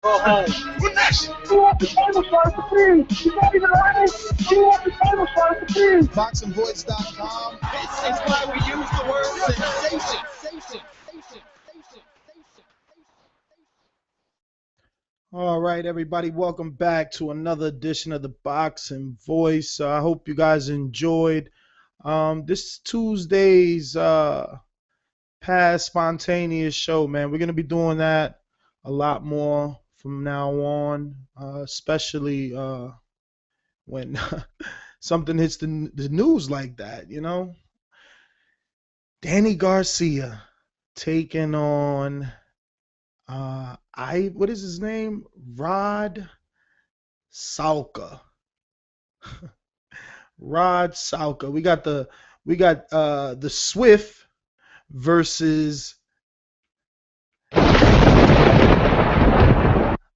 We're next. You want the table shot for free. You not even running. You want the table shot for free. BoxingVoice.com. This is why we use the word sensation. All right, everybody, welcome back to another edition of the Boxing Voice. I hope you guys enjoyed this Tuesday's past spontaneous show, man. We're going to be doing that a lot more from now on, especially when something hits the news like that, you know. Danny Garcia taking on what is his name? Rod Salka. Rod Salka. We got the Swift versus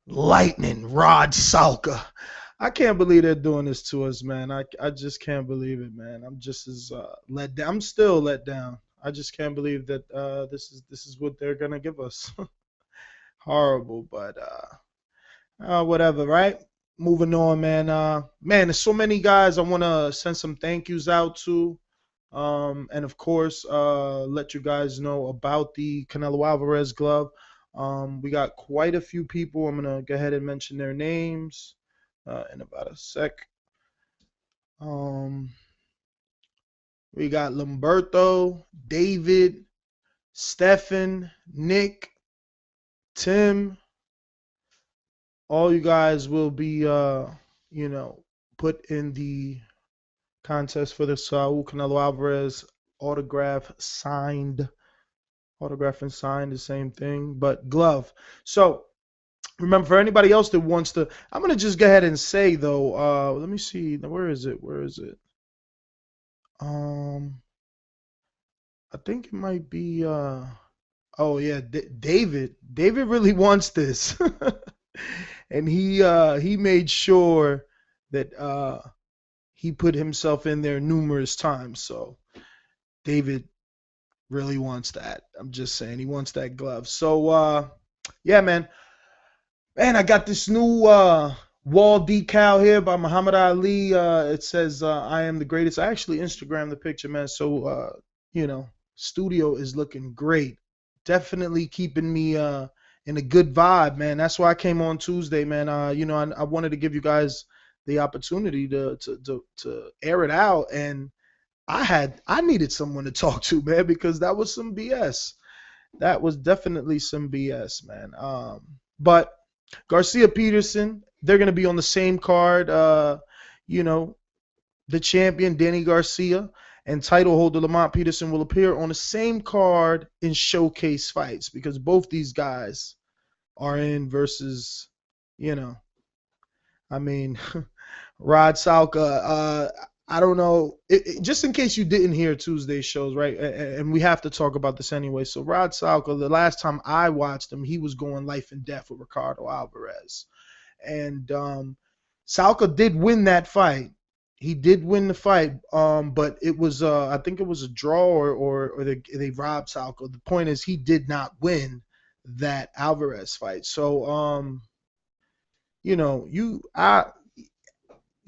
Lightning Rod Salka. I can't believe they're doing this to us, man. I just can't believe it, man. I'm just as let down. I'm still let down. I just can't believe that this is what they're gonna give us. Horrible, but whatever, right? Moving on, man. Man, there's so many guys I want to send some thank yous out to. And of course, let you guys know about the Canelo Alvarez glove. We got quite a few people. I'm going to go ahead and mention their names in about a sec. We got Lamberto, David, Stefan, Nick, Tim. All you guys will be, put in the contest for the Saul Canelo Alvarez autograph and signed, the same thing, but glove. So remember, for anybody else that wants to, I'm going to just go ahead and say, though, let me see. Where is it? I think it might be, oh, yeah, David. David really wants this. And he made sure that he put himself in there numerous times. So David really wants that. I'm just saying, he wants that glove. So yeah, man. Man, I got this new wall decal here by Muhammad Ali. It says I am the greatest. I actually Instagrammed the picture, man. So studio is looking great. Definitely keeping me in a good vibe, man. That's why I came on Tuesday, man. I wanted to give you guys the opportunity to air it out, and I needed someone to talk to, man, because that was some BS. That was definitely some BS, man. But Garcia Peterson, they're gonna be on the same card. The champion Danny Garcia and title holder Lamont Peterson will appear on the same card in showcase fights, because both these guys are in versus, Rod Salka. I don't know. Just in case you didn't hear Tuesday's shows, right? And we have to talk about this anyway. So Rod Salka, the last time I watched him, he was going life and death with Ricardo Alvarez. And Salka did win that fight. He did win the fight, but it was I think it was a draw or they robbed Salka. The point is, he did not win that Alvarez fight. So you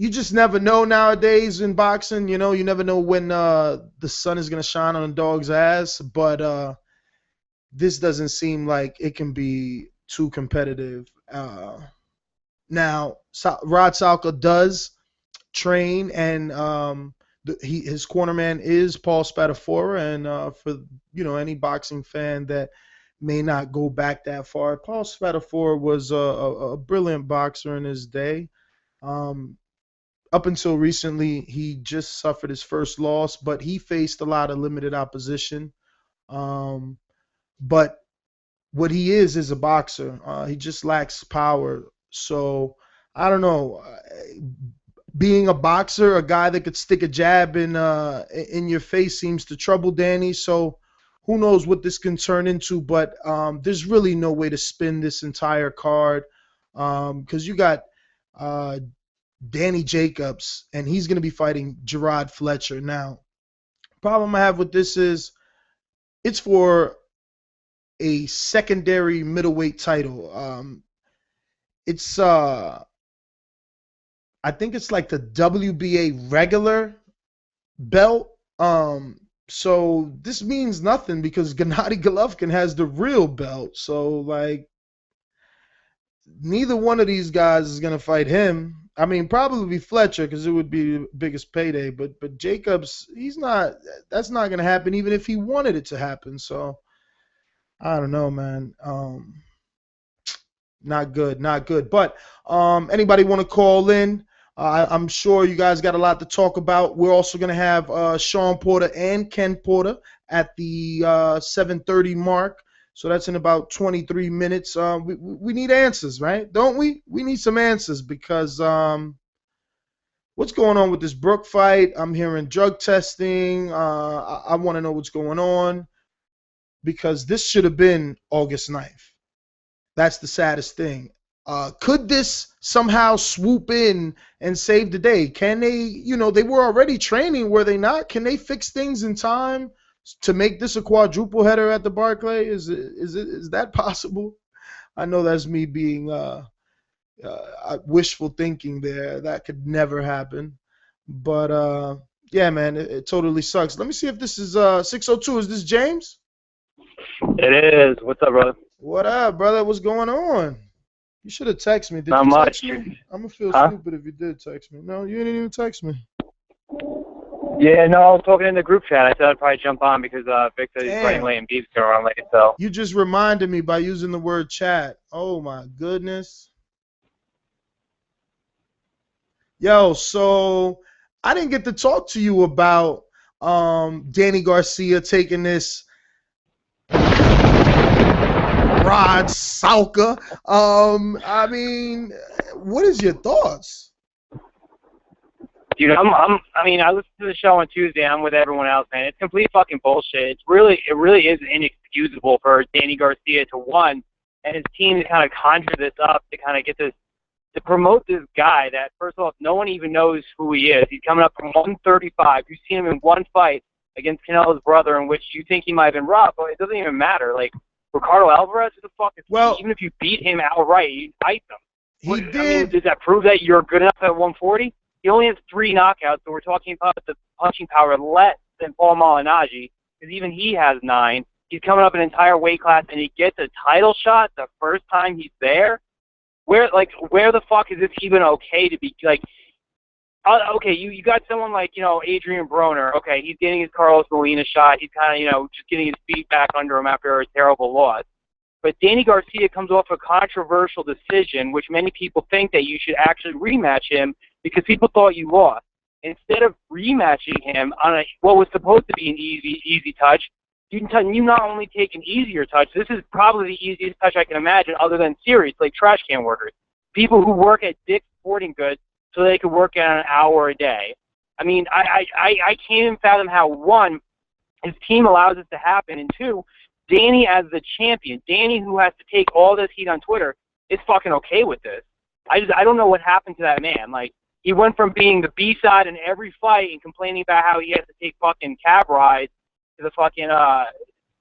just never know nowadays in boxing. You never know when the sun is gonna shine on a dog's ass. But this doesn't seem like it can be too competitive. Now, Rod Salka does train, and his cornerman is Paul Spadafora. And for any boxing fan that may not go back that far, Paul Spadafora was a brilliant boxer in his day. Up until recently, he just suffered his first loss, but he faced a lot of limited opposition. But what he is a boxer. He just lacks power. So I don't know. Being a boxer, a guy that could stick a jab in your face seems to trouble Danny. So who knows what this can turn into? But there's really no way to spin this entire card, because you got Danny Jacobs, and he's going to be fighting Gerard Fletcher. Now, problem I have with this is it's for a secondary middleweight title. it's I think it's like the WBA regular belt. So this means nothing because Gennady Golovkin has the real belt. So like neither one of these guys is gonna fight him. I mean, probably Fletcher because it would be the biggest payday. But Jacobs, he's not. That's not gonna happen even if he wanted it to happen. So I don't know, man. Not good, not good. But anybody want to call in? I'm sure you guys got a lot to talk about. We're also going to have Shawn Porter and Ken Porter at the 7:30 mark. So that's in about 23 minutes. We need answers, right? Don't we? We need some answers because what's going on with this Brook fight? I'm hearing drug testing. I want to know what's going on because this should have been August 9th. That's the saddest thing. Could this somehow swoop in and save the day? Can they, they were already training, were they not? Can they fix things in time to make this a quadruple header at the Barclay? Is that possible? I know that's me being wishful thinking there. That could never happen. But yeah, man, it totally sucks. Let me see if this is 602. Is this James? It is. What's up, brother? What up, brother? What's going on? You should have texted me. Did Not you much. text me? I'm going to feel stupid if you did text me. No, you didn't even text me. Yeah, no, I was talking in the group chat. I said I'd probably jump on because Vic said he's running late and Beef's going to run late, so. You just reminded me by using the word chat. Oh, my goodness. Yo, so I didn't get to talk to you about Danny Garcia taking this Rod Salka. I mean, what is your thoughts? Dude, I mean, I listened to the show on Tuesday. I'm with everyone else, man. It's complete fucking bullshit. It really is inexcusable for Danny Garcia to win and his team to kind of conjure this up to kind of get this, to promote this guy that, first of all, no one even knows who he is. He's coming up from 135. You've seen him in one fight against Canelo's brother in which you think he might have been robbed, but it doesn't even matter. Like, Ricardo Alvarez, who the fuck is he? Even if you beat him outright, you fight them. He did. I mean, does that prove that you're good enough at 140? He only has 3 knockouts, so we're talking about the punching power less than Paul Malignaggi, because even he has 9. He's coming up an entire weight class, and he gets a title shot the first time he's there? Where the fuck is this even okay to be, like, okay, you got someone like, Adrian Broner. Okay, he's getting his Carlos Molina shot. He's kind of, just getting his feet back under him after a terrible loss. But Danny Garcia comes off a controversial decision, which many people think that you should actually rematch him because people thought you lost. Instead of rematching him on what was supposed to be an easy touch, you not only take an easier touch, this is probably the easiest touch I can imagine other than serious, like trash can workers. People who work at Dick's Sporting Goods so they could work out an hour a day. I mean, I can't even fathom how, 1, his team allows this to happen, and 2, Danny as the champion, Danny who has to take all this heat on Twitter, is fucking okay with this. I don't know what happened to that man. Like, he went from being the B-side in every fight and complaining about how he has to take fucking cab rides to the fucking, to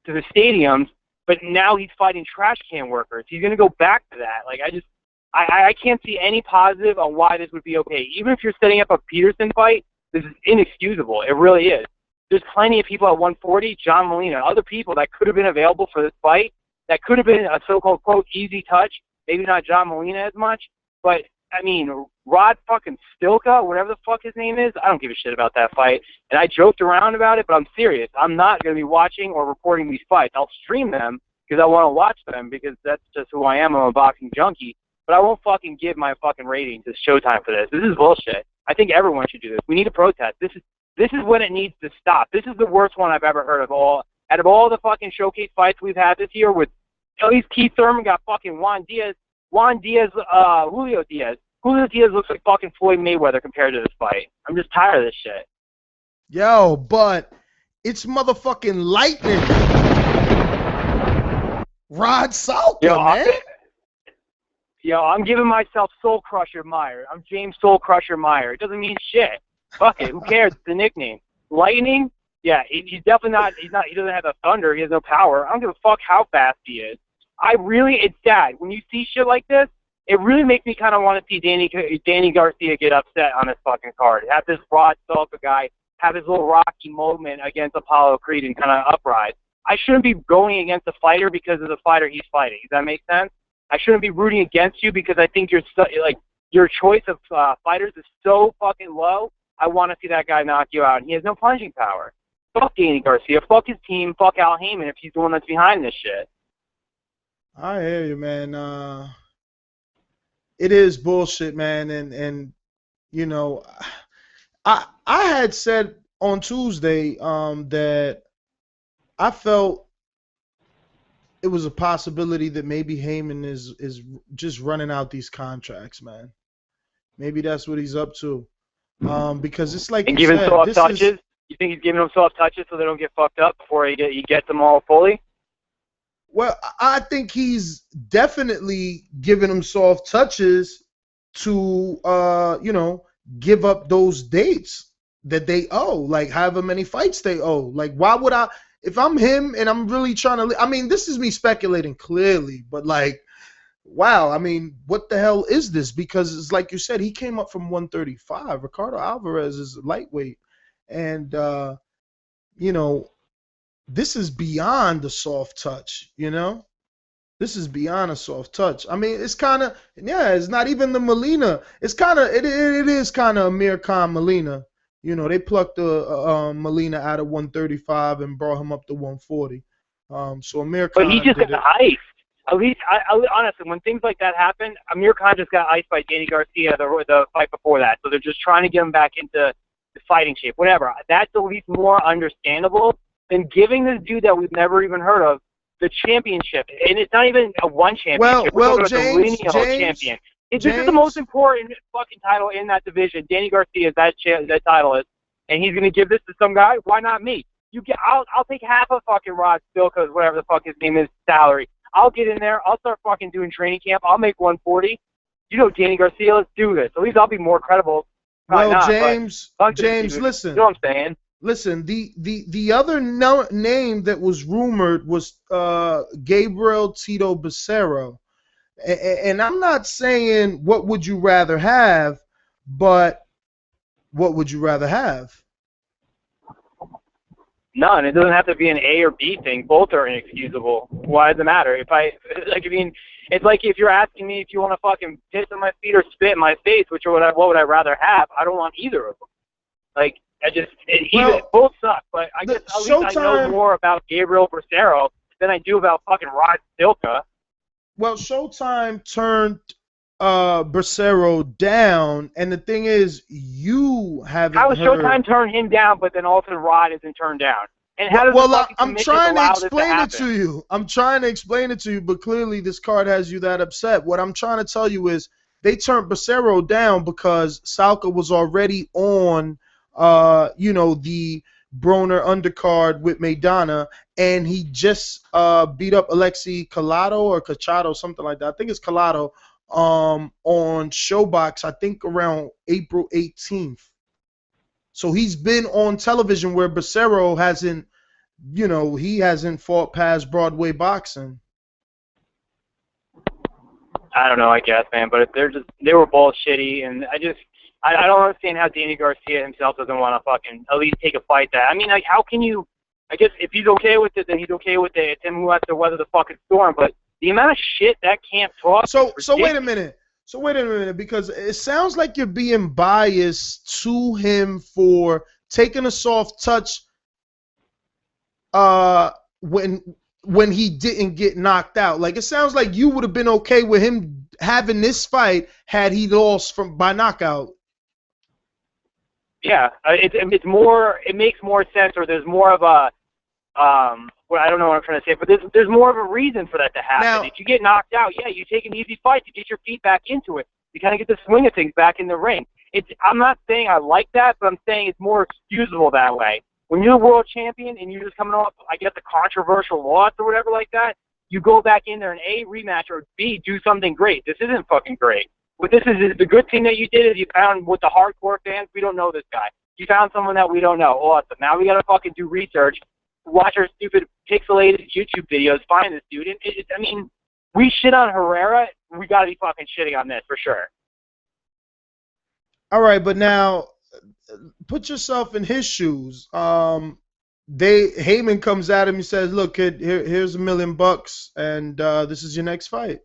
the stadiums, but now he's fighting trash can workers. He's going to go back to that. Like, I can't see any positive on why this would be okay. Even if you're setting up a Peterson fight, this is inexcusable. It really is. There's plenty of people at 140, John Molina, other people that could have been available for this fight, that could have been a so-called, quote, easy touch. Maybe not John Molina as much, but, I mean, Rod fucking Stilka, whatever the fuck his name is, I don't give a shit about that fight. And I joked around about it, but I'm serious. I'm not going to be watching or reporting these fights. I'll stream them because I want to watch them because that's just who I am. I'm a boxing junkie. But I won't fucking give my fucking ratings to Showtime for this. This is bullshit. I think everyone should do this. We need to protest. This is when it needs to stop. This is the worst one I've ever heard of all. Out of all the fucking showcase fights we've had this year, with at least Keith Thurman got fucking Julio Diaz. Julio Diaz looks like fucking Floyd Mayweather compared to this fight. I'm just tired of this shit. Yo, but it's motherfucking lightning. Rod Salka, man. I'm giving myself Soul Crusher Meyer. I'm James Soul Crusher Meyer. It doesn't mean shit. Fuck it. Who cares? It's the nickname. Lightning? Yeah, he's definitely not. He doesn't have the thunder. He has no power. I don't give a fuck how fast he is. It's sad. When you see shit like this, it really makes me kind of want to see Danny Garcia get upset on this fucking card. Have this Rod Stalka guy have his little rocky moment against Apollo Creed and kind of uprise. I shouldn't be going against a fighter because of the fighter he's fighting. Does that make sense? I shouldn't be rooting against you because I think your choice of fighters is so fucking low. I want to see that guy knock you out, and he has no punching power. Fuck Danny Garcia. Fuck his team. Fuck Al Heyman if he's the one that's behind this shit. I hear you, man. It is bullshit, man, and you know, I had said on Tuesday that I felt it was a possibility that maybe Heyman is just running out these contracts, man. Maybe that's what he's up to. Because it's like and you giving said, soft touches. You think he's giving them soft touches so they don't get fucked up before he gets them all fully? Well, I think he's definitely giving them soft touches to give up those dates that they owe, like however many fights they owe. Like, why would I? If I'm him and I'm really trying to, I mean, this is me speculating clearly, but like, wow, I mean, what the hell is this? Because it's like you said, he came up from 135. Ricardo Alvarez is lightweight. And, this is beyond the soft touch, This is beyond a soft touch. I mean, it's kind of, it's not even the Molina. It's kind of, it is kind of Amir Khan Molina. They plucked the Molina out of 135 and brought him up to 140. So Amir Khan. But he just got iced. At least, honestly, when things like that happen, Amir Khan just got iced by Danny Garcia the fight before that. So they're just trying to get him back into the fighting shape. Whatever. That's at least more understandable than giving this dude that we've never even heard of the championship. And it's not even a one championship. Well, James, champion. This is the most important fucking title in that division. Danny Garcia is that title is, and he's gonna give this to some guy. Why not me? I'll take half of fucking Rod Stilka's whatever the fuck his name is salary. I'll get in there. I'll start fucking doing training camp. I'll make 140. Danny Garcia, let's do this. At least I'll be more credible. Well, James, listen. You know what I'm saying? Listen, the other name that was rumored was Gabriel Tito Becerra. And I'm not saying what would you rather have, but what would you rather have? None. It doesn't have to be an A or B thing. Both are inexcusable. Why does it matter? It's like if you're asking me if you want to fucking piss on my feet or spit in my face, what would I rather have? I don't want either of them. Like, both suck. But I guess at least I know more about Gabriel Becerra than I do about fucking Rod Stilka. Well, Showtime turned Becerra down, and the thing is, you haven't How does heard... Showtime turn him down, but then also Rod isn't turned down? And how does I'm trying to explain it to you. I'm trying to explain it to you, but clearly this card has you that upset. What I'm trying to tell you is they turned Becerra down because Salka was already on, the Broner undercard with Maidana, and he just beat up Alexi Collado or Cachado, something like that. I think it's Collado. On Showbox, I think around April 18th. So he's been on television where Becerra hasn't, he hasn't fought past Broadway boxing. I don't know, I guess, man, but they were both shitty, and I don't understand how Danny Garcia himself doesn't want to fucking at least take a fight that. I mean, like, how can you, I guess if he's okay with it, then he's okay with it. It's him who has to weather the fucking storm, but the amount of shit that camp talks. So wait a minute. Because it sounds like you're being biased to him for taking a soft touch when he didn't get knocked out. Like, it sounds like you would have been okay with him having this fight had he lost by knockout. Yeah, it makes more sense, or there's more of a I don't know what I'm trying to say, but there's more of a reason for that to happen. Now, if you get knocked out, yeah, you take an easy fight to get your feet back into it. You kind of get the swing of things back in the ring. I'm not saying I like that, but I'm saying it's more excusable that way. When you're a world champion and you're just coming off, I guess, a controversial loss or whatever like that, you go back in there and A, rematch, or B, do something great. This isn't fucking great. What this is the good thing that you did is you found, with the hardcore fans, we don't know this guy. You found someone that we don't know. Awesome. Now we got to fucking do research, watch our stupid pixelated YouTube videos, find this dude. I mean, we shit on Herrera, we got to be fucking shitting on this for sure. All right, but now put yourself in his shoes. Heyman comes at him and says, "Look, kid, here's $1 million, and this is your next fight."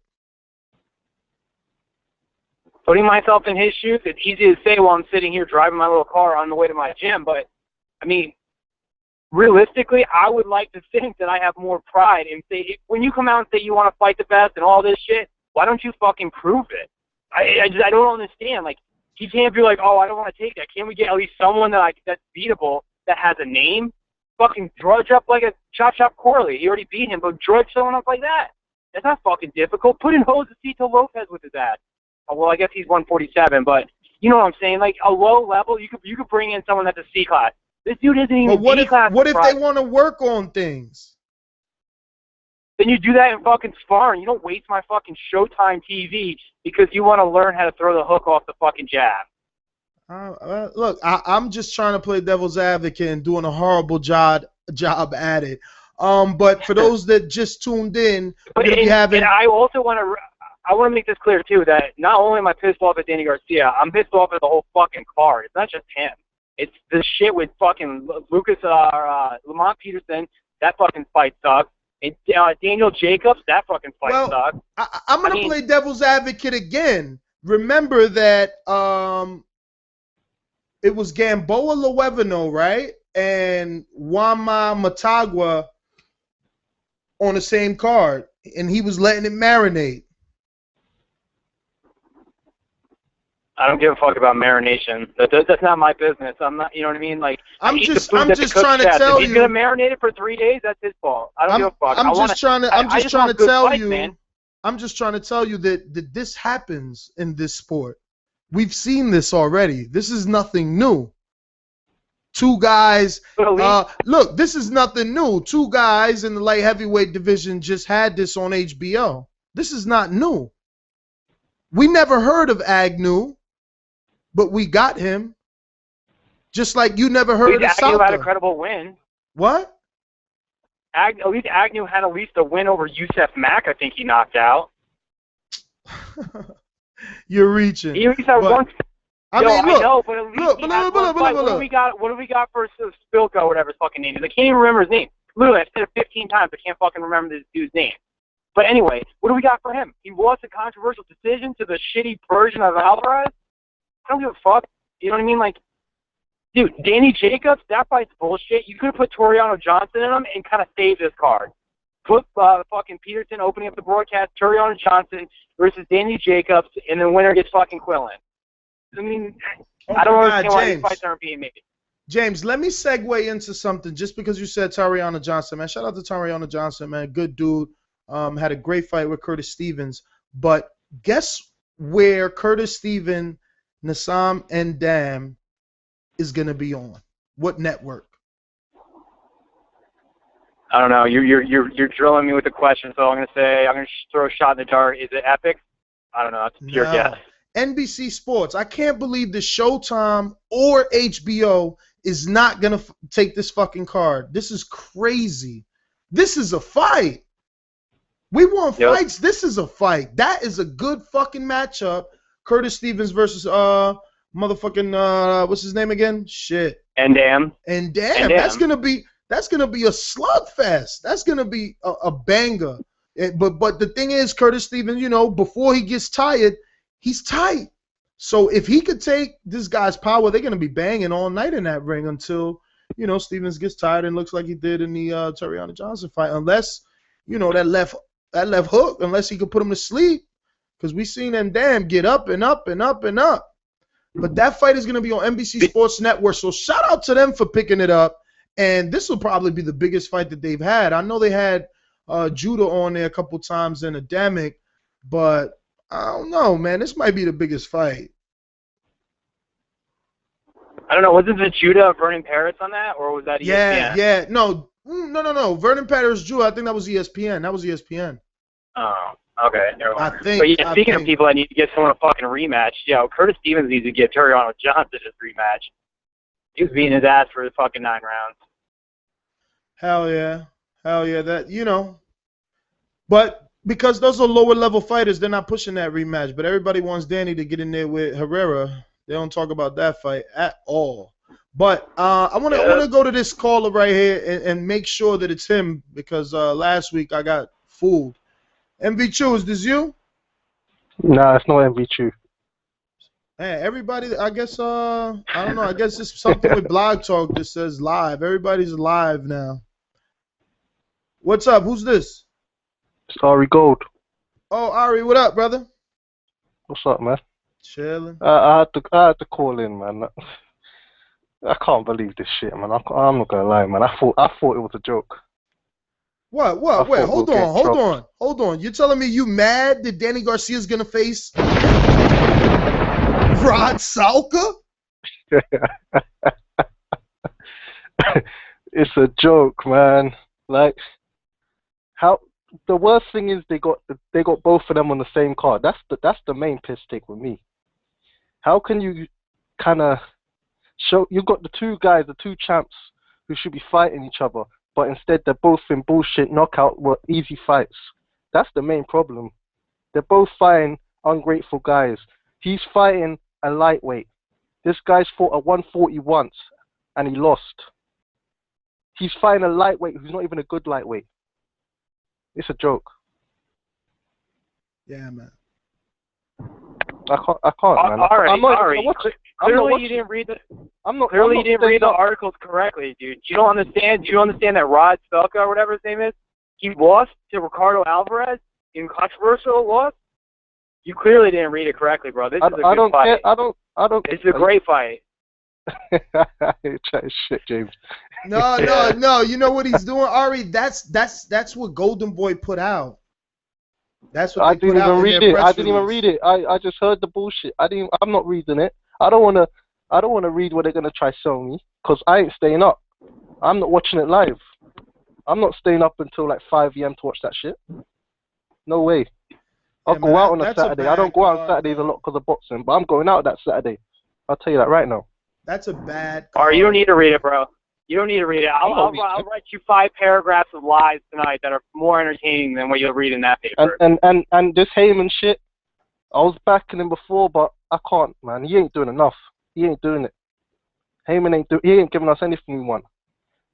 Putting myself in his shoes, it's easy to say while I'm sitting here driving my little car on the way to my gym, but I mean, realistically, I would like to think that I have more pride and say, when you come out and say you want to fight the best and all this shit, why don't you fucking prove it? I don't understand. Like, he can't be like, oh, I don't want to take that. Can't we get at least someone that's beatable that has a name? Fucking drudge up like a Chop Corley. He already beat him, but drudge someone up like that. That's not fucking difficult. Put in Josecito Lopez with his ass. Oh, well, I guess he's 147, but you know what I'm saying? Like, a low level, you could bring in someone that's a C class. This dude isn't even D class. What if they want to work on things? Then you do that in fucking sparring. You don't waste my fucking Showtime TV because you want to learn how to throw the hook off the fucking jab. Look, I'm just trying to play devil's advocate and doing a horrible job at it. But for those that just tuned in, and I also want to make this clear too, that not only am I pissed off at Danny Garcia, I'm pissed off at the whole fucking card. It's not just him. It's the shit with fucking Lamont Peterson. That fucking fight sucks. And Daniel Jacobs, that fucking fight sucks. I'm going to play devil's advocate again. Remember that it was Gamboa Luevano, right? And Wama Matagua on the same card. And he was letting it marinate. I don't give a fuck about marination. That's not my business. I'm not, you know what I mean? Like, I'm just trying to tell you. If he's gonna marinate it for 3 days, that's his fault. I don't give a fuck. I'm just trying to tell you that this happens in this sport. We've seen this already. This is nothing new. Two guys. Look, this is nothing new. Two guys in the light heavyweight division just had this on HBO. This is not new. We never heard of Agnew. But we got him. Just like you never heard of Salta. Agnew had a credible win. What? At least Agnew had a win over Yusef Mack, I think he knocked out. You're reaching. He at least had one. I know, but at least what do we got for Spilko, whatever his fucking name is? I can't even remember his name. Literally, I've said it 15 times. I can't fucking remember this dude's name. But anyway, what do we got for him? He lost a controversial decision to the shitty version of Alvarez. I don't give a fuck. You know what I mean? Like, dude, Danny Jacobs, that fight's bullshit. You could have put Toriano Johnson in him and kind of saved this card. Put fucking Peterson opening up the broadcast, Toriano Johnson versus Danny Jacobs, and the winner gets fucking Quillen. I mean, I don't understand why these fights aren't being made. James, let me segue into something just because you said Toriano Johnson, man. Shout out to Toriano Johnson, man. Good dude. Had a great fight with Curtis Stevens. But guess where Curtis Stevens, Nassam and Dam is going to be on? What network? I don't know. You're drilling me with a question, so I'm going to throw a shot in the dark. Is it Epic? I don't know. That's a pure guess. NBC Sports. I can't believe the Showtime or HBO is not going to take this fucking card. This is crazy. This is a fight. We want fights. This is a fight. That is a good fucking matchup. Curtis Stevens versus motherfucking what's his name again? Shit. And damn. That's gonna be a slugfest. That's gonna be a banger. But the thing is, Curtis Stevens, you know, before he gets tired, he's tight. So if he could take this guy's power, they're gonna be banging all night in that ring until, you know, Stevens gets tired and looks like he did in the Toriano Johnson fight. Unless, you know, that left hook, unless he could put him to sleep. Because we seen them get up and up and up and up. But that fight is going to be on NBC Sports Network. So shout out to them for picking it up. And this will probably be the biggest fight that they've had. I know they had Judah on there a couple times in Adamic. But I don't know, man. This might be the biggest fight. I don't know. Wasn't it Judah Vernon Paris on that? Or was that ESPN? Yeah. No. Vernon Paris, Judah. I think that was ESPN. Oh. Okay, never mind. But speaking of people that need to get someone a fucking rematch, Curtis Stevens needs to get Toriano Johnson a rematch. He was beating his ass for the fucking 9 rounds. Hell yeah. That, you know. But because those are lower level fighters, they're not pushing that rematch. But everybody wants Danny to get in there with Herrera. They don't talk about that fight at all. But I want to go to this caller right here and make sure that it's him because last week I got fooled. MV2, is this you? Nah, it's not MV2. Hey, everybody, I guess, I don't know. I guess it's something with Blog Talk that says live. Everybody's live now. What's up? Who's this? It's Ari Gold. Oh, Ari, what up, brother? What's up, man? Chilling. I had to call in, man. I can't believe this shit, man. I'm not gonna lie, man. I thought it was a joke. What? Wait, hold on. You're telling me you mad that Danny Garcia's gonna face Rod Salka? It's a joke, man. Like, how? The worst thing is they got both of them on the same card. That's the main piss take with me. How can you kind of show you've got the two guys, the two champs who should be fighting each other, but instead they're both in bullshit knockout easy fights? That's the main problem. They're both fighting ungrateful guys. He's fighting a lightweight. This guy's fought a 140 once and he lost. He's fighting a lightweight who's not even a good lightweight. It's a joke. Yeah, man. I can't, man. Ari, clearly you didn't read the articles correctly, dude. You don't understand. You don't understand that Rod Salka or whatever his name is, he lost to Ricardo Alvarez in controversial loss. You clearly didn't read it correctly, bro. This is a good fight. I don't. This is a great fight. Shit, James. No. You know what he's doing, Ari? That's what Golden Boy put out. That's what they put out in their press release. I didn't even read it. I just heard the bullshit. I'm not reading it. I don't wanna read what they're gonna try to sell me, cause I ain't staying up. I'm not watching it live. I'm not staying up until like 5 AM to watch that shit. No way. I'll go out on a Saturday. I don't go out on Saturdays a lot because of boxing, but I'm going out that Saturday. I'll tell you that right now. That's a bad. Or you don't need to read it, bro. You don't need to read it. I'll write you 5 paragraphs of lies tonight that are more entertaining than what you'll read in that paper. And this Heyman shit, I was backing him before, but I can't, man. He ain't doing enough. He ain't doing it. Heyman he ain't giving us anything we want.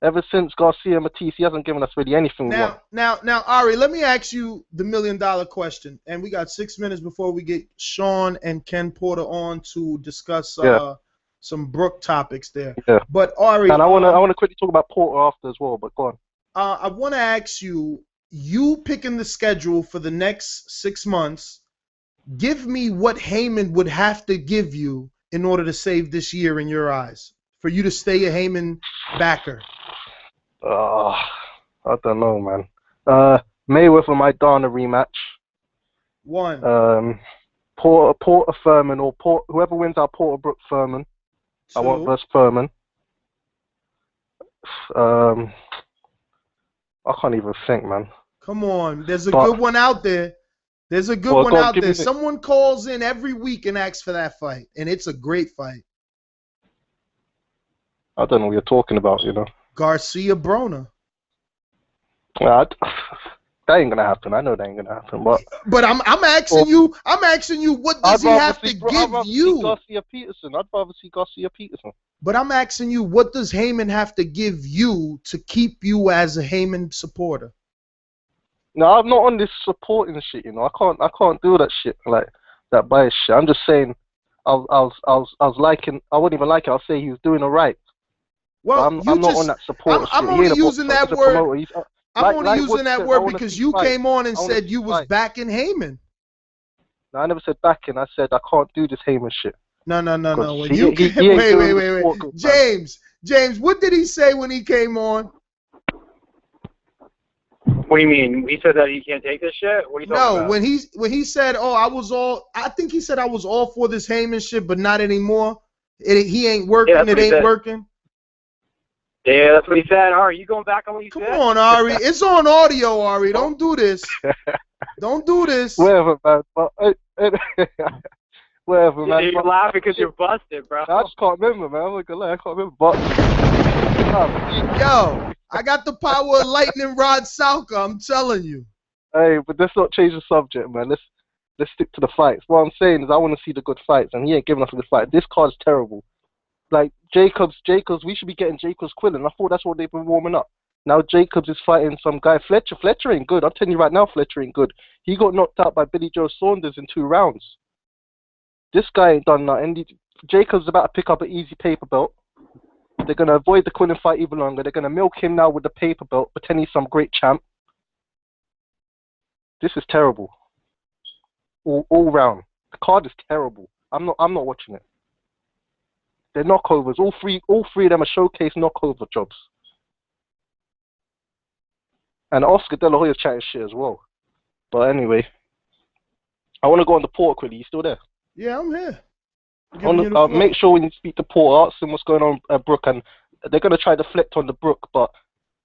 Ever since Garcia and Matisse, he hasn't given us really anything we want. Now, Ari, let me ask you the $1 million question. And we got 6 minutes before we get Shawn and Ken Porter on to discuss some Brook topics there. Yeah. But Ari, and I wanna quickly talk about Porter after as well. But go on. I want to ask you picking the schedule for the next 6 months. Give me what Heyman would have to give you in order to save this year in your eyes, for you to stay a Heyman backer. I don't know, man. Mayweather Maidana rematch. 1. Porter Furman, or whoever wins out Porter Brook Furman. 2. I want versus Furman. I can't even think, man. Come on, there's a good one out there. There's a good one out there. Someone calls in every week and asks for that fight, and it's a great fight. I don't know what you're talking about, you know. Garcia Brona. That ain't gonna happen. I know that ain't gonna happen. But I'm asking you. I'm asking you. What does he have to give you? Garcia Peterson. I'd rather see Garcia Peterson. But I'm asking you, what does Heyman have to give you to keep you as a Heyman supporter? No, I'm not on this supporting shit. You know, I can't do that shit, like that bias shit. I'm just saying, I was liking. I wouldn't even like it. I'll say he was doing alright. Well, I'm not on that support. I'm only using that word. I'm only using that word because you came on and said you was backing Heyman. No, I never said backing. I said I can't do this Heyman shit. No. Wait. James, what did he say when he came on? What do you mean? He said that he can't take this shit? What are you talking about? when he said, I think he said I was all for this Heyman shit, but not anymore. He ain't working. It ain't working. Yeah, that's what he said. Ari, you going back on what you said? Come on, Ari. It's on audio, Ari. Don't do this. Don't do this. Whatever, man. Whatever, man. You're laughing because you're busted, bro. I just can't remember, man. I'm not gonna lie. I can't remember. But yo, I got the power of lightning Rod Salka. I'm telling you. Hey, but let's not change the subject, man. Let's stick to the fights. What I'm saying is I want to see the good fights, and he ain't giving us a good fight. This card's terrible. Like Jacobs, we should be getting Jacobs Quillen. I thought that's what they've been warming up. Now Jacobs is fighting some guy, Fletcher. Fletcher ain't good. I'm telling you right now, Fletcher ain't good. He got knocked out by Billy Joe Saunders in 2 rounds. This guy ain't done nothing. Jacobs is about to pick up an easy paper belt. They're going to avoid the Quillen fight even longer. They're going to milk him now with the paper belt, pretend he's some great champ. This is terrible. All round. The card is terrible. I'm not watching it. They're knockovers. All three of them are showcase knockover jobs. And Oscar De La Hoya's chatting shit as well. But anyway, I want to go on to Porter quickly. You still there? Yeah, I'm here. Make sure when you speak to Porter, ask him what's going on at Brook, and they're going to try to deflect on the Brook, but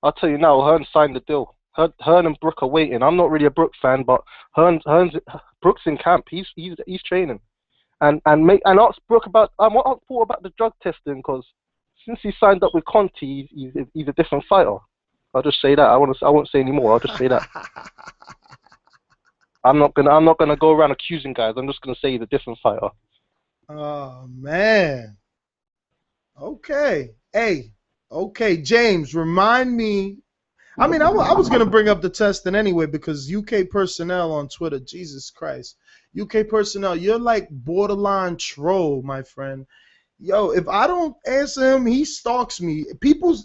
I'll tell you now, Hearn signed the deal. Hearn and Brook are waiting. I'm not really a Brook fan, but Brook's in camp. He's training, and ask Brook about ask Porter about the drug testing, because since he signed up with Conti, he's a different fighter. I'll just say that. I won't say any more. I'll just say that. I'm not gonna go around accusing guys. I'm just gonna say he's a different fighter. Oh man. Okay. Hey. Okay, James. Remind me. I mean, I was gonna bring up the testing anyway because UK personnel on Twitter. Jesus Christ. UK personnel, you're like borderline troll, my friend. Yo, if I don't answer him, he stalks me. People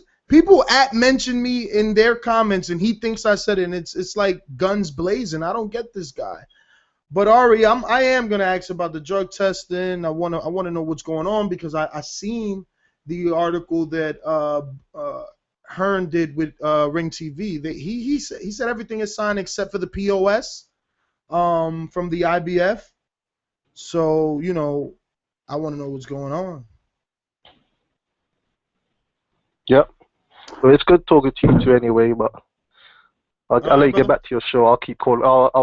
mention me in their comments, and he thinks I said it. And it's like guns blazing. I don't get this guy. But Ari, I am gonna ask about the drug testing. I wanna know what's going on because I seen the article that Hearn did with Ring TV. He said everything is signed except for the POS from the IBF. So I want to know what's going on. Yep. Well, it's good talking to you two anyway, but I'll let you get back to your show. I'll keep calling.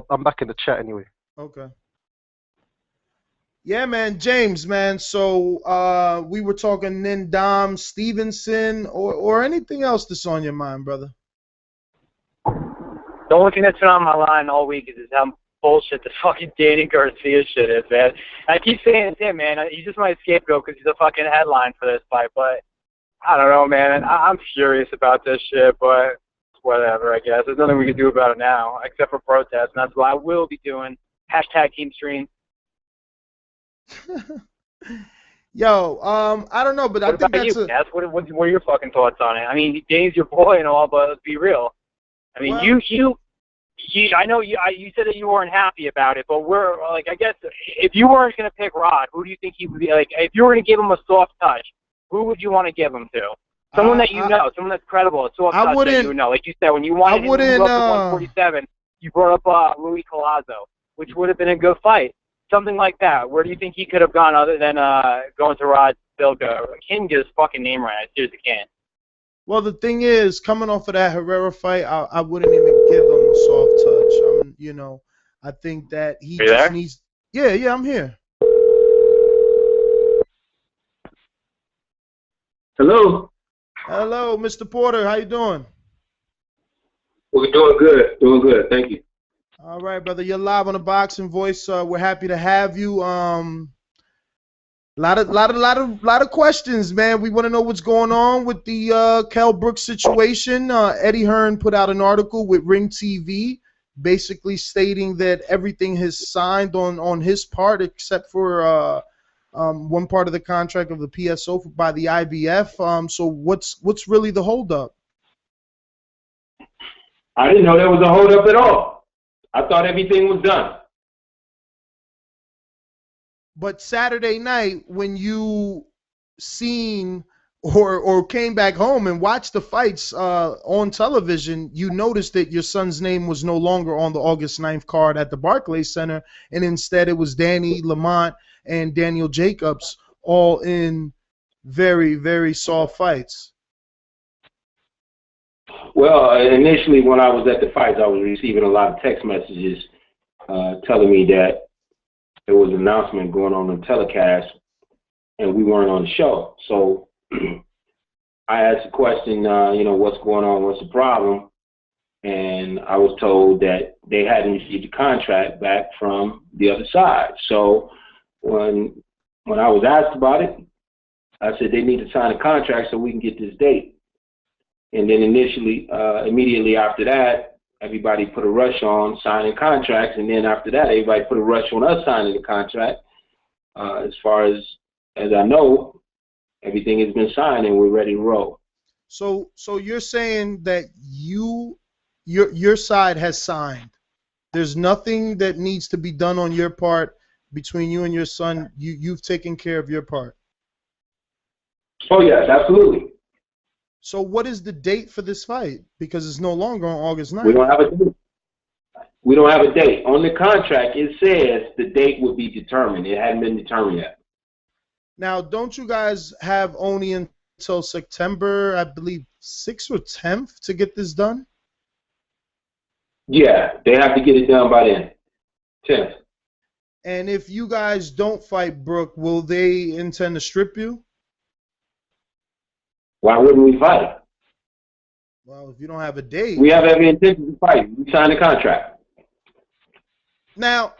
I'm back in the chat anyway. Okay. Yeah, man, James, man. So we were talking Nindam, Stevenson, or anything else that's on your mind, brother? The only thing that's been on my line all week is how bullshit the fucking Danny Garcia shit is, man. I keep saying it's him, man. He's just my scapegoat because he's a fucking headline for this fight, but I don't know, man. I'm furious about this shit, but whatever, I guess. There's nothing we can do about it now except for protest, and that's what I will be doing. #TeamStream. Yo, I don't know, but I think that's what are your fucking thoughts on it? I mean, Dave's your boy and all, but let's be real. I mean, I know you said that you weren't happy about it, but we're like, I guess if you weren't gonna pick Rod, who do you think he would be? Like, if you were gonna give him a soft touch, who would you want to give him to? Someone that you know, someone that's credible, a soft touch that you would know. Like you said, when you wanted him to move up to 147, you brought up Louis Collazo, which would have been a good fight. Something like that. Where do you think he could have gone other than going to Rod Bilga? I can't get his fucking name right. I seriously can't. Well, the thing is, coming off of that Herrera fight, I wouldn't even give him a soft touch. I think that he just needs. Yeah, I'm here. Hello. Hello, Mr. Porter. How you doing? We're doing good. Thank you. All right, brother. You're live on the Boxing Voice. We're happy to have you. Lot of questions, man. We want to know what's going on with the Kell Brooks situation. Eddie Hearn put out an article with Ring TV, basically stating that everything is signed on his part, except for one part of the contract of the PSO by the IBF. So what's really the holdup? I didn't know there was a holdup at all. I thought everything was done. But Saturday night, when you seen or came back home and watched the fights on television, you noticed that your son's name was no longer on the August 9th card at the Barclays Center, and instead it was Danny Lamont and Daniel Jacobs, all in very, very soft fights. Well, initially when I was at the fights, I was receiving a lot of text messages telling me that there was an announcement going on the telecast and we weren't on the show. So I asked the question, what's going on? What's the problem? and I was told that they hadn't received the contract back from the other side. So when I was asked about it, I said they need to sign a contract so we can get this date. And then immediately after that, everybody put a rush on signing contracts, and then after that, everybody put a rush on us signing the contract. As far as I know, everything has been signed and we're ready to roll. So you're saying that your side has signed. There's nothing that needs to be done on your part between you and your son. You've taken care of your part. Oh yes, absolutely. So what is the date for this fight? Because it's no longer on August 9th. We don't have a date. We don't have a date. On the contract, it says the date will be determined. It hadn't been determined yet. Now, don't you guys have only until September, I believe, 6th or 10th to get this done? Yeah, they have to get it done by then. 10th. And if you guys don't fight Brook, will they intend to strip you? Why wouldn't we fight? Well, if you don't have a date. We have every intention to fight. We signed a contract. Now,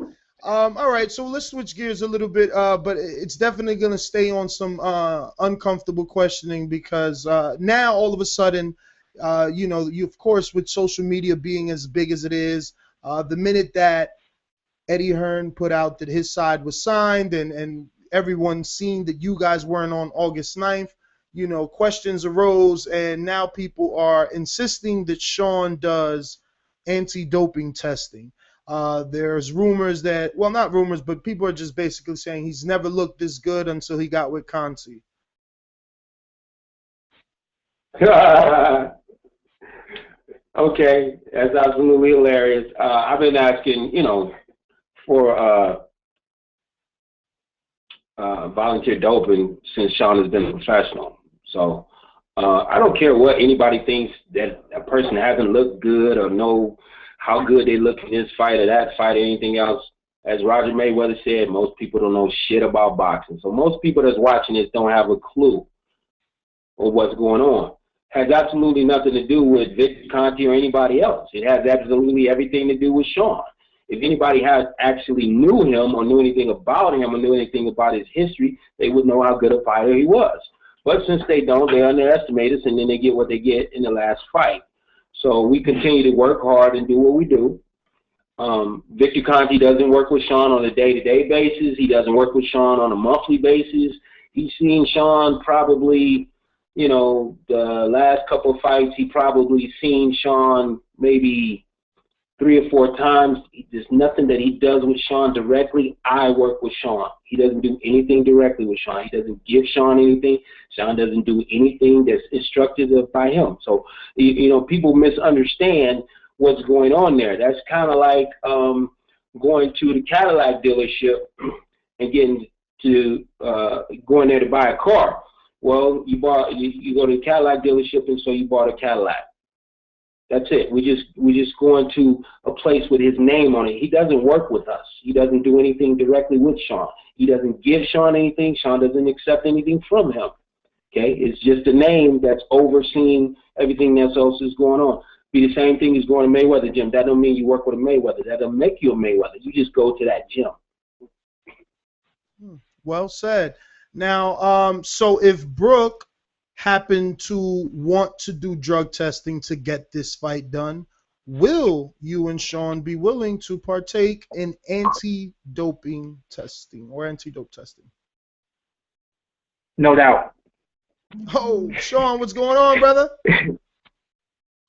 all right, so let's switch gears a little bit, but it's definitely going to stay on some uncomfortable questioning because now all of a sudden, you of course with social media being as big as it is, the minute that Eddie Hearn put out that his side was signed and everyone seen that you guys weren't on August 9th, questions arose, and now people are insisting that Shawn does anti-doping testing. There's rumors that, well, not rumors, but people are just basically saying he's never looked this good until he got with Conti. Okay, that's absolutely hilarious. I've been asking, for volunteer doping since Shawn has been a professional. So I don't care what anybody thinks that a person hasn't looked good or know how good they look in this fight or that fight or anything else. As Roger Mayweather said, most people don't know shit about boxing. So most people that's watching this don't have a clue of what's going on. Has absolutely nothing to do with Victor Conti or anybody else. It has absolutely everything to do with Shawn. If anybody had actually knew him or knew anything about him or knew anything about his history, they would know how good a fighter he was. But since they don't, they underestimate us, and then they get what they get in the last fight. So we continue to work hard and do what we do. Victor Conti doesn't work with Shawn on a day-to-day basis. He doesn't work with Shawn on a monthly basis. He's seen Shawn probably, the last couple of fights, he probably seen Shawn maybe 3 or 4 times. There's nothing that he does with Shawn directly. I work with Shawn. He doesn't do anything directly with Shawn. He doesn't give Shawn anything. Shawn doesn't do anything that's instructed by him. So, people misunderstand what's going on there. That's kind of like going to the Cadillac dealership and getting to going there to buy a car. Well, you go to the Cadillac dealership, and so you bought a Cadillac. That's it. We just going to a place with his name on it. He doesn't work with us. He doesn't do anything directly with Shawn. He doesn't give Shawn anything. Shawn doesn't accept anything from him. Okay? It's just a name that's overseeing everything else is going on. Be the same thing as going to Mayweather gym. That don't mean you work with a Mayweather. That don't make you a Mayweather. You just go to that gym. Well said. Now, so if Brook happen to want to do drug testing to get this fight done, will you and Shawn be willing to partake in anti-doping testing or anti-dope testing? No doubt. Oh, Shawn, what's going on, brother?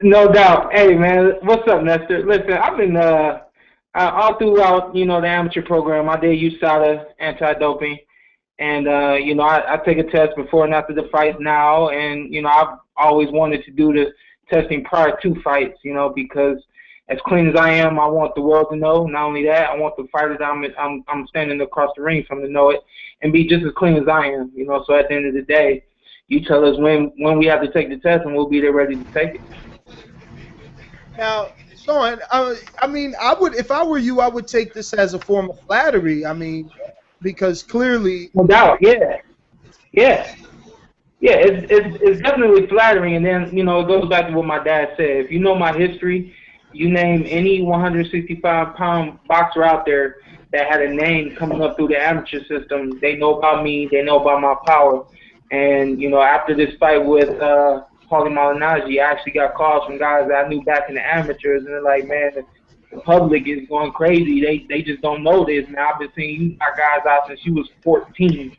No doubt. Hey, man, what's up, Nestor? Listen, I've been all throughout, the amateur program, I did use SADA, anti-doping. And, I take a test before and after the fight now. And, I've always wanted to do the testing prior to fights, because as clean as I am, I want the world to know. Not only that, I want the fighter that I'm standing across the ring from to know it and be just as clean as I am, So at the end of the day, you tell us when we have to take the test and we'll be there ready to take it. Now, Shawn, I mean, I would, if I were you, I would take this as a form of flattery. I mean, because clearly, no doubt, yeah, it's definitely flattering. And then it goes back to what my dad said. If you know my history you name any 165-pound boxer out there that had a name coming up through the amateur system, they know about me, they know about my power. And, after this fight with Paulie Malignaggi, I actually got calls from guys that I knew back in the amateurs, and they're like, man, the public is going crazy. They just don't know this. Now, I've been seeing you got guys out since you was 14,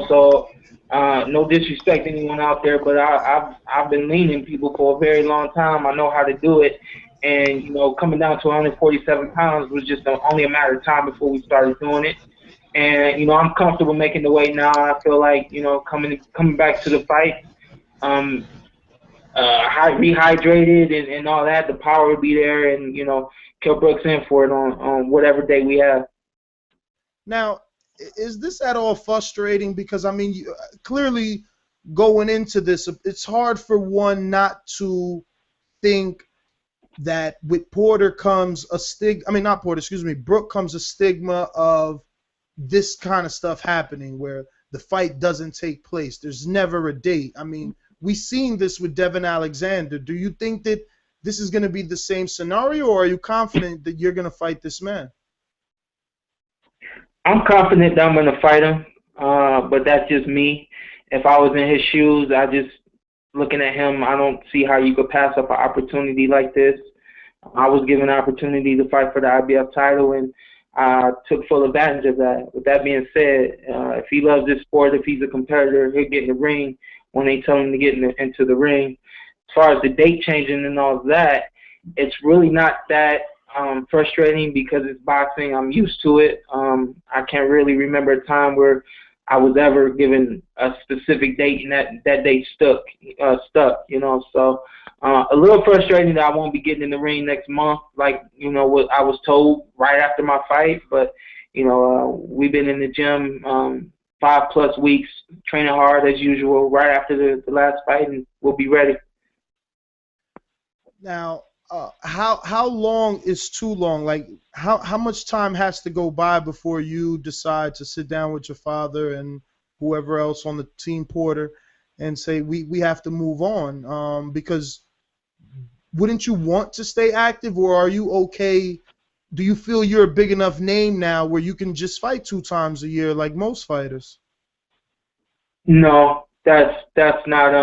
so no disrespect to anyone out there, but I've been leaning people for a very long time. I know how to do it. And, coming down to 147 pounds was just only a matter of time before we started doing it. And, I'm comfortable making the weight now. I feel like, coming back to the fight, rehydrated and all that, the power will be there, and, Kell Brooks in for it on whatever day we have. Now, is this at all frustrating? Because, I mean, clearly going into this, it's hard for one not to think that with Porter comes a Brook comes a stigma of this kind of stuff happening where the fight doesn't take place. There's never a date. I mean, we've seen this with Devin Alexander. Do you think that this is going to be the same scenario, or are you confident that you're going to fight this man? I'm confident that I'm going to fight him, but that's just me. If I was in his shoes, looking at him, I don't see how you could pass up an opportunity like this. I was given an opportunity to fight for the IBF title, and I took full advantage of that. With that being said, if he loves this sport, if he's a competitor, he'll get in the ring when they tell him to get into the ring. As far as the date changing and all of that, it's really not that frustrating because it's boxing. I'm used to it. I can't really remember a time where I was ever given a specific date and that date stuck. So a little frustrating that I won't be getting in the ring next month, like what I was told right after my fight. But we've been in the gym 5+ weeks, training hard as usual, right after the last fight, and we'll be ready. Now, how long is too long? Like, how much time has to go by before you decide to sit down with your father and whoever else on the team, Porter, and say we have to move on? Because wouldn't you want to stay active, or are you okay? Do you feel you're a big enough name now where you can just fight 2 times a year like most fighters? No, that's not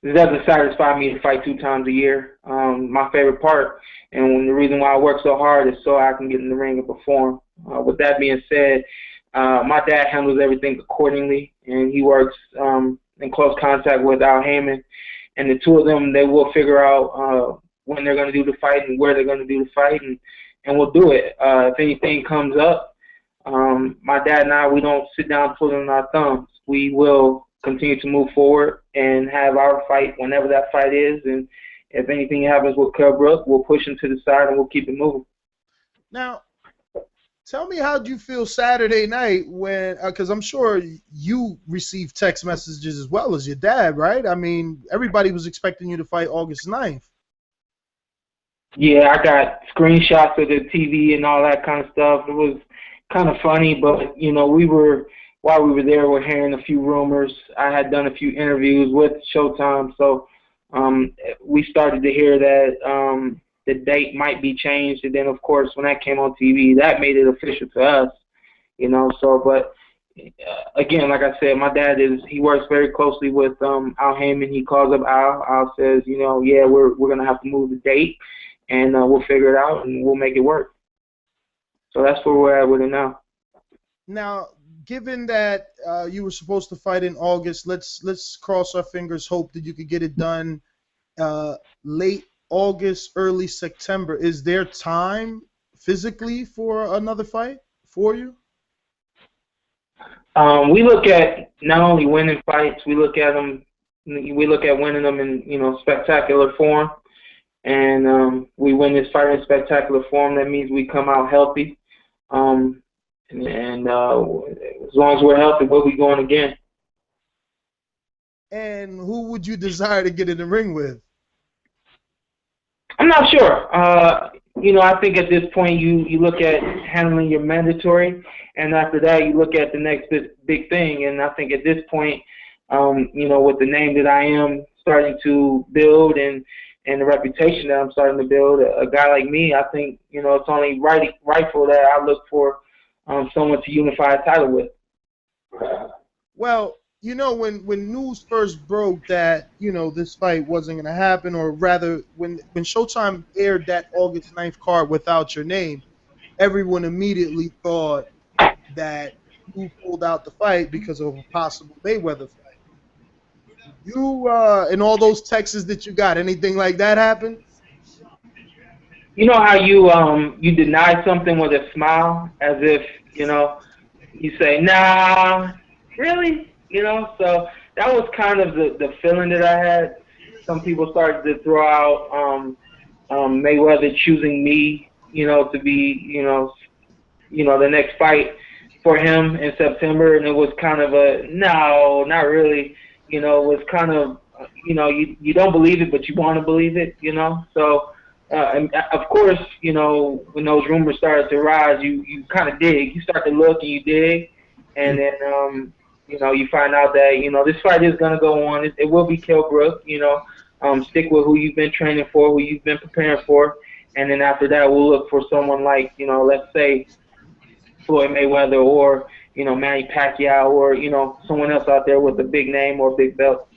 it doesn't satisfy me to fight 2 times a year. My favorite part, and the reason why I work so hard, is so I can get in the ring and perform. With that being said, my dad handles everything accordingly, and he works in close contact with Al Heyman. And the two of them, they will figure out when they're going to do the fight and where they're going to do the fight, and we'll do it. If anything comes up, my dad and I, we don't sit down twiddling our thumbs. We will continue to move forward and have our fight whenever that fight is. And if anything happens with Kell Brooks, we'll push him to the side and we'll keep it moving. Now, tell me, how did you feel Saturday night when, because I'm sure you received text messages as well as your dad, right? I mean, everybody was expecting you to fight August 9th. Yeah, I got screenshots of the TV and all that kind of stuff. It was kind of funny, but, while we were there, we're hearing a few rumors. I had done a few interviews with Showtime, so we started to hear that the date might be changed. And then, of course, when that came on TV, that made it official to us, But, again, like I said, my dad he works very closely with Al Heyman. He calls up Al. Al says, yeah, we're going to have to move the date, and we'll figure it out, and we'll make it work. So that's where we're at with it now. Now, given that you were supposed to fight in August, let's cross our fingers, hope that you could get it done late August, early September. Is there time physically for another fight for you? We look at not only winning fights, we look at winning them in spectacular form, and we win this fight in spectacular form. That means we come out healthy. And as long as we're healthy, we'll be going again. And who would you desire to get in the ring with? I'm not sure. I think at this point you look at handling your mandatory, and after that you look at the next big thing. And I think at this point, with the name that I am starting to build and and the reputation that I'm starting to build. A guy like me, I think, it's only rightful that I look for someone to unify a title with. Well, when news first broke that, this fight wasn't going to happen, or rather, when Showtime aired that August 9th card without your name, everyone immediately thought that you pulled out the fight because of a possible Mayweather fight. You, in all those texts that you got, anything like that happen? You know how you deny something with a smile, as if you say, nah, really? So that was kind of the feeling that I had. Some people started to throw out Mayweather choosing me, to be, the next fight for him in September, and it was kind of a, no, not really. It was kind of, you don't believe it, but you want to believe it, So, and of course, when those rumors started to rise, you kind of dig. You start to look and you dig, and then, you find out that, this fight is going to go on. It will be Kell Brook, stick with who you've been training for, who you've been preparing for, and then after that, we'll look for someone like, let's say Floyd Mayweather or, Manny Pacquiao or, someone else out there with a big name or a big belt.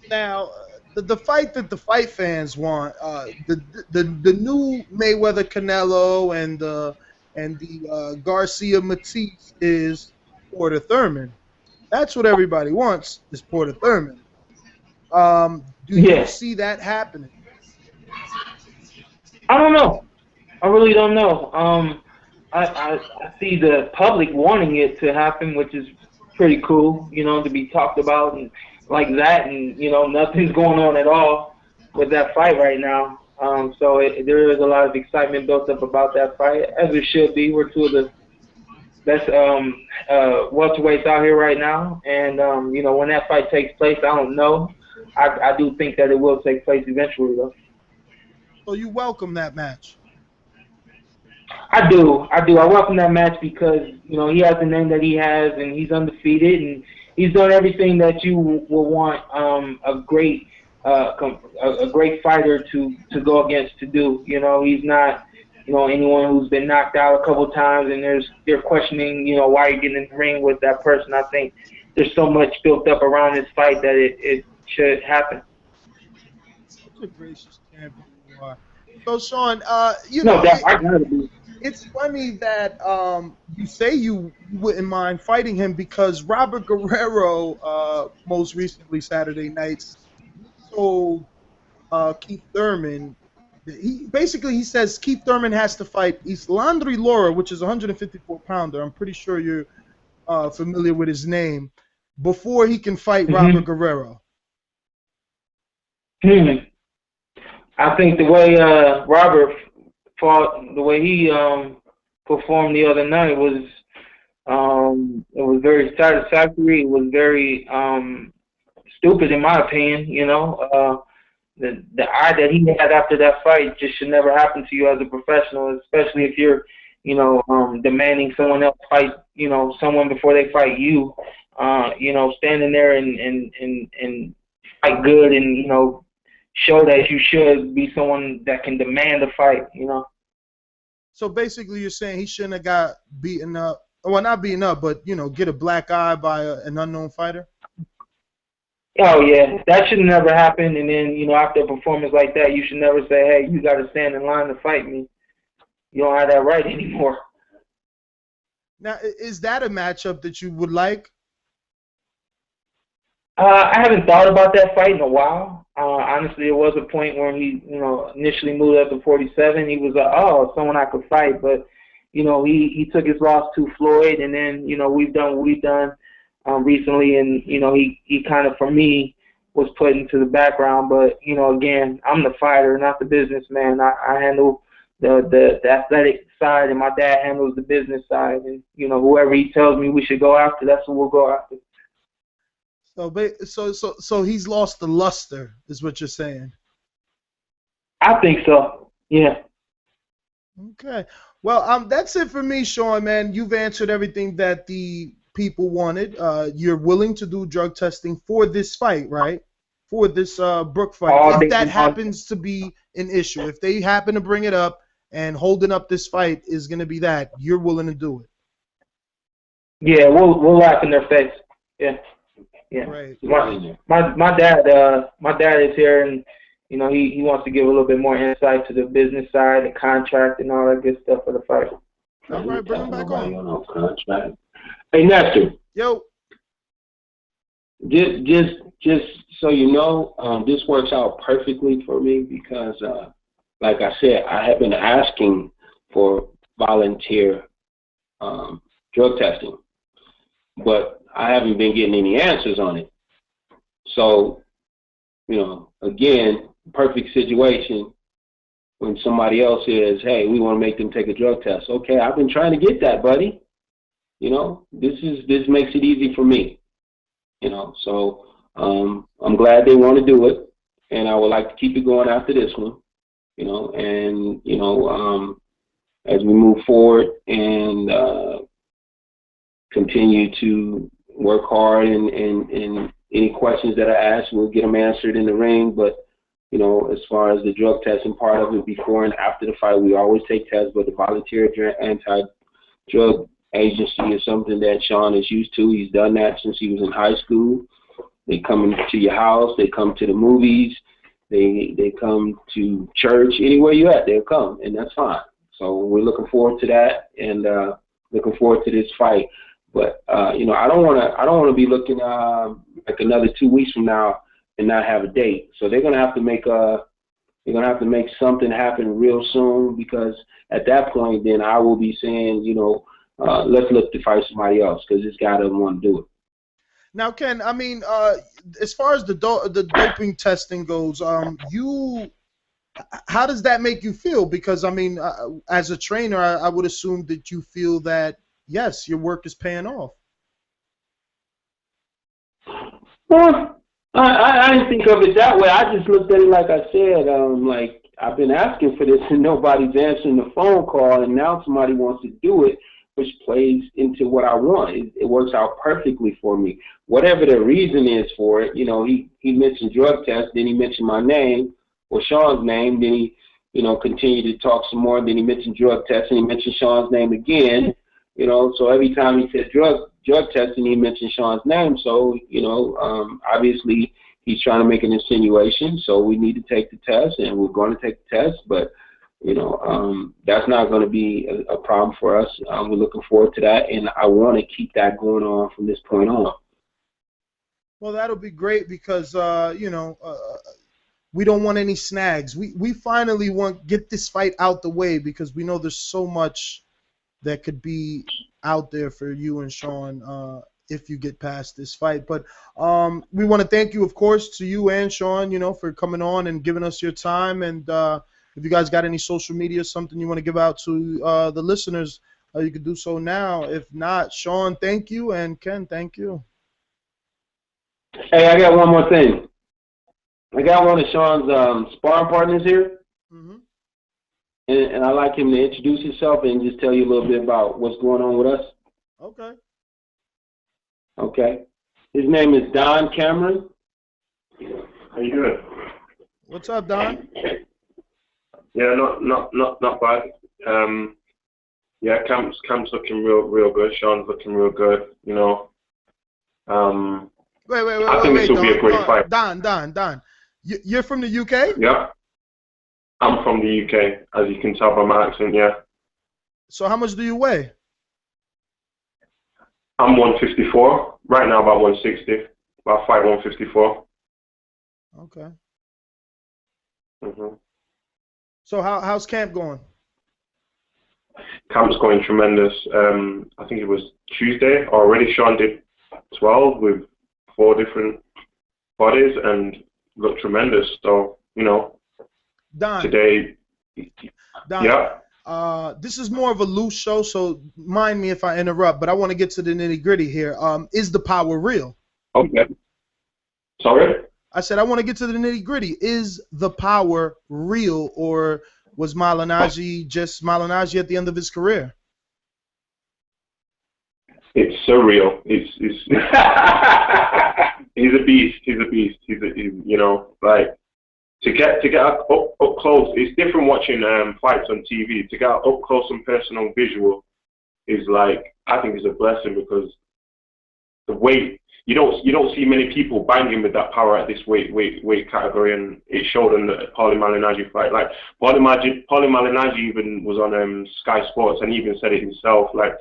Now, the fight that the fight fans want, the new Mayweather Canelo and the Garcia Matisse is Porter Thurman. That's what everybody wants, is Porter Thurman. Do you see that happening? I don't know. I really don't know. I see the public wanting it to happen, which is pretty cool, to be talked about and like that, and nothing's going on at all with that fight right now. So there is a lot of excitement built up about that fight, as it should be. We're two of the best welterweights out here right now, and when that fight takes place, I don't know. I do think that it will take place eventually, though. So you welcome that match? I do. I welcome that match because, he has the name that he has, and he's undefeated, and he's done everything that you will want a great fighter to go against to do. He's not, anyone who's been knocked out a couple times, and they're questioning, why you're getting in the ring with that person. I think there's so much built up around this fight that it should happen. Such a gracious champion you are. So, Shawn, it's funny that you say you wouldn't mind fighting him because Robert Guerrero, most recently Saturday nights, told Keith Thurman, he says Keith Thurman has to fight Islandri Lara, which is a 154-pounder. I'm pretty sure you're familiar with his name, before he can fight Robert Guerrero. I think the way Robert fought, the way he performed the other night it was very satisfactory. It was very stupid in my opinion. The eye that he had after that fight just should never happen to you as a professional, especially if you're demanding someone else fight someone before they fight you. Standing there and fight good and show that you should be someone that can demand a fight, So basically you're saying he shouldn't have got beaten up, well, not beaten up, but, get a black eye by an unknown fighter? Oh, yeah, that should never happen. And then, after a performance like that, you should never say, hey, you got to stand in line to fight me. You don't have that right anymore. Now, is that a matchup that you would like? I haven't thought about that fight in a while. Honestly, it was a point where he, initially moved up to 47. He was like, oh, someone I could fight. But, he took his loss to Floyd, and then, we've done what we've done recently. And, he kind of, for me, was put into the background. But, again, I'm the fighter, not the businessman. I handle the athletic side, and my dad handles the business side. And, whoever he tells me we should go after, that's what we'll go after. So he's lost the luster, is what you're saying? I think so. Yeah. Okay. Well, that's it for me, Shawn. Man, you've answered everything that the people wanted. You're willing to do drug testing for this fight, right? for this Brook fight, All if day that long. happens to be an issue. If they happen to bring it up and holding up this fight is going to be that, you're willing to do it. Yeah, we'll laugh in their face. Yeah. Yeah. Right. My dad is here, and you know he wants to give a little bit more insight to the business side, the contract, and all that good stuff for the fight. All right, bring him back on. Contract. Hey, Nestor. Yo. Just so you know, this works out perfectly for me because, like I said, I have been asking for volunteer drug testing, but I haven't been getting any answers on it. So, you know, again, perfect situation when somebody else says, hey, we want to make them take a drug test. Okay, I've been trying to get that, buddy. You know, this makes it easy for me. You know, so I'm glad they want to do it, and I would like to keep it going after this one. You know, and you know, as we move forward and continue to work hard, and any questions that I ask, we'll get them answered in the ring. But you know, as far as the drug testing part of it, before and after the fight, we always take tests. But the volunteer anti-drug agency is something that Shawn is used to. He's done that since he was in high school. They come to your house. They come to the movies. They come to church. Anywhere you at, they'll come, and that's fine. So we're looking forward to that, and looking forward to this fight. But you know, I don't want to be looking like another 2 weeks from now and not have a date. So they're gonna have to make something happen real soon, because at that point, then I will be saying, you know, let's look to fight somebody else, because this guy doesn't want to do it. Now, Ken, I mean, as far as the doping testing goes, how does that make you feel? Because, I mean, as a trainer, I would assume that you feel that, yes, your work is paying off. Well, I didn't think of it that way. I just looked at it like I said, like I've been asking for this and nobody's answering the phone call, and now somebody wants to do it, which plays into what I want. It works out perfectly for me. Whatever the reason is for it, you know, he mentioned drug tests, then he mentioned my name, or Shawn's name, then he, you know, continued to talk some more, then he mentioned drug tests, and he mentioned Shawn's name again, you know, so every time he said drug testing, he mentioned Shawn's name, so, you know, obviously he's trying to make an insinuation, so we need to take the test, and we're going to take the test, but you know, that's not going to be a problem for us. We're looking forward to that, and I want to keep that going on from this point on. Well, that'll be great because, you know, we don't want any snags. We finally want get this fight out the way, because we know there's so much that could be out there for you and Shawn if you get past this fight. But we want to thank you, of course, to you and Shawn, you know, for coming on and giving us your time. And if you guys got any social media, something you want to give out to the listeners, you can do so now. If not, Shawn, thank you, and Ken, thank you. Hey, I got one more thing. I got one of Shawn's sparring partners here, and I'd like him to introduce himself and just tell you a little bit about what's going on with us. Okay. Okay. His name is Don Cameron. How you doing? What's up, Don? Yeah, not bad. Yeah, Camp's looking real good. Shawn's looking real good. You know. Wait, I think this will be a great fight. Don. You're from the UK? Yeah. I'm from the UK, as you can tell by my accent. Yeah. So how much do you weigh? I'm 154 right now, about 160. About fight 154. Okay. So how's camp going? Camp's going tremendous. I think it was Tuesday already. Shawn did 12 with 4 different bodies and looked tremendous. So, you know, Don, today, Don, yeah. This is more of a loose show, so mind me if I interrupt, but I want to get to the nitty-gritty here. Is the power real? Okay. Sorry? I said I want to get to the nitty-gritty. Is the power real, or was Malignaggi just Malignaggi at the end of his career? It's surreal. It's he's a beast. He's you know, like to get up close. It's different watching fights on TV. To get up close and personal visual is like, I think is a blessing, because the weight, you don't see many people banging with that power at this weight category, and it showed in the Paulie Malignaggi fight. Like Paulie Malignaggi even was on Sky Sports, and he even said it himself. Like,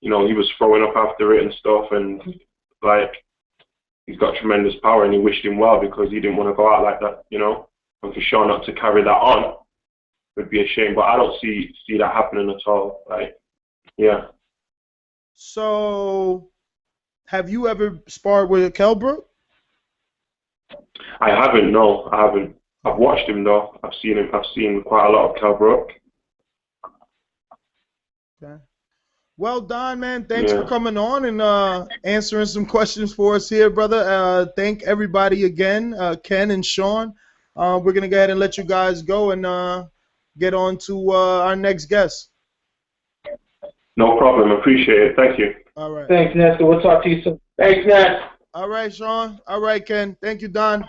you know, he was throwing up after it and stuff, and like, he's got tremendous power, and he wished him well, because he didn't want to go out like that, you know. And for Shawn not to carry that on would be a shame. But I don't see that happening at all. Like, yeah. So, have you ever sparred with Kell Brook? I haven't. No, I haven't. I've watched him though. I've seen quite a lot of Kell Brook. Okay. Well, Don, man, thanks for coming on and answering some questions for us here, brother. Thank everybody again, Ken and Shawn. We're going to go ahead and let you guys go and get on to our next guest. No problem. Appreciate it. Thank you. All right. Thanks, Nestor. We'll talk to you soon. Thanks, Ness. All right, Shawn. All right, Ken. Thank you, Don.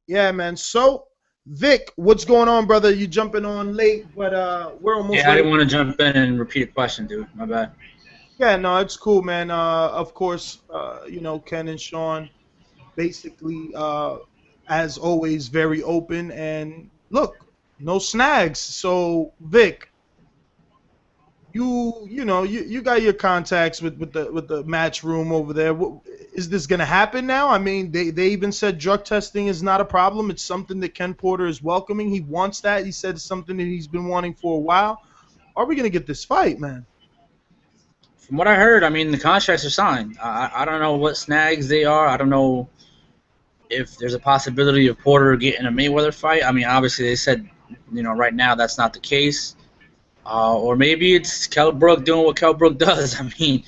Yeah, man. So, Vic, what's going on, brother? You jumping on late, but we're almost ready. I didn't want to jump in and repeat a question, dude. My bad. Yeah, no, it's cool, man. Of course, you know, Ken and Shawn, basically, as always, very open. And look, no snags. So, Vic, you know, you got your contacts with the match room over there. Is this gonna happen now? I mean, they even said drug testing is not a problem. It's something that Ken Porter is welcoming. He wants that. He said it's something that he's been wanting for a while. Are we gonna get this fight, man? From what I heard, I mean, the contracts are signed. I don't know what snags they are. I don't know if there's a possibility of Porter getting a Mayweather fight. I mean, obviously they said, you know, right now that's not the case. Or maybe it's Kell Brook doing what Kell Brook does. I mean,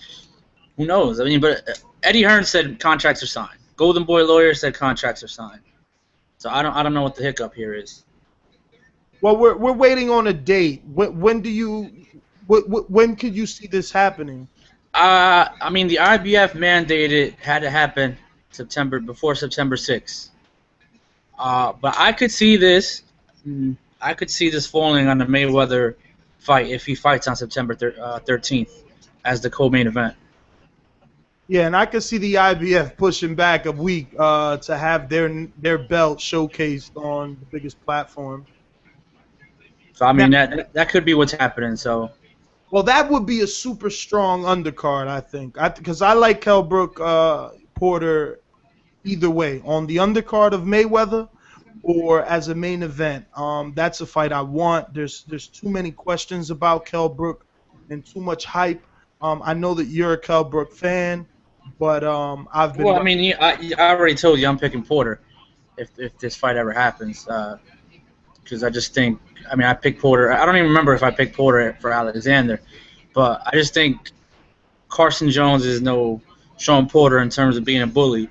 who knows? I mean, but Eddie Hearn said contracts are signed. Golden Boy lawyer said contracts are signed. So I don't know what the hiccup here is. Well, we're waiting on a date. When could you see this happening? I mean, the IBF mandated had to happen before September 6th. But I could see this. I could see this falling on the Mayweather fight if he fights on September 13th as the co-main event. Yeah, and I could see the IBF pushing back a week to have their belt showcased on the biggest platform. So I mean, that could be what's happening. So, well, that would be a super strong undercard, I think, because I like Kell Brook Porter either way, on the undercard of Mayweather or as a main event. That's a fight I want. There's too many questions about Kell Brook and too much hype. I know that you're a Kell Brook fan, but I've been. Well, I mean, I already told you I'm picking Porter if this fight ever happens, because I just think. I mean, I picked Porter. I don't even remember if I picked Porter for Alexander, but I just think Carson Jones is no Shawn Porter in terms of being a bully,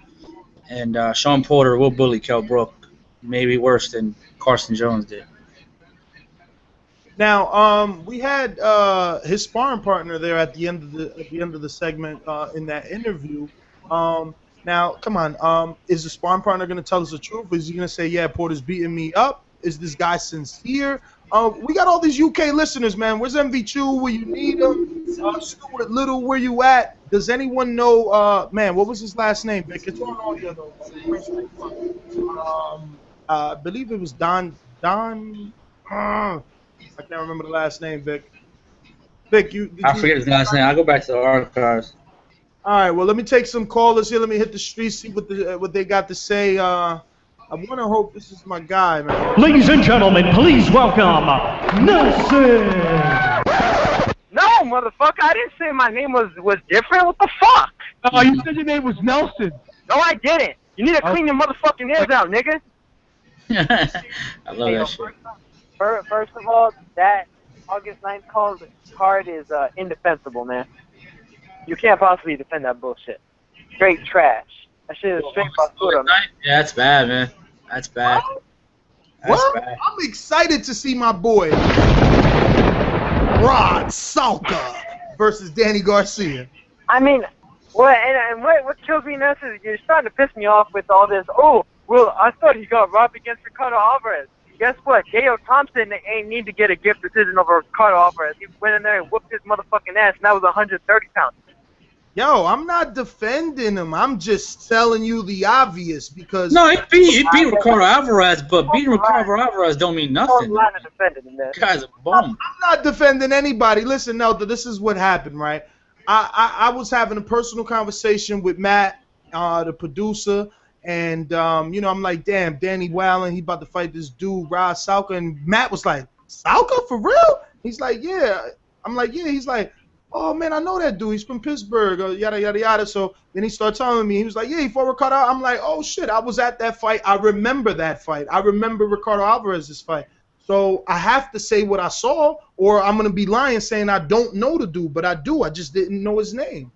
and Shawn Porter will bully Kell Brook. Maybe worse than Carson Jones did. Now, we had his sparring partner there at the end of the segment in that interview. Now, come on, is the sparring partner going to tell us the truth? Is he going to say, "Yeah, Porter's beating me up"? Is this guy sincere? We got all these UK listeners, man. Where's MV2? Where you need him? Stuart Little, where you at? Does anyone know? Man, what was his last name? Vic? It's on audio though. I believe it was Don. I can't remember the last name, Vic. Vic, I forget his last name. I'll go back to the archives. All right. Well, let me take some callers here. Let me hit the streets, see what they got to say. I want to hope this is my guy, man. Ladies and gentlemen, please welcome Nelson. No, motherfucker, I didn't say my name was different. What the fuck? Oh, you said your name was Nelson. No, I didn't. You need to clean your motherfucking nails out, nigga. I love that shit. First of all, that August 9th card is indefensible, man. You can't possibly defend that bullshit. Straight trash. That shit is straight basura, man. Yeah, that's bad, man. That's bad. Well, I'm excited to see my boy Rod Salka versus Danny Garcia. I mean, what kills me now is you're starting to piss me off with all this. Oh, well, I thought he got robbed against Ricardo Alvarez. Guess what? Gayo Thompson ain't need to get a gift decision over Ricardo Alvarez. He went in there and whooped his motherfucking ass, and that was 130 pounds. Yo, I'm not defending him. I'm just telling you the obvious because. No, he beat Ricardo Alvarez, but beating Ricardo Alvarez don't mean nothing. Guy's a bum. I'm not defending anybody. Listen, Nelda, this is what happened, right? I was having a personal conversation with Matt, the producer, and I'm like, damn, Danny Wallin, he about to fight this dude, Rod Salka, and Matt was like, Salka, for real? He's like, yeah. I'm like, yeah. He's like, oh man, I know that dude. He's from Pittsburgh, yada yada yada. So then he started telling me, he was like, yeah, he fought Ricardo. I'm like, oh shit, I was at that fight. I remember that fight. I remember Ricardo Alvarez's fight. So I have to say what I saw, or I'm gonna be lying saying I don't know the dude, but I do. I just didn't know his name.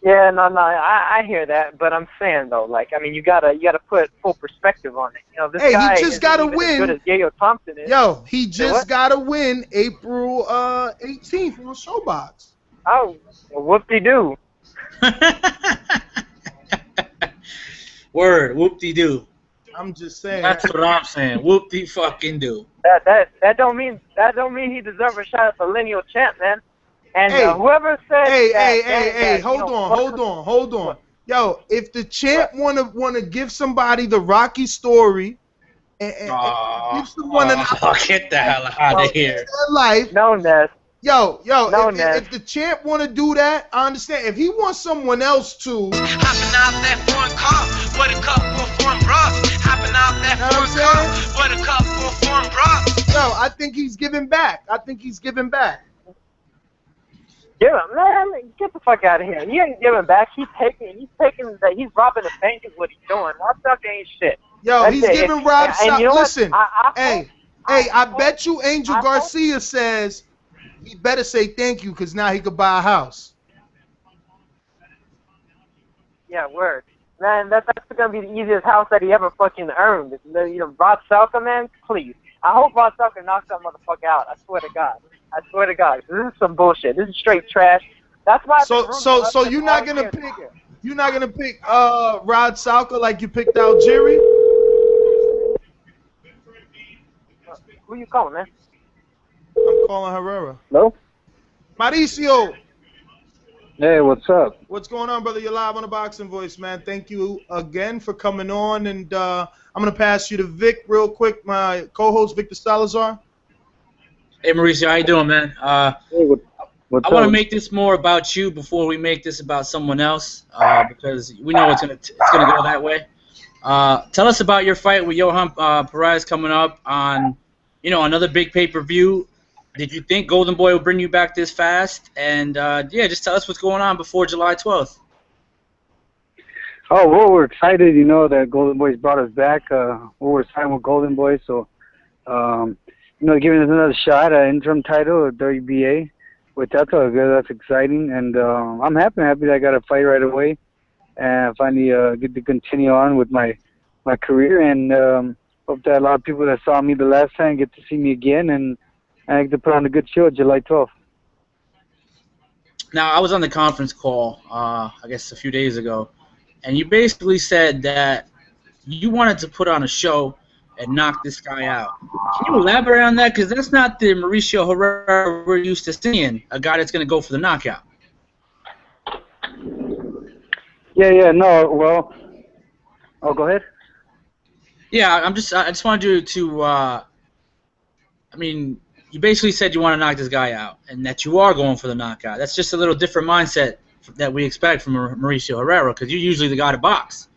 Yeah, no, I hear that, but I'm saying though, like, I mean, you gotta put full perspective on it. You know, this guy he just gotta win. As good as Gayo Thompson is. Yo, he just gotta win April 18th on Showbox. Oh, well, whoop-de-doo. Word, whoop-de-doo. I'm just saying. That's what I'm saying. Whoop-de-fucking-do. That don't mean he deserves a shot at the lineal champ, man. And whoever said hold on. Yo, if the champ wanna give somebody the Rocky story and give someone get the hell out of here. Life. No, Ness. Yo, if the champ wanna do that, I understand. If he wants someone else to hopping out that foreign car with a couple of foreign bras, hopping out that foreign car with a couple of foreign bras. Yo, I think he's giving back. Yeah, man, get the fuck out of here. He ain't giving back. He's robbing the bank is what he's doing. Rob Salka ain't shit. Yo, he's giving Rob Salka. You know listen, I bet you Angel Garcia says he better say thank you because now he could buy a house. Yeah, word. Man, that's gonna be the easiest house that he ever fucking earned. You know, Rob Salka, man, please. I hope Rob Salka knocks that motherfucker out. I swear to God. This is some bullshit. This is straight trash. That's why. So you're not gonna pick Rod Salka like you picked Algieri? Who you calling, man? I'm calling Herrera. Hello? Mauricio. Hey, what's up? What's going on, brother? You're live on the Boxing Voice, man. Thank you again for coming on, and I'm gonna pass you to Vic real quick, my co-host Victor Salazar. Hey Mauricio, how you doing, man? Hey, what's I want to make this more about you before we make this about someone else, because we know it's gonna go that way. Tell us about your fight with Johan Perez coming up on, another big pay-per-view. Did you think Golden Boy would bring you back this fast? And just tell us what's going on before July 12th. Oh, well, we're excited, that Golden Boy's brought us back. We're signed with Golden Boy, so giving us another shot at interim title at WBA, which that's all good. That's exciting, and I'm happy that I got a fight right away, and finally get to continue on with my career, and hope that a lot of people that saw me the last time get to see me again, and I get to put on a good show July 12th. Now, I was on the conference call, I guess a few days ago, and you basically said that you wanted to put on a show and knock this guy out. Can you elaborate on that? Because that's not the Mauricio Herrera we're used to seeing, a guy that's going to go for the knockout. No, well, go ahead. Yeah, I just wanted you to, you basically said you want to knock this guy out and that you are going for the knockout. That's just a little different mindset that we expect from Mauricio Herrera, because you're usually the guy to box.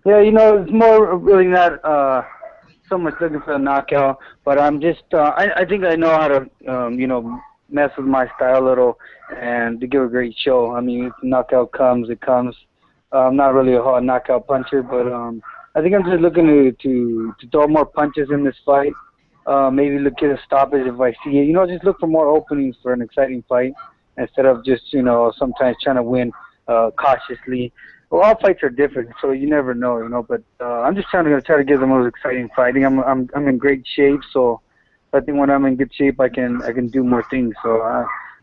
Yeah, it's more really not so much looking for a knockout, but I'm just I think I know how to mess with my style a little and to give a great show. I mean, if the knockout comes, it comes. I'm not really a hard knockout puncher, but I think I'm just looking to throw more punches in this fight. Maybe look at a stoppage if I see it. Just look for more openings for an exciting fight instead of just sometimes trying to win cautiously. Well, all fights are different, so you never know, But I'm just try to give the most exciting fighting. I'm in great shape, so So I think when I'm in good shape, I can do more things. So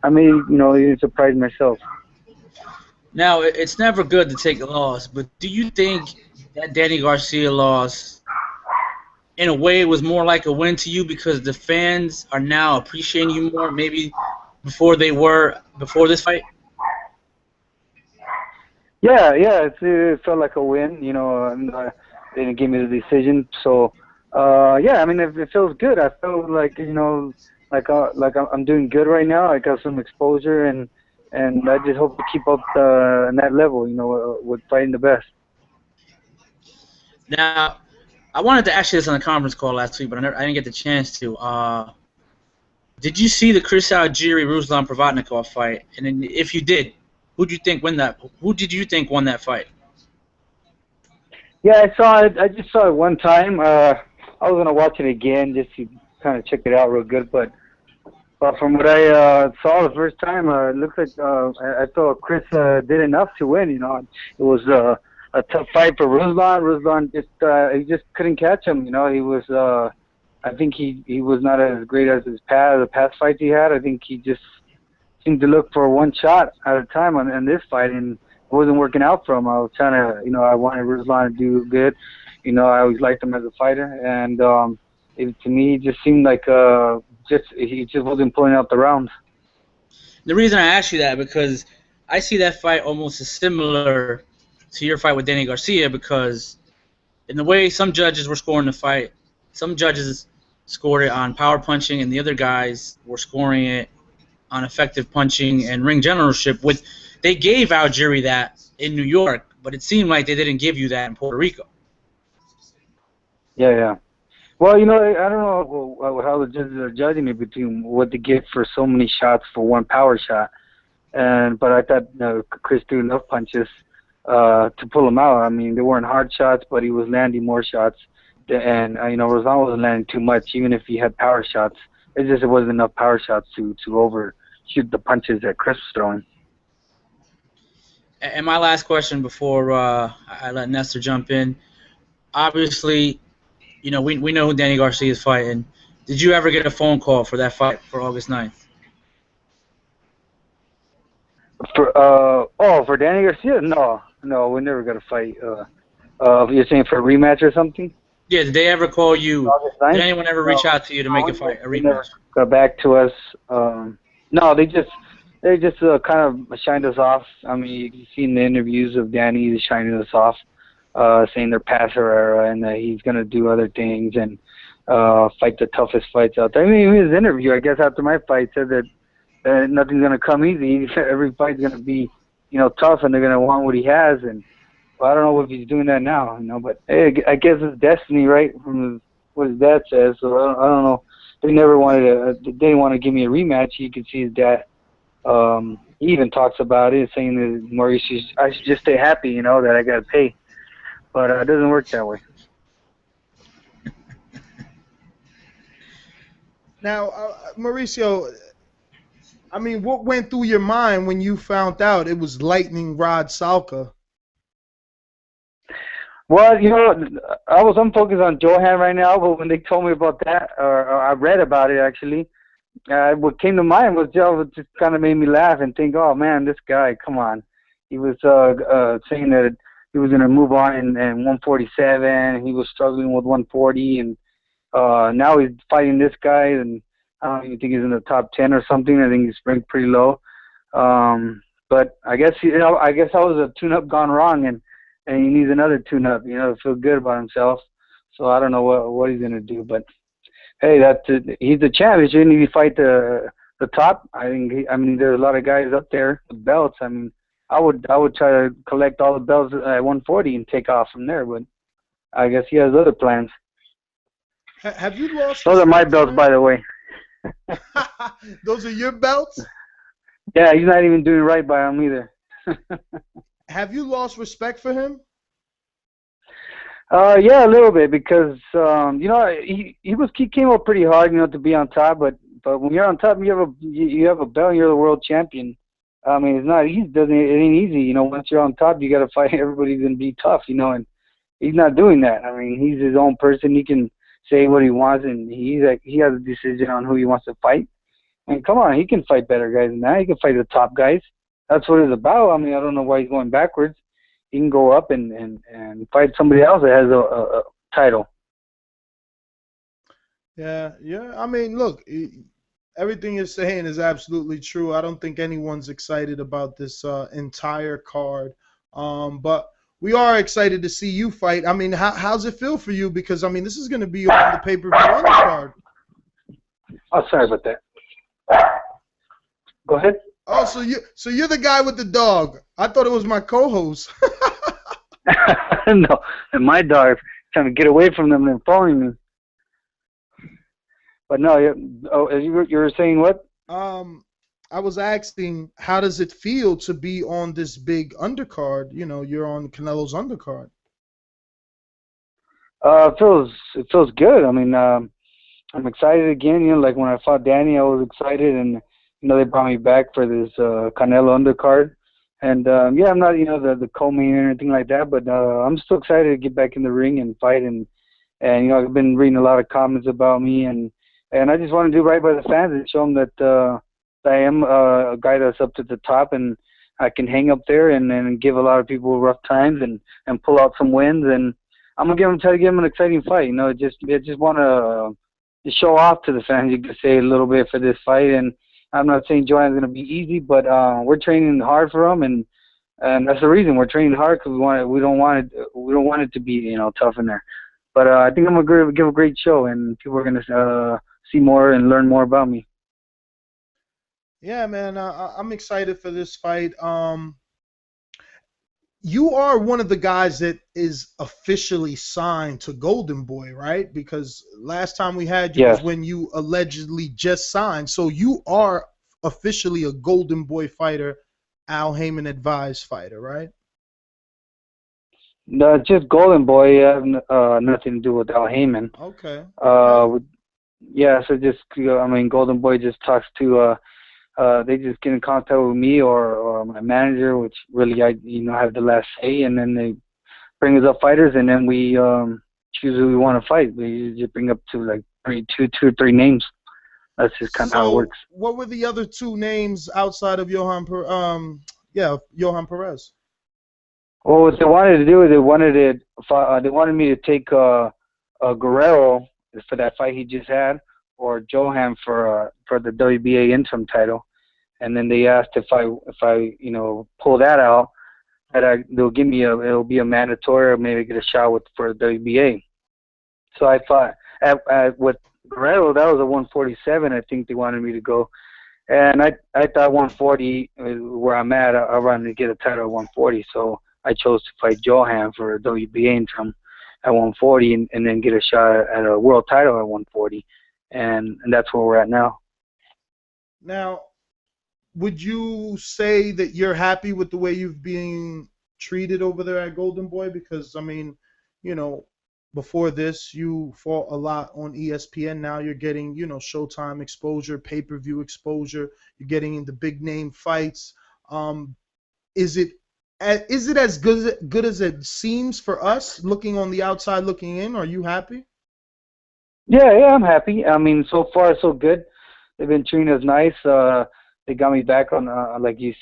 I may, even surprise myself. Now, it's never good to take a loss, but do you think that Danny Garcia loss, in a way, was more like a win to you because the fans are now appreciating you more, maybe before they were before this fight? Yeah, it felt like a win. They didn't give me the decision, so yeah. I mean, it feels good. I feel like like I'm doing good right now. I got some exposure, and I just hope to keep up in that level. With fighting the best. Now, I wanted to ask you this on the conference call last week, but I didn't get the chance to. Did you see the Chris Algieri-Ruslan Provodnikov fight? And then if you did, who did you think won that fight? Yeah, I saw it. I just saw it one time. I was gonna watch it again just to kind of check it out real good, but from what I saw the first time, it looks like I thought Chris did enough to win. It was a tough fight for Ruslan. Ruslan he just couldn't catch him. He was I think he was not as great as the past fights he had. I think he just seemed to look for one shot at a time in this fight, and it wasn't working out for him. I was trying to, I wanted Ruslan to do good. I always liked him as a fighter, and to me, it just seemed like he just wasn't pulling out the rounds. The reason I ask you that because I see that fight almost as similar to your fight with Danny Garcia, because in the way some judges were scoring the fight, some judges scored it on power punching, and the other guys were scoring it on effective punching and ring generalship. They gave Algieri that in New York, but it seemed like they didn't give you that in Puerto Rico. Yeah. Well, I don't know how the judges are judging it between what they give for so many shots for one power shot, but I thought Chris threw enough punches to pull him out. I mean, they weren't hard shots, but he was landing more shots, and Ruslan wasn't landing too much, even if he had power shots. It wasn't enough power shots to overshoot the punches that Chris was throwing. And my last question before I let Nestor jump in, obviously, we know who Danny Garcia is fighting. Did you ever get a phone call for that fight for August 9th? For Danny Garcia? No, we never got a fight. You're saying for a rematch or something? Yeah, did they ever call you? Did anyone ever reach out to you to make a rematch? Never got back to us. No, they just kind of shined us off. I mean, you can see in the interviews of Danny, he's shining us off, saying they're past Herrera and that he's going to do other things and fight the toughest fights out there. I mean, in his interview, I guess after my fight, said that nothing's going to come easy. He said every fight's going to be, tough, and they're going to want what he has. And I don't know if he's doing that now, but hey, I guess it's destiny, right, from what his dad says. So I don't know. They didn't want to give me a rematch. You could see his dad. He even talks about it, saying that Mauricio, I should just stay happy, that I got to pay. But it doesn't work that way. Now, Mauricio, I mean, what went through your mind when you found out it was Lightning Rod Salka? Well, I was unfocused on Johan right now, but when they told me about that, or I read about it actually, what came to mind was just kind of made me laugh and think, oh man, this guy, come on. He was saying that he was going to move on in 147, and he was struggling with 140, and now he's fighting this guy, and I don't even think he's in the top 10 or something. I think he's ranked pretty low. But I guess I was a tune-up gone wrong, and he needs another tune-up, to feel good about himself. So I don't know what he's going to do, but hey, he's the champ. He shouldn't even fight the top. I mean, there's a lot of guys up there with belts. I mean, I would try to collect all the belts at 140 and take off from there, but I guess he has other plans. Have you lost? Those are my belts, by the way. Those are your belts? Yeah, he's not even doing right by him either. Have you lost respect for him? Yeah, a little bit, because he came up pretty hard, to be on top. But when you're on top, you have a belt, and you're the world champion. I mean, it's not easy. It ain't easy. Once you're on top, you got to fight everybody and be tough. And he's not doing that. I mean, he's his own person. He can say what he wants, and he has a decision on who he wants to fight. And come on, he can fight better guys than that. He can fight the top guys. That's what it's about. I mean, I don't know why he's going backwards. He can go up and fight somebody else that has a title. Yeah. I mean, look, everything you're saying is absolutely true. I don't think anyone's excited about this entire card, but we are excited to see you fight. I mean, how's it feel for you? Because I mean, this is going to be on the pay-per-view undercard. Oh, sorry about that. Go ahead. Oh, so you're the guy with the dog. I thought it was my co-host. No, and my dog trying to get away from them and following me. But no, you were saying what? I was asking, how does it feel to be on this big undercard? You know, you're on Canelo's undercard. It feels good. I mean, I'm excited again. You know, like when I fought Danny, I was excited, and you know they brought me back for this Canelo undercard. And yeah, I'm not the co-main or anything like that, but I'm still excited to get back in the ring and fight. And you know, I've been reading a lot of comments about me, and I just want to do right by the fans and show them that I am a guy that's up to the top, and I can hang up there and give a lot of people rough times and pull out some wins. And I'm gonna try to give them an exciting fight. You know, I just want to show off to the fans. You could say a little bit for this fight, and I'm not saying Joanne's gonna be easy, but we're training hard for them, and that's the reason we're training hard, because we don't want it to be tough in there. But I think I'm gonna give a great show, and people are gonna see more and learn more about me. Yeah, man, I'm excited for this fight. You are one of the guys that is officially signed to Golden Boy, right? Because last time we had you was when you allegedly just signed. So you are officially a Golden Boy fighter, Al Heyman advised fighter, right? No, just Golden Boy. Nothing to do with Al Heyman. Okay. Yeah, so just Golden Boy just talks to. They just get in contact with me or my manager, which really I have the last say, and then they bring us up fighters, and then we choose who we want to fight. We just bring up to like two or three names. That's just kind of how it works. What were the other two names outside of Johan Perez? Well, what they wanted to do is they wanted me to take Guerrero for that fight he just had, or Johan for the WBA interim title, and then they asked if I pull that out, that they'll give me it'll be a mandatory, or maybe get a shot for the WBA. So I thought with Guerrero, that was a 147. I think they wanted me to go, and I thought 140 where I'm at. I wanted to get a title at 140, so I chose to fight Johan for a WBA interim at 140, and then get a shot at a world title at 140. And that's where we're at now. Now, would you say that you're happy with the way you've been treated over there at Golden Boy? Because, before this, you fought a lot on ESPN. Now you're getting, Showtime exposure, pay-per-view exposure. You're getting the big-name fights. Is it as good as it seems for us, looking on the outside, looking in? Are you happy? Yeah, I'm happy. I mean, so far so good. They've been treating us nice. They got me back on, like you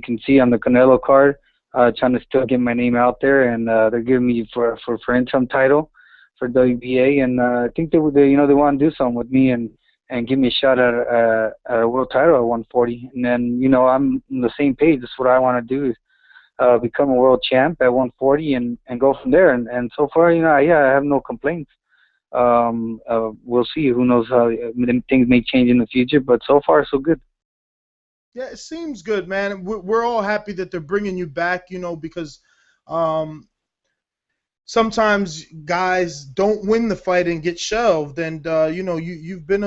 can see on the Canelo card, trying to still get my name out there, and they're giving me for interim title for WBA, and I think they want to do something with me and give me a shot at a world title at 140, and then I'm on the same page. That's what I want to do, is become a world champ at 140 and go from there. And so far, I have no complaints. We'll see. Who knows how things may change in the future, but so far so good. Yeah, it seems good, man. We're all happy that they're bringing you back, because sometimes guys don't win the fight and get shelved, and you've been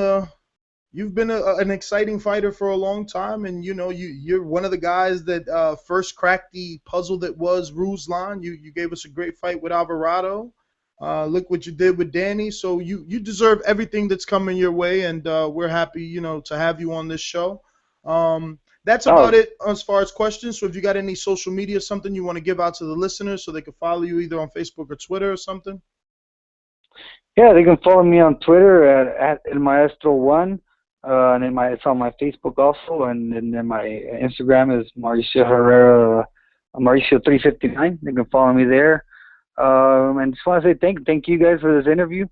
an exciting fighter for a long time, and you're one of the guys that first cracked the puzzle that was Ruslan. You gave us a great fight with Alvarado. Look what you did with Danny. So you deserve everything that's coming your way, and we're happy, to have you on this show. That's about it as far as questions. So if you got any social media, something you want to give out to the listeners so they can follow you either on Facebook or Twitter or something. Yeah, they can follow me on Twitter at El Maestro1, and then it's on my Facebook also, and then my Instagram is Mauricio Herrera, Mauricio359. They can follow me there. And just want to say thank you guys for this interview.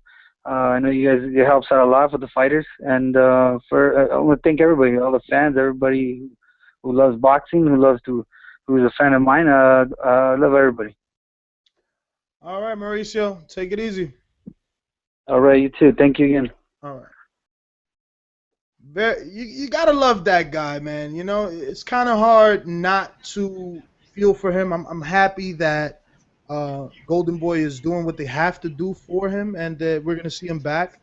I know it helps out a lot for the fighters, and I want to thank everybody, all the fans, everybody who loves boxing, who's a fan of mine. I love everybody. All right, Mauricio, take it easy. All right, you too. Thank you again. All right. You gotta love that guy, man. You know, it's kind of hard not to feel for him. I'm happy that Golden Boy is doing what they have to do for him, and that we're gonna see him back.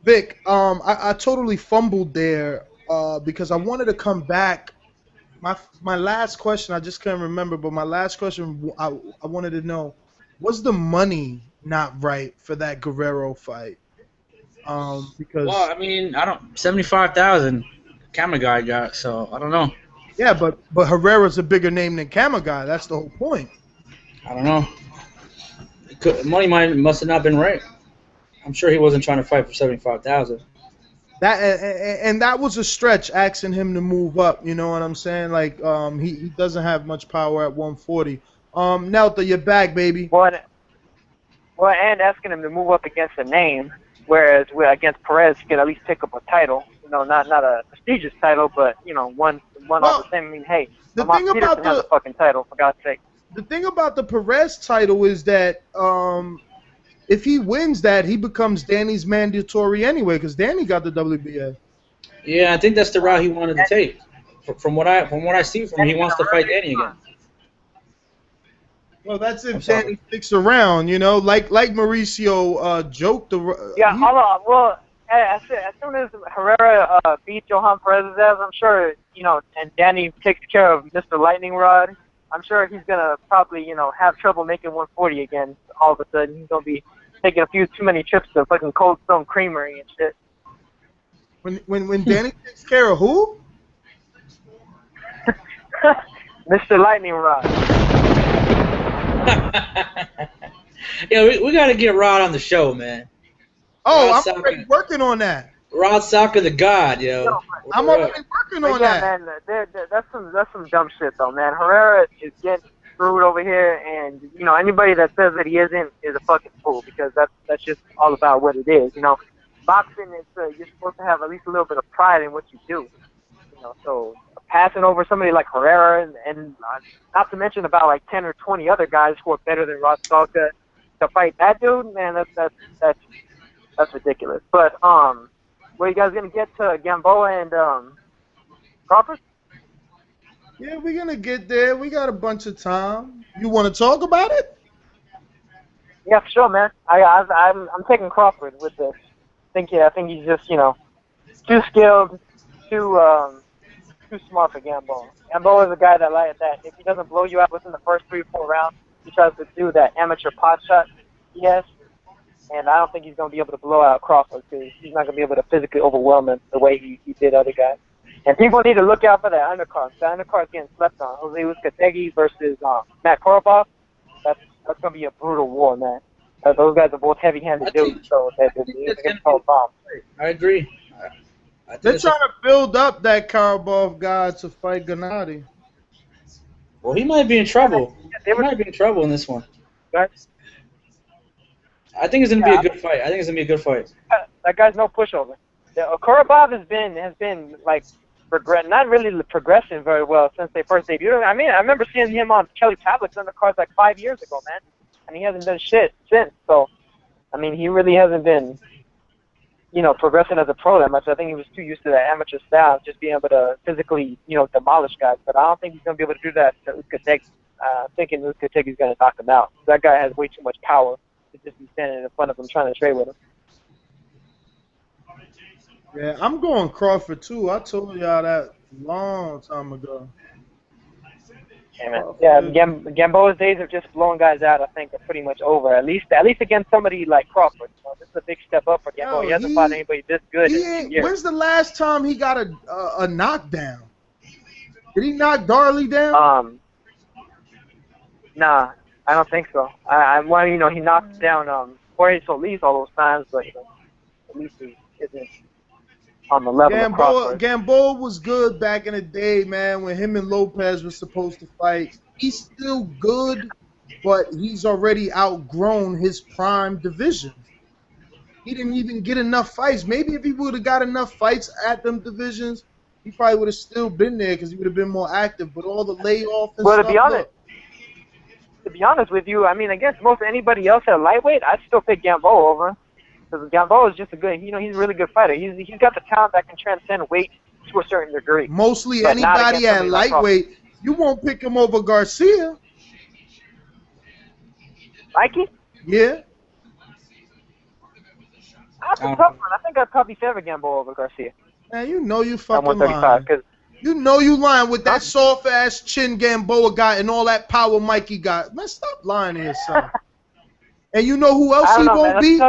Vic, I totally fumbled there because I wanted to come back. My last question, I just can't remember, but my last question, I wanted to know, was the money not right for that Guerrero fight? Because Well, I mean, I don't 75,000 camera guy got, so I don't know. yeah, but Herrera's a bigger name than Kamagai. That's the whole point. I don't know. Money must have not been right. I'm sure he wasn't trying to fight for 75,000. That was a stretch asking him to move up. You know what I'm saying? Like he doesn't have much power at 140. Nelta, you're back, baby. Well, and asking him to move up against a name, whereas against Perez, he could at least pick up a title. You know, not a prestigious title, but you know, one off the same. I mean, hey, Lamont Peterson has a fucking title, for God's sake. The thing about the Perez title is that if he wins that, he becomes Danny's mandatory anyway, because Danny got the WBA. Yeah, I think that's the route he wanted to take. From what I see from him, he wants to fight Danny again. Well, that's if Danny sticks around, you know, like Mauricio joked. Yeah, hold on. Well, as soon as Herrera beats Johan Perez's ass, I'm sure, you know, and Danny takes care of Mr. Lightning Rod, I'm sure he's gonna probably, you know, have trouble making 140 again. All of a sudden, he's gonna be taking a few too many trips to fucking Cold Stone Creamery and shit. When Danny takes care of who? Mr. Lightning Rod. Yeah, we got to get Rod on the show, man. Oh, Rod I'm already working on that. Rod Soccer, the God, yo. I'm already working on that. Man, that's some dumb shit though, man. Herrera is getting screwed over here, and you know anybody that says that he isn't is a fucking fool, because that's just all about what it is. You know, boxing is you're supposed to have at least a little bit of pride in what you do. You know, so passing over somebody like Herrera and not to mention about like 10 or 20 other guys who are better than Rod Stalka to fight that dude, man, that's ridiculous. But were you guys gonna get to Gamboa and Crawford? Yeah, we're gonna get there. We got a bunch of time. You want to talk about it? Yeah, for sure, man. I'm taking Crawford with this. I think he's just, you know, too skilled, too smart for Gamboa. Gamboa is a guy that if he doesn't blow you out within the first 3 or 4 rounds, he tries to do that amateur pot shot he has. And I don't think he's going to be able to blow out Crawford, because he's not going to be able to physically overwhelm him the way he did other guys. And people need to look out for that undercard. The undercard's getting slept on. Jose Uzcategui versus Matt Korobov. That's going to be a brutal war, man. Those guys are both heavy-handed dudes, so they're going to call bombs. I agree. They're trying to build up that Korobov guy to fight Gennady. Well, he might be in trouble. He might be in trouble in this one. I think it's gonna be a good fight. That guy's no pushover. Korobov has been like not really progressing very well since they first debuted. I mean, I remember seeing him on Kelly Pavlik's undercards like 5 years ago, man, and he hasn't done shit since. So, I mean, he really hasn't been, you know, progressing as a pro that much. I think he was too used to that amateur style, just being able to physically, you know, demolish guys. But I don't think he's gonna be able to do that to Uzcategui. Thinking Uzcategui's gonna knock him out. That guy has way too much power to just be standing in front of him trying to trade with him. Yeah, I'm going Crawford too. I told y'all that long time ago. Yeah, Gamboa's days of just blowing guys out, I think, are pretty much over. At least against somebody like Crawford. You know, this is a big step up for Gamboa. He hasn't fought anybody this good in years. When's the last time he got a knockdown? Did he knock Darley down? Nah, I don't think so. Well, you know, he knocked down Jorge Solis all those times, but Solis isn't on the level of Crawford. Gamboa was good back in the day, man, when him and Lopez were supposed to fight. He's still good, but he's already outgrown his prime divisions. He didn't even get enough fights. Maybe if he would have got enough fights at them divisions, he probably would have still been there because he would have been more active. But all the layoff and well, stuff. To be honest with you, I mean, against most anybody else at lightweight, I'd still pick Gamboa over him. Because Gamboa is just a good, he's a really good fighter. He's got the talent that can transcend weight to a certain degree. Mostly but anybody at lightweight, you won't pick him over Garcia. Mikey? Yeah. That's a tough one. I think I'd probably favor Gamboa over Garcia. Man, you know you fucking lying. You know you lying with that soft-ass chin Gamboa got and all that power Mikey got. Man, stop lying to yourself. And you know who else he won't beat?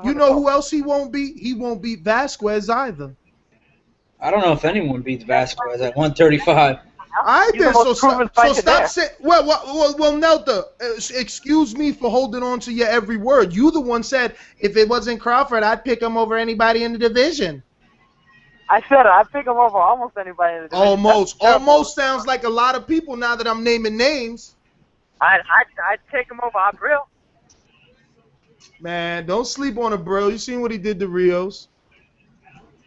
You know who else he won't beat? He won't beat Vasquez either. I don't know if anyone beats Vasquez at 135. I think so. Stop saying. Well, Nelta, excuse me for holding on to your every word. You the one said if it wasn't Crawford, I'd pick him over anybody in the division. I said I'd pick him over almost anybody in the division. Almost sounds like a lot of people now that I'm naming names. I'd take him over Abril. Man, don't sleep on Abril. You seen what he did to Rios?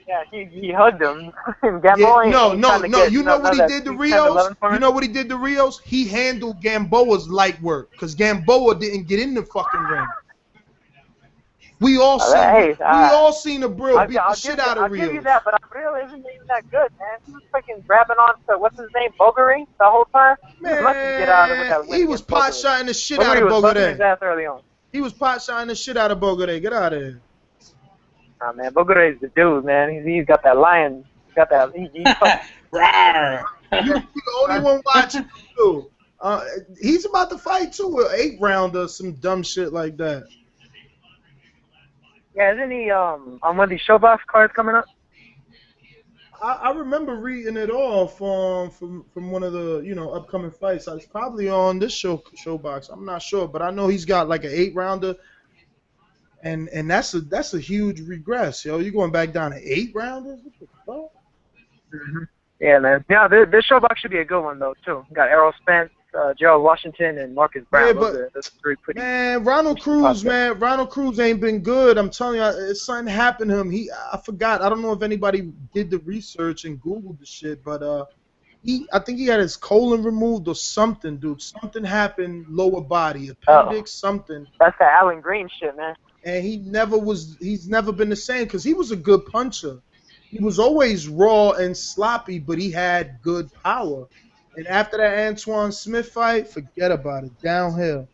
Yeah, he hugged him. No. You know what he did to Rios? You know what he did to Rios? He handled Gamboa's light work because Gamboa didn't get in the fucking ring. We all seen Abril beat the shit out of Rios. I'll give you that, but Abril isn't even that good, man. He was freaking grabbing on to what's his name, Bogary, the whole time. Man, he was pot shotting the shit out of Bogare. He was pot shotting the shit out of Bogare. Get out of here. Nah, man, Bogare is the dude, man. He's got that lion. He's got that. You're the only one watching too. He's about to fight too, an 8-rounder, some dumb shit like that. Yeah, isn't he on one of these showbox cards coming up? I remember reading it off from one of the upcoming fights. It's probably on this showbox. I'm not sure, but I know he's got like an 8-rounder, and that's a huge regress, yo. You going back down to 8-rounders? What the fuck? Mm-hmm. Yeah, man. Yeah, this showbox should be a good one though too. Got Errol Spence, Gerald Washington, and Marcus Brown. Yeah, those three pretty. Man, Ronald Cruz ain't been good. I'm telling you, something happened to him. I forgot. I don't know if anybody did the research and Googled the shit, but I think he had his colon removed or something, dude. Something happened, lower body, appendix, something. That's the Alan Green shit, man. And he's never been the same because he was a good puncher. He was always raw and sloppy, but he had good power. And after that Antoine Smith fight, forget about it. Downhill.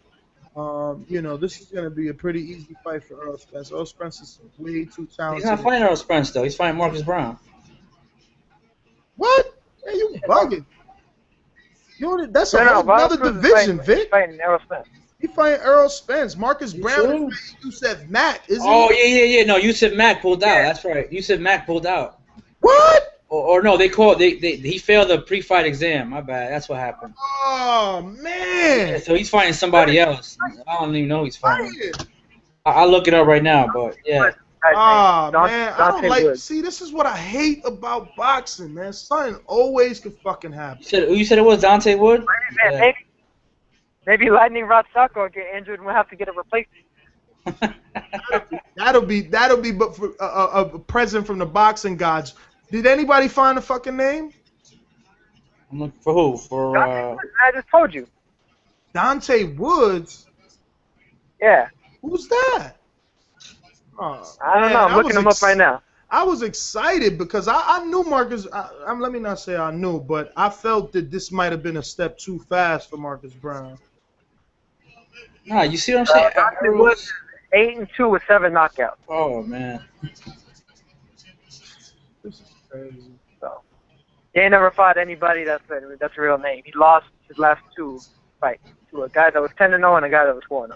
This is going to be a pretty easy fight for Earl Spence. Earl Spence is way too talented. He's not fighting Earl Spence, though. He's fighting Marcus Brown. What? Hey, you bugging. That's another division, Vic. He's fighting Earl Spence. He's fighting Earl Spence. Marcus Brown is fighting Yusef Mack, isn't he? Oh, yeah. No, Yusef Mack pulled out. That's right. Yusef Mack pulled out. What? Or no, he failed the pre-fight exam. My bad. That's what happened. Oh, man. Yeah, so he's fighting somebody else. I don't even know who he's fighting. I'll look it up right now, but yeah. Oh, man. I don't like. See, this is what I hate about boxing, man. Something always could fucking happen. You said it was Dante Wood? Yeah. Maybe Lightning Rod Sacco will get injured and we'll have to get a replacement. That'll be but for a present from the boxing gods. Did anybody find a fucking name? I'm looking for who? For I just told you. Dante Woods? Yeah. Who's that? Oh, I don't know. I'm looking him up right now. I was excited because I knew Marcus. Let me not say I knew, but I felt that this might have been a step too fast for Marcus Brown. Nah, you see what I'm saying? Dante Woods 8-2 with 7 knockouts. Oh man. This is crazy. So, he ain't never fought anybody that's a real name. He lost his last 2 fights to a guy that was 10-0 and a guy that was 4-0.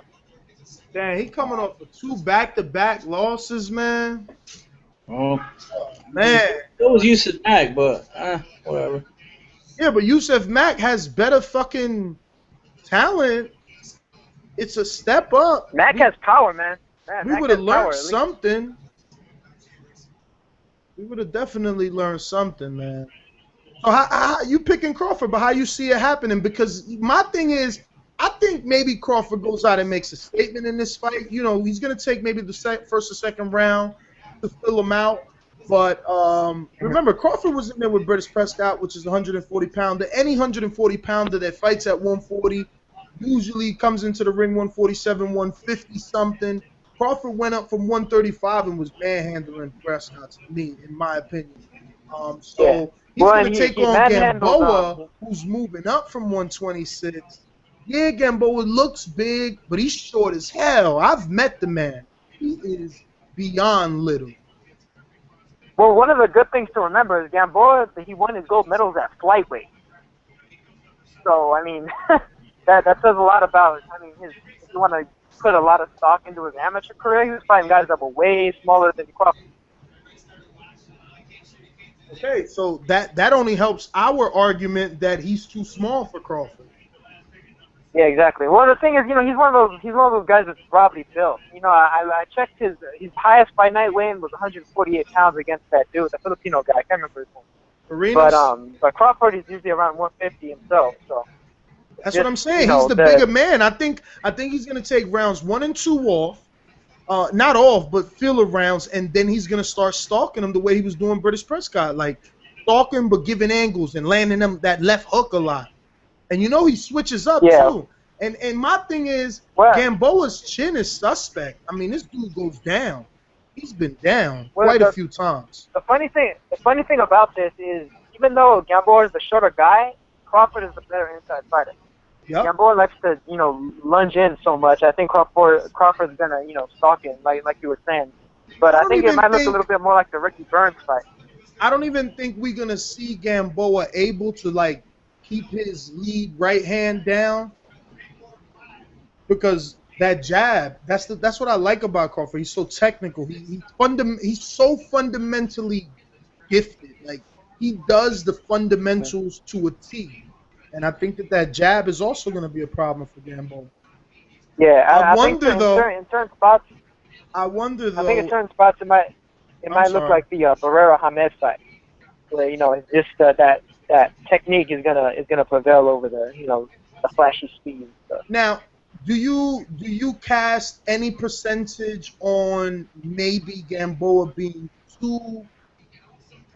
Damn, he coming off of 2 back-to-back losses, man. Oh man. It was Yusef Mack, but whatever. Yeah, but Yusef Mack has better fucking talent. It's a step up. Mack has power, man. Man, We that would have guy's power, learned at least. something. We would have definitely learned something, man. So how you picking Crawford, but how you see it happening? Because my thing is, I think maybe Crawford goes out and makes a statement in this fight. You know, he's gonna take maybe the first or second round to fill him out. But remember, Crawford was in there with British Prescott, which is a 140 pounder. Any 140 pounder that fights at 140 usually comes into the ring 147, 150 something. Crawford went up from 135 and was manhandling Prescott, to me, in my opinion. Yeah. So he's Well, going and to take he on manhandled, Gamboa, who's moving up from 126. Yeah, Gamboa looks big, but he's short as hell. I've met the man. He is beyond little. Well, one of the good things to remember is Gamboa, he won his gold medals at flyweight. So, I mean, that says a lot about, I mean, if you want to put a lot of stock into his amateur career, he was fighting guys that were way smaller than Crawford. Okay, so that only helps our argument that he's too small for Crawford. Yeah, exactly. Well, the thing is, you know, he's one of those guys that's broadly built. You know, I checked his highest fight night weigh-in was 148 pounds against that dude, the Filipino guy. I can't remember his name. Arenas? But Crawford is usually around 150 himself. So That's just, what I'm saying. you know, He's the bigger man. I think he's gonna take rounds 1 and 2 off. Not off, but filler rounds, and then he's gonna start stalking him the way he was doing British Prescott, like stalking but giving angles and landing him that left hook a lot. And you know he switches up too. And my thing is, Gamboa's chin is suspect. I mean, this dude goes down. He's been down quite a few times. The funny thing about this is, even though Gamboa is the shorter guy, Crawford is the better inside fighter. Yep. Gamboa likes to, you know, lunge in so much. I think Crawford's gonna, you know, stalk him, like you were saying. But I think it might look a little bit more like the Ricky Burns fight. I don't even think we're gonna see Gamboa able to like keep his lead right hand down, because that jab, that's what I like about Crawford. He's so technical. He's so fundamentally gifted. Like, he does the fundamentals to a T. And I think that jab is also going to be a problem for Gamboa. Yeah, I wonder think though. In certain spots. I wonder though. I think in certain spots it might look like the Barrera Hamed fight, where, you know, it's just that technique is gonna prevail over the, you know, the flashy speed and stuff. Now, do you cast any percentage on maybe Gamboa being too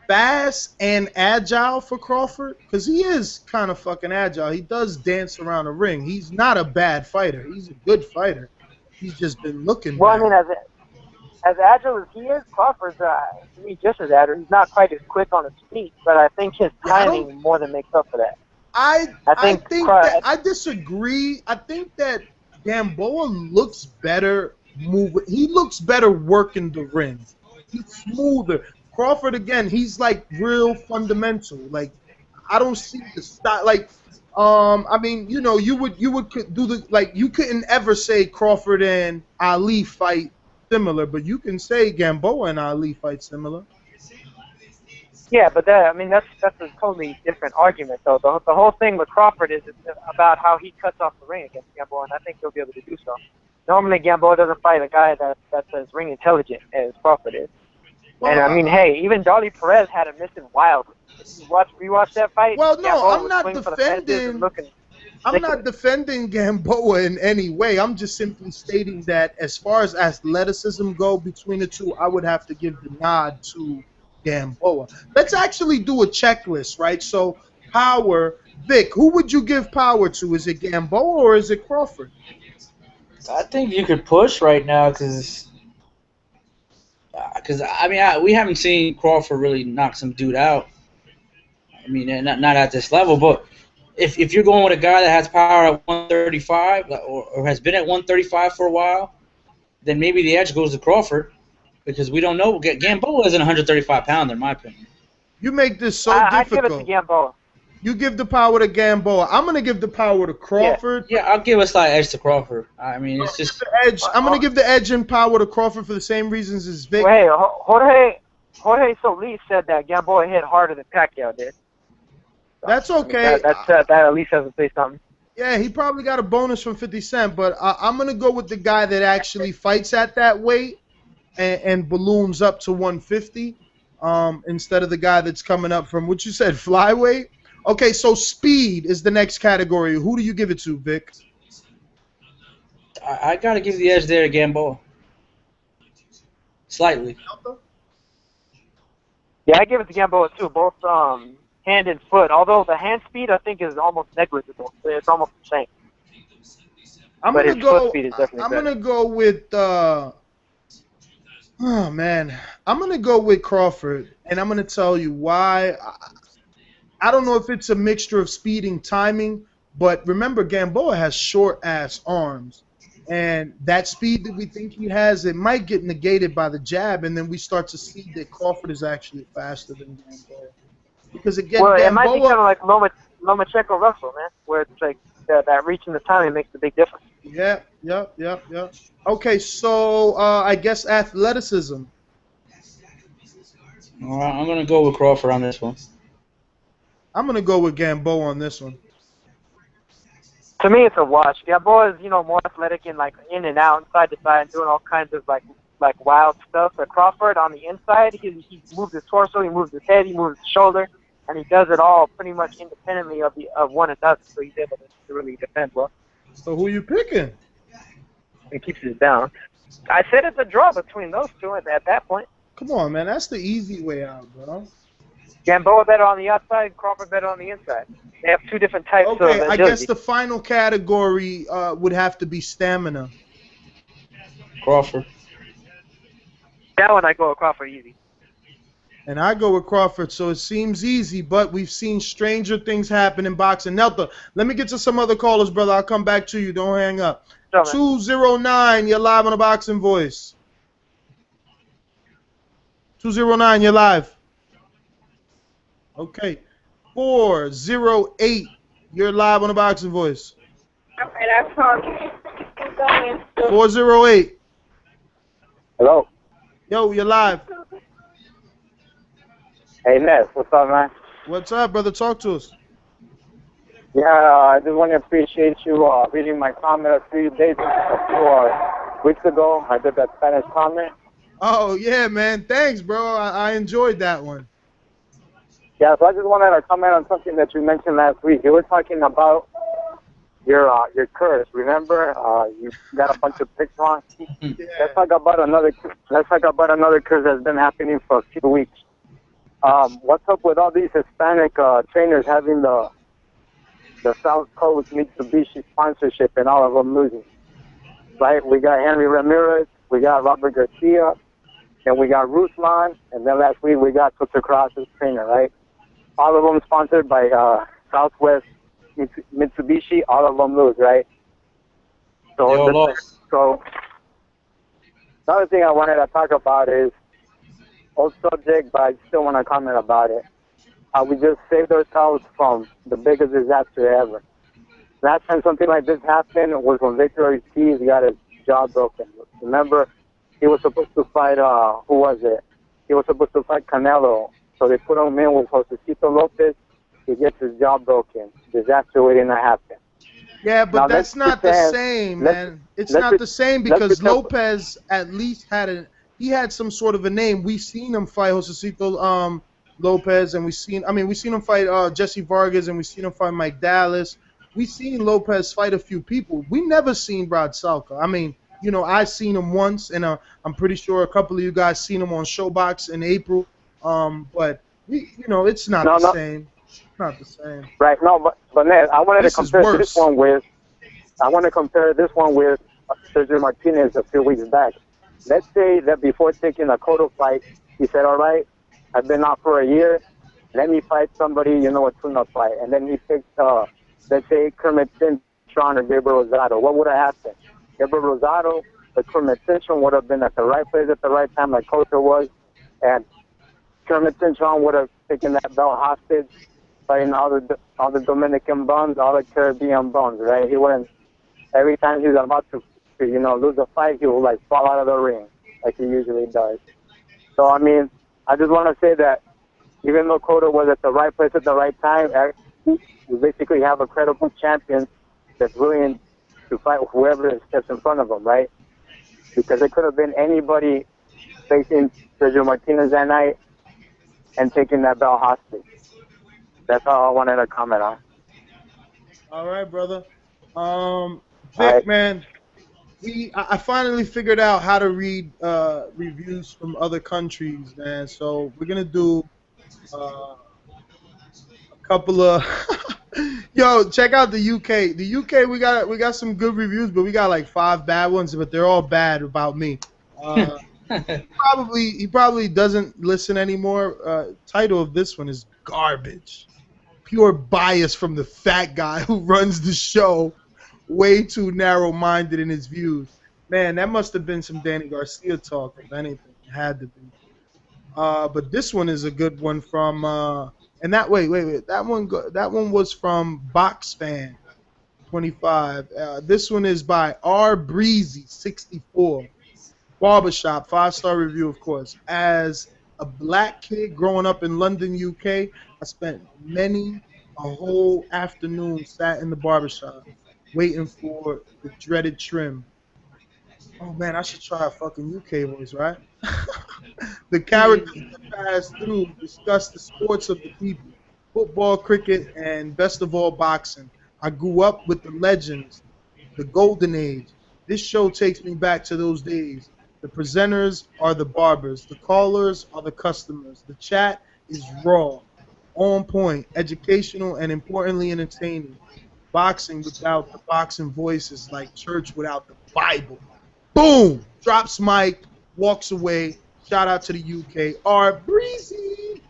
fast and agile for Crawford? Because he is kind of fucking agile. He does dance around the ring. He's not a bad fighter. He's a good fighter. He's just been looking bad. I mean, as agile as he is, Crawford's to me just as agile. He's not quite as quick on his feet, but I think his timing more than makes up for that. I think that I disagree. I think that Gamboa looks better moving. He looks better working the ring. He's smoother. Crawford, again, he's like real fundamental. Like, I don't see the style. Like, I mean, you know, you would do the, like, you couldn't ever say Crawford and Ali fight similar, but you can say Gamboa and Ali fight similar. Yeah, but that's a totally different argument, though. The whole thing with Crawford is about how he cuts off the ring against Gamboa, and I think he'll be able to do so. Normally, Gamboa doesn't fight a guy that's as ring intelligent as Crawford is. Well, and I mean, hey, even Dolly Perez had him missing wildly. You watch that fight? Well, no, Gamboa I'm not defending. I'm not defending Gamboa in any way. I'm just simply stating that as far as athleticism go between the two, I would have to give the nod to Gamboa. Let's actually do a checklist, right? So, power, Vic, who would you give power to? Is it Gamboa or is it Crawford? I think you could push right now because I mean, we haven't seen Crawford really knock some dude out. I mean, not at this level, but if you're going with a guy that has power at 135 or has been at 135 for a while, then maybe the edge goes to Crawford, because we don't know. Gamboa isn't a 135 pounder, in my opinion. You make this so difficult. I'd give it to Gamboa. You give the power to Gamboa. I'm gonna give the power to Crawford. Yeah, I'll give a slight edge to Crawford. I mean, it's just the edge. I'm gonna give the edge and power to Crawford for the same reasons as Vic. Hey, Jorge Solis said that Gamboa hit harder than Pacquiao did. So, that's okay. I mean, that at least has to say something. Yeah, he probably got a bonus from 50 Cent, but I'm going to go with the guy that actually fights at that weight and balloons up to 150 instead of the guy that's coming up from, what you said, flyweight? Okay, so speed is the next category. Who do you give it to, Vic? I got to give the edge there to Gamboa. Slightly. Yeah, I give it to Gamboa too, both hand and foot. Although the hand speed I think is almost negligible. It's almost the same. I'm But gonna his go. foot speed is definitely I'm better. gonna go with. Oh man, I'm gonna go with Crawford, and I'm gonna tell you why. I don't know if it's a mixture of speed and timing, but remember Gamboa has short ass arms, and that speed that we think he has, it might get negated by the jab, and then we start to see that Crawford is actually faster than Gamboa. Because again, Well, it might be Gamboa. kind of like Lomachenko Russell, man, where it's like that reach and the timing makes the big difference. Yeah. Okay, so I guess athleticism. All right, I'm going to go with Crawford on this one. I'm gonna go with Gamboa on this one. To me, it's a wash. Gamboa is, more athletic and like in and out, and side to side, and doing all kinds of like wild stuff. But Crawford on the inside, he moves his torso, he moves his head, he moves his shoulder, and he does it all pretty much independently of one another. So he's able to really defend well. So who you picking? He keeps it down. I said it's a draw between those two at that point. Come on, man, that's the easy way out, bro. Gamboa better on the outside, Crawford better on the inside. They have two different types of agility. Okay, I guess the final category would have to be stamina. Crawford. That one I go with Crawford easy. And I go with Crawford, so it seems easy, but we've seen stranger things happen in boxing. Nelta, let me get to some other callers, brother. I'll come back to you. Don't hang up. Sure, 209, you're live on the Boxing Voice. 209, you're live. Okay. 408, you're live on the Boxing Voice. Okay, that's fine. 408. Hello. Yo, you're live. Hey, Ness, what's up, man? What's up, brother? Talk to us. Yeah, I just want to appreciate you reading my comment a few weeks ago. I did that Spanish comment. Oh, yeah, man. Thanks, bro. I enjoyed that one. Yeah, so I just wanted to comment on something that you mentioned last week. You were talking about your curse. Remember, you got a bunch of picks on. Yeah. Let's talk about another curse that's been happening for a few weeks. What's up with all these Hispanic trainers having the South Coast Mitsubishi sponsorship and all of them losing? Right? We got Henry Ramirez, we got Robert Garcia, and we got Ruslan, and then last week we got Tucker Cross's trainer, right? All of them sponsored by Southwest Mitsubishi, all of them lose, right? So another thing I wanted to talk about is old subject, but I still want to comment about it. We just saved ourselves from the biggest disaster ever. Last time something like this happened was when Victor Ortiz got his jaw broken. Remember, he was supposed to fight, who was it? He was supposed to fight Canelo. So they put him in with Josecito Lopez. He gets his jaw broken. Disaster waiting to happen. Yeah, but now, that's not the same, man. It's not the same because Lopez at least had some sort of a name. We seen him fight Josecito Lopez, and we seen him fight Jesse Vargas, and we seen him fight Mike Dallas. We seen Lopez fight a few people. We never seen Brad Salka. I mean, I seen him once, and I'm pretty sure a couple of you guys seen him on Showbox in April. But it's not the same. It's not the same. Right. No, but Ned, I wanted to compare this one with Sergio Martinez a few weeks back. Let's say that before taking a Cotto fight, he said, "All right, I've been out for a year. Let me fight somebody, a tune-up fight." And then he picked, let's say, Kermit Cintron or Gabriel Rosado. What would have happened? Gabriel Rosado, the Kermit Cintron would have been at the right place at the right time, like Cotto was, and Kermit Cintron would have taken that belt hostage, fighting all the Dominican bums, all the Caribbean bums, right? He wouldn't. Every time he was about to lose a fight, he would fall out of the ring, like he usually does. So I mean, I just want to say that even though Cotto was at the right place at the right time, we basically have a credible champion that's willing to fight whoever steps in front of them, right? Because it could have been anybody facing Sergio Martinez that night and taking that belt hostage. That's all I wanted to comment on. All right, brother. All Vic, right. man, I finally figured out how to read reviews from other countries, man. So we're gonna do a couple of yo, check out the UK. The UK, we got some good reviews, but we got like 5 bad ones, but they're all bad about me. He probably doesn't listen anymore. Title of this one is Garbage. Pure bias from the fat guy who runs the show. Way too narrow-minded in his views. Man, that must have been some Danny Garcia talk, if anything. It had to be. But this one is a good one from and that wait. That one was from Box Fan 25. This one is by R Breezy 64. Barbershop, 5-star review, of course. As a black kid growing up in London, UK, I spent a whole afternoon sat in the barbershop waiting for the dreaded trim. Oh man, I should try a fucking UK voice, right? The characters that pass through discuss the sports of the people, football, cricket, and best of all, boxing. I grew up with the legends, the golden age. This show takes me back to those days. The presenters are the barbers. The callers are the customers. The chat is raw, on point, educational, and importantly entertaining. Boxing without the boxing voice is like church without the Bible. Boom! Drops mic, walks away. Shout out to the UK. R Breezy.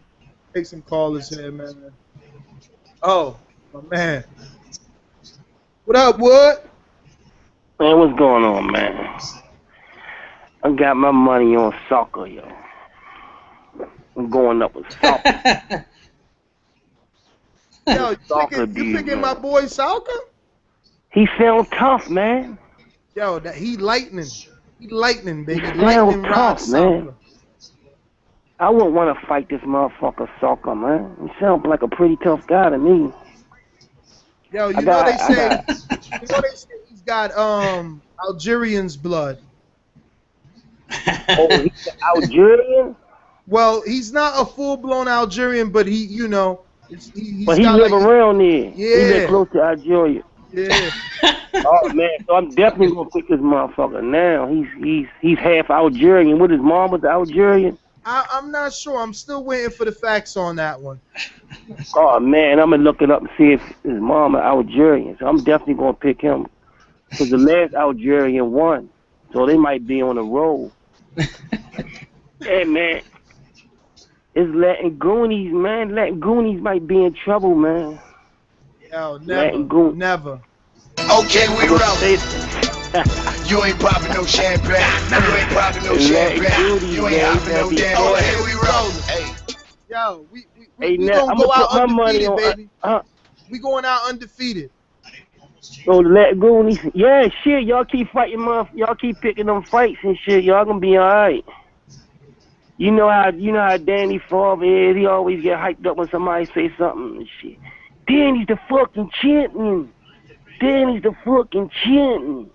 Take some callers here, man. Oh, my man. What up, Wood? Man, what's going on, man? I got my money on soccer, yo. I'm going up with soccer. Yo, you picking my boy Salka? He sound tough, man. Yo, he lightning. He lightning, baby. He Lightning sound rod tough, man. Salka. I wouldn't want to fight this motherfucker soccer, man. He sounds like a pretty tough guy to me. Yo, you know they say he's got Algerian's blood. Oh, he's Algerian? Well, he's not a full-blown Algerian, but he, you know, but he live around there. Yeah. He live close to Algeria. Yeah. Oh man, so I'm definitely gonna pick this motherfucker now. He's half Algerian. What, his mom was Algerian? I'm not sure. I'm still waiting for the facts on that one. Oh man, I'm gonna look it up and see if his mom is Algerian. So I'm definitely gonna pick him because the last Algerian won, so they might be on a roll. Hey man, it's Latin Goonies, man. Latin Goonies might be in trouble, man. Yo, never. Okay, we rollin'. You ain't popping no champagne. You ain't popping no champagne. You ain't hopping no damn. Oh, here we rollin'. Hey. Yo, we now, gonna go out put my undefeated, money on, baby. We going out undefeated. So the Latin Goonies, yeah, shit. Y'all keep fighting, y'all keep picking them fights and shit. Y'all gonna be all right. You know how Danny Favre is. He always get hyped up when somebody say something and shit. Danny's the fucking champion. Danny's the fucking champion.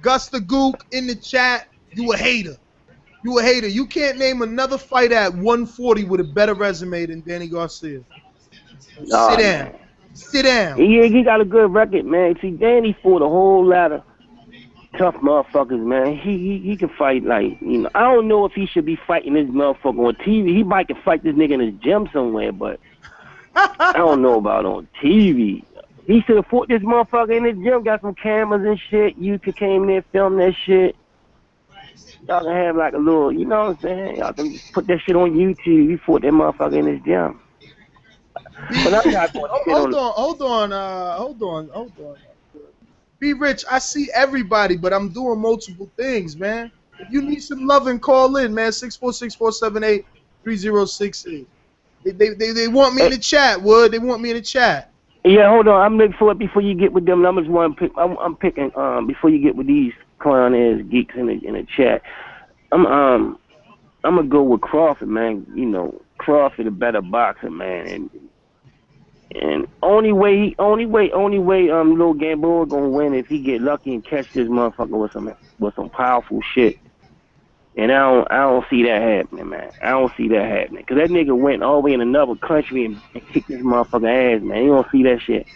Gus the Gook in the chat. You a hater. You a hater. You can't name another fight at 140 with a better resume than Danny Garcia. Nah, sit down. Man. Sit down. Yeah, he got a good record, man. See, Danny fought a whole lot of tough motherfuckers, man. He can fight like, you know. I don't know if he should be fighting this motherfucker on TV. He might can fight this nigga in his gym somewhere, but I don't know about on TV. He should have fought this motherfucker in his gym, got some cameras and shit. You could came there, film that shit. Y'all can have like a little, you know what I'm saying? Y'all can put that shit on YouTube. He fought that motherfucker in his gym. But I'm not going to hold on. Be Rich, I see everybody, but I'm doing multiple things, man. If you need some loving, call in, man. 646-478-3068. They want me in the chat, Wood. They want me in the chat. Yeah, hold on. I'm looking for it before you get with them. I'm just want to pick. I'm picking. Before you get with these clown ass geeks in the chat, I'm gonna go with Crawford, man. You know, Crawford a better boxer, man, and And only way, little Gamboa gonna win if he get lucky and catch this motherfucker with some powerful shit. And I don't see that happening, man. I don't see that happening. Cause that nigga went all the way in another country and kicked this motherfucker ass, man. You don't see that shit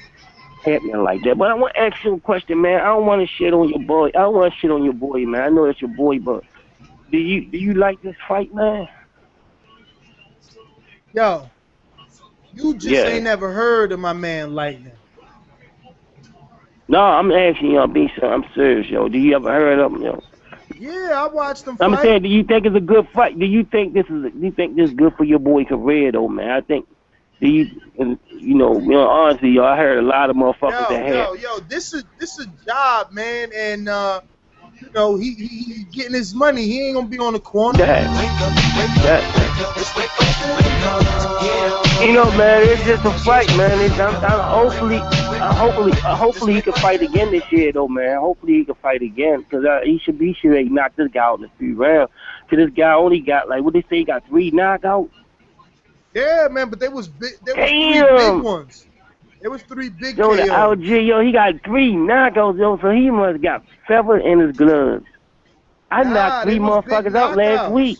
happening like that. But I want to ask you a question, man. I don't want to shit on your boy. I don't want to shit on your boy, man. I know that's your boy, but do you like this fight, man? Yo, you just ain't never heard of my man Lightning. No, I'm asking you, I'm serious, yo. Do you ever heard of him, yo? Yeah, I watched them fight. I'm saying, do you think it's a good fight? Do you think this is good for your boy career, though, man? I think, honestly, yo, I heard a lot of motherfuckers that had. Yo, this is a job, man, and he getting his money. He ain't gonna be on the corner. Man, it's just a fight, man. Hopefully he can fight again this year, though, man. Hopefully he can fight again, because he should knock this guy out in the 3 rounds. Because this guy only got, like, what they say, he got 3 knockouts. Yeah, man, but there was 3 big ones. There was 3 big KOs. The LG, he got 3 knockouts, yo, so he must got feather in his gloves. I knocked 3 motherfuckers out last week.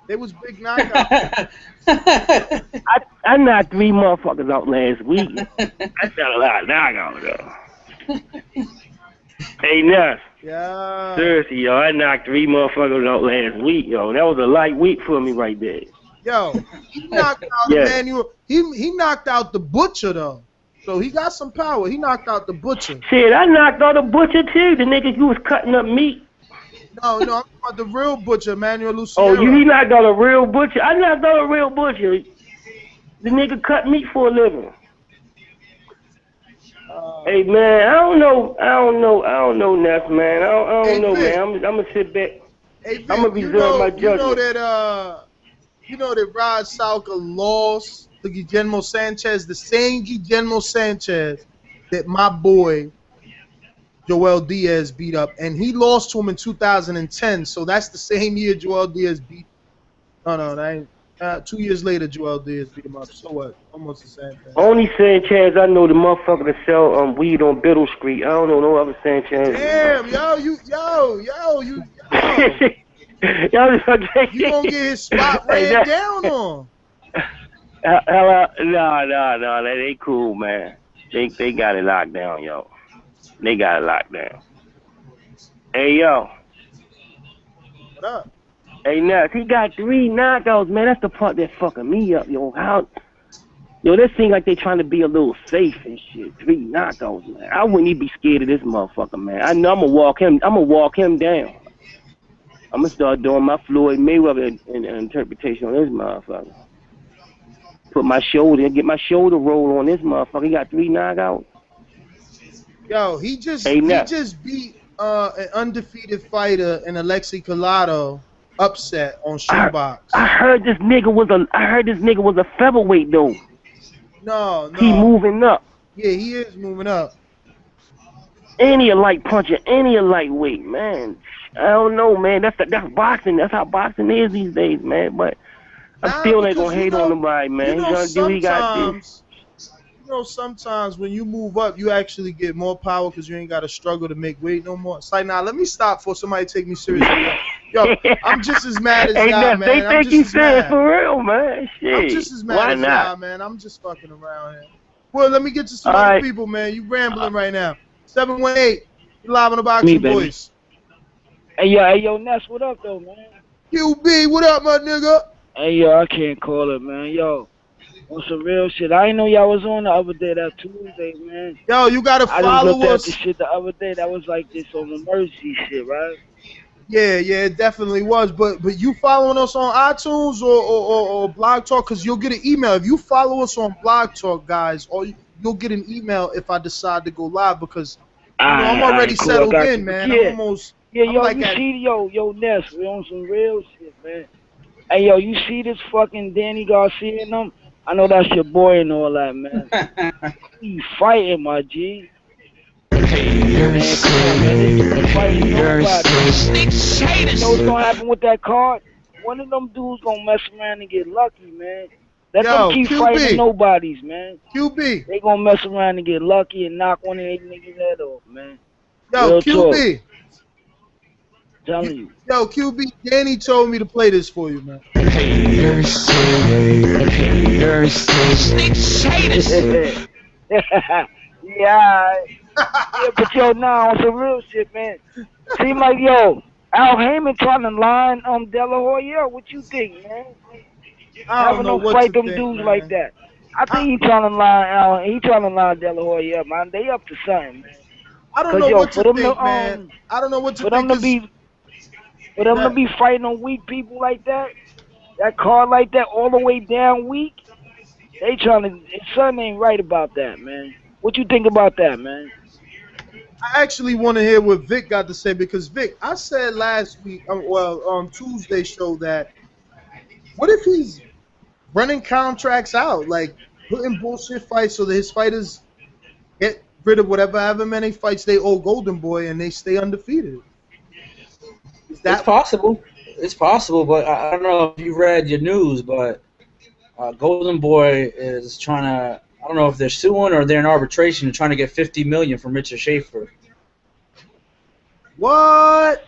They was big knockouts. I knocked 3 motherfuckers out last week. That's not a lot of knockouts, though. Hey, Ness. Yeah. Seriously, yo, I knocked 3 motherfuckers out last week, yo. That was a light week for me right there. Yo, he knocked out Emmanuel. He knocked out the Butcher, though. So he got some power. He knocked out the Butcher. Shit, I knocked out the Butcher, too. The nigga who was cutting up meat. No, I'm talking about the real Butcher, Emmanuel Luciero. Oh, he knocked out a real Butcher? I knocked out a real Butcher. The nigga cut meat for a living. Hey, man, I don't know, Ness, man. I don't know, man. I'm going to sit back. Hey, Vic, I'm going to reserve my judgment. You know that Rod Salka lost to Guillermo Sanchez, the same Guillermo Sanchez that my boy Joel Diaz beat up, and he lost to him in 2010. So that's the same year Joel Diaz beat. No, that ain't. 2 years later, Joel Diaz beat him up. So what? Almost the same thing. Only Sanchez I know, the motherfucker that sell weed on Biddle Street. I don't know no other Sanchez. Damn, you. You gonna get his spot ran down on? No, they cool, man. They got it locked down, yo. They got it locked down. Hey, yo. What up? Hey, Nuts, he got 3 knockouts, man. That's the part that fucking me up, yo. This seems like they trying to be a little safe and shit. 3 knockouts, man. I wouldn't even be scared of this motherfucker, man. I know I'm gonna walk him down. I'm gonna start doing my Floyd Mayweather interpretation on this motherfucker. Get my shoulder roll on this motherfucker. He got 3 knockouts. Yo, he just beat an undefeated fighter in Alexi Collado upset on Shoebox. I heard this nigga was a featherweight though. No. He moving up. Yeah, he is moving up. Any a light puncher, any a lightweight, man. I don't know, man. That's boxing. That's how boxing is these days, man. But I still ain't gonna hate on nobody, man. He's gonna do what he got this. Sometimes when you move up, you actually get more power because you ain't got to struggle to make weight no more. It's like, nah, let me stop for somebody to take me seriously. Yo, I'm just as mad as y'all, man. They think you serious for real, man. Shit. I'm just as mad as y'all, man. I'm just fucking around here. Well, let me get to some other people, man. You rambling right now. 718, you live on the Boxing Voice. Hey, yo, Ness, what up, though, man? QB, what up, my nigga? Hey, yo, I can't call it, man. Yo. On some real shit. I didn't know y'all was on the other day, that Tuesday, man. Yo, you gotta follow us. I just looked at the shit the other day. That was like this on emergency shit, right? Yeah, it definitely was. But you following us on iTunes or Blog Talk? Because you'll get an email. If you follow us on Blog Talk, guys, or you'll get an email if I decide to go live because I'm already settled in, man. Yeah. I'm almost. Yeah, yo, you see, yo, Ness, we on some real shit, man. Hey, yo, you see this fucking Danny Garcia and them? I know that's your boy and all that, man. He fighting, my G. You know what's gonna happen with that card? One of them dudes gonna mess around and get lucky, man. Let them keep QB. fighting nobodies, man. QB. They gonna mess around and get lucky and knock one of these niggas head off, man. Yo, Real QB. talk. Telling you. Yo, QB, Danny told me to play this for you, man. Yeah, but yo, nah, on some real shit, man. Seem like yo, Al Heyman trying to line De La Hoya. What you think, man? I don't Having know them what fight to them think, dudes man. like that. I think he trying to line Al. He trying to line De La Hoya up, man. They up to something, man. I don't Cause know yo, what for to them think, to man. I don't know what to for think. them to be fighting on weak people like that card like that, all the way down weak. They trying to. Something ain't right about that, man. What you think about that, man? I actually want to hear what Vic got to say because Vic, I said last week, on Tuesday show that what if he's running contracts out, like putting bullshit fights so that his fighters get rid of however many fights they owe Golden Boy and they stay undefeated. It's possible. It's possible, but I don't know if you read your news, but Golden Boy is trying to. I don't know if they're suing or they're in arbitration and trying to get $50 million from Richard Schaefer. What?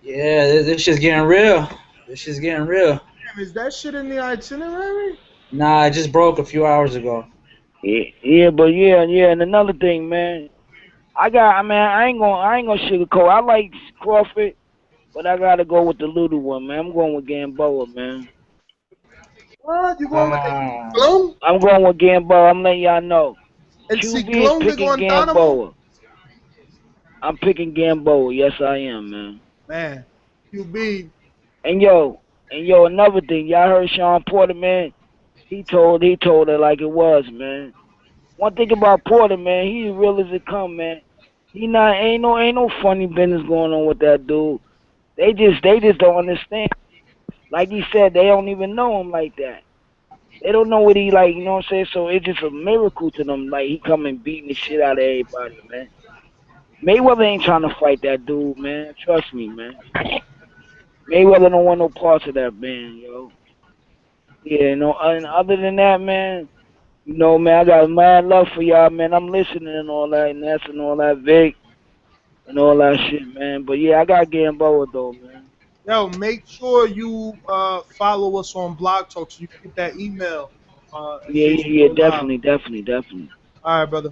Yeah, this shit's getting real. This shit's getting real. Damn, is that shit in the itinerary? Nah, it just broke a few hours ago. Yeah, and another thing, man. I ain't gonna sugarcoat. I like Crawford, but I gotta go with the little one, man. I'm going with Gamboa, man. What? You going with Gloom? I'm going with Gamboa. I'm letting y'all know. And see, QB is Gloom to picking Guantanamo? Gamboa. I'm picking Gamboa. Yes, I am, man. Man, QB. And yo, another thing. Y'all heard Shawn Porter, man? He told her like it was, man. One thing about Porter, man, he real as it come, man. He not ain't no funny business going on with that dude. They just don't understand. Like he said, they don't even know him like that. They don't know what he like, you know what I'm saying? So it's just a miracle to them, like he coming beating the shit out of everybody, man. Mayweather ain't trying to fight that dude, man. Trust me, man. Mayweather don't want no parts of that, man, yo. Yeah, you know, and other than that, man, you know, man, I got mad love for y'all, man. I'm listening and all that, Ness and all that, Vic, and all that shit, man. But yeah, I got Gamboa though, man. Yo, make sure you follow us on Blog Talk so you can get that email. Yeah, definitely. All right, brother.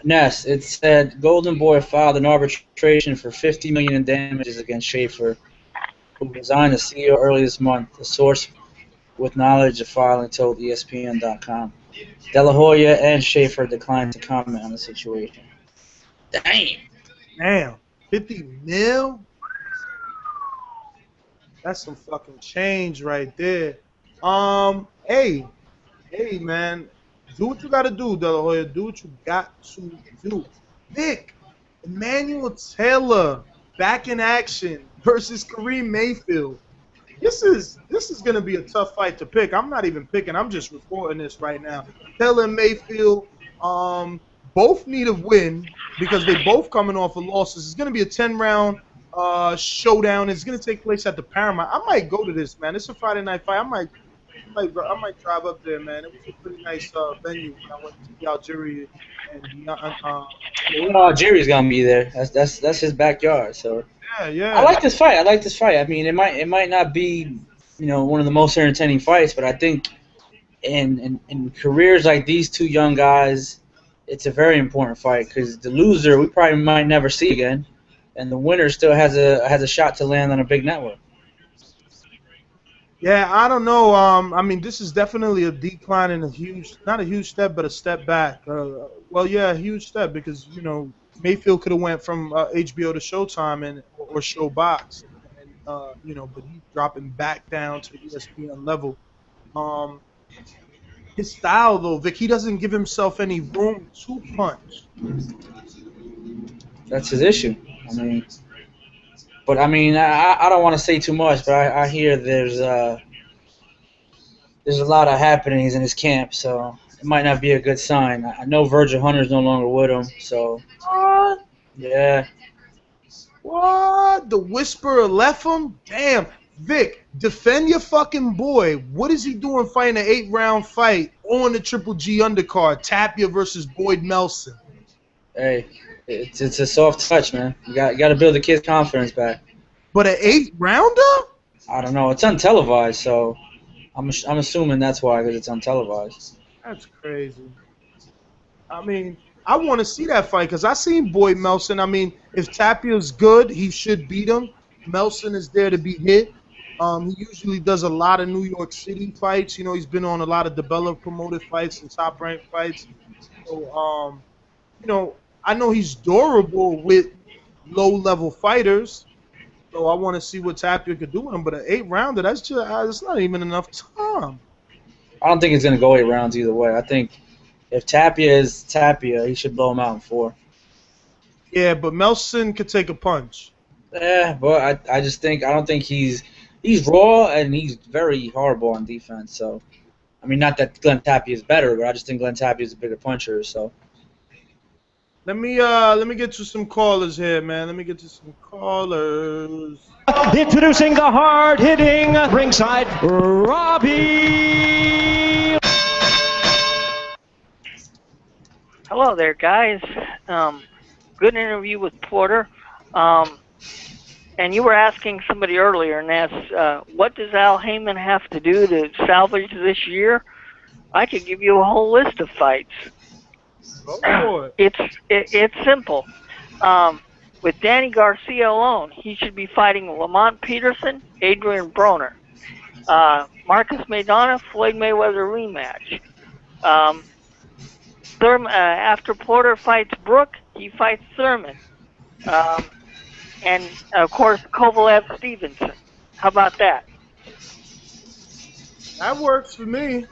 Ness, it said Golden Boy filed an arbitration for $50 million in damages against Schaefer, who resigned as CEO early this month. The source with knowledge of filing told ESPN.com. De La Hoya and Schaefer declined to comment on the situation. Damn. 50 mil? That's some fucking change right there. Hey, man. Do what you gotta do, De La Hoya. Do what you got to do. Vic, Emmanuel Taylor back in action versus Kareem Mayfield. This is gonna be a tough fight to pick. I'm not even picking. I'm just reporting this right now. Taylor and Mayfield, both need a win because they both coming off of losses. It's gonna be a 10-round showdown. It's gonna take place at the Paramount. I might go to this, man. It's a Friday night fight. I might drive up there, man. It was a pretty nice venue when I went to the Algeria and You know Algeria's gonna be there. That's his backyard. So yeah. I like this fight. I mean, it might not be, one of the most entertaining fights, but I think in careers like these two young guys, it's a very important fight because the loser we probably might never see again, and the winner still has a shot to land on a big network. Yeah, I don't know. I mean, this is definitely a decline and not a huge step, but a step back. A huge step because Mayfield could have went from HBO to Showtime or Showbox, and but he's dropping back down to ESPN level. His style though, Vic, he doesn't give himself any room to punch. That's his issue. I don't want to say too much, but I hear there's a lot of happenings in his camp, so it might not be a good sign. I know Virgil Hunter's no longer with him, so What? yeah. What? The Whisperer left him? Damn. Vic, defend your fucking boy. What is he doing fighting an 8-round fight on the Triple G undercard? Tapia versus Boyd Melson. Hey, it's a soft touch, man. You got to build the kid's confidence back. But an 8-rounder? I don't know. It's untelevised, so I'm assuming that's why, because it's untelevised. That's crazy. I mean, I want to see that fight because I seen Boyd Melson. I mean, if Tapia's good, he should beat him. Melson is there to be hit. He usually does a lot of New York City fights. You know, he's been on a lot of developed promoted fights and top-ranked fights. So, you know, I know he's durable with low-level fighters. So I want to see what Tapia could do with him. But an 8-rounder, that's just it's not even enough time. I don't think it's going to go 8 rounds either way. I think if Tapia is Tapia, he should blow him out in 4. Yeah, but Melson could take a punch. Yeah, but I don't think he's raw and he's very horrible on defense. So, I mean, not that Glenn Tapia is better, but I just think Glenn Tapia is a bigger puncher. So. Let me get to some callers here, man. Let me get to some callers. Introducing the hard-hitting ringside Robbie. Hello there, guys. Good interview with Porter. And you were asking somebody earlier, Ness, what does Al Heyman have to do to salvage this year? I could give you a whole list of fights. It's simple. With Danny Garcia alone, he should be fighting Lamont Peterson, Adrian Broner, Marcus Maidana, Floyd Mayweather rematch. After Porter fights Brooke, he fights Thurman, and of course Kovalev Stevenson. How about that? That works for me.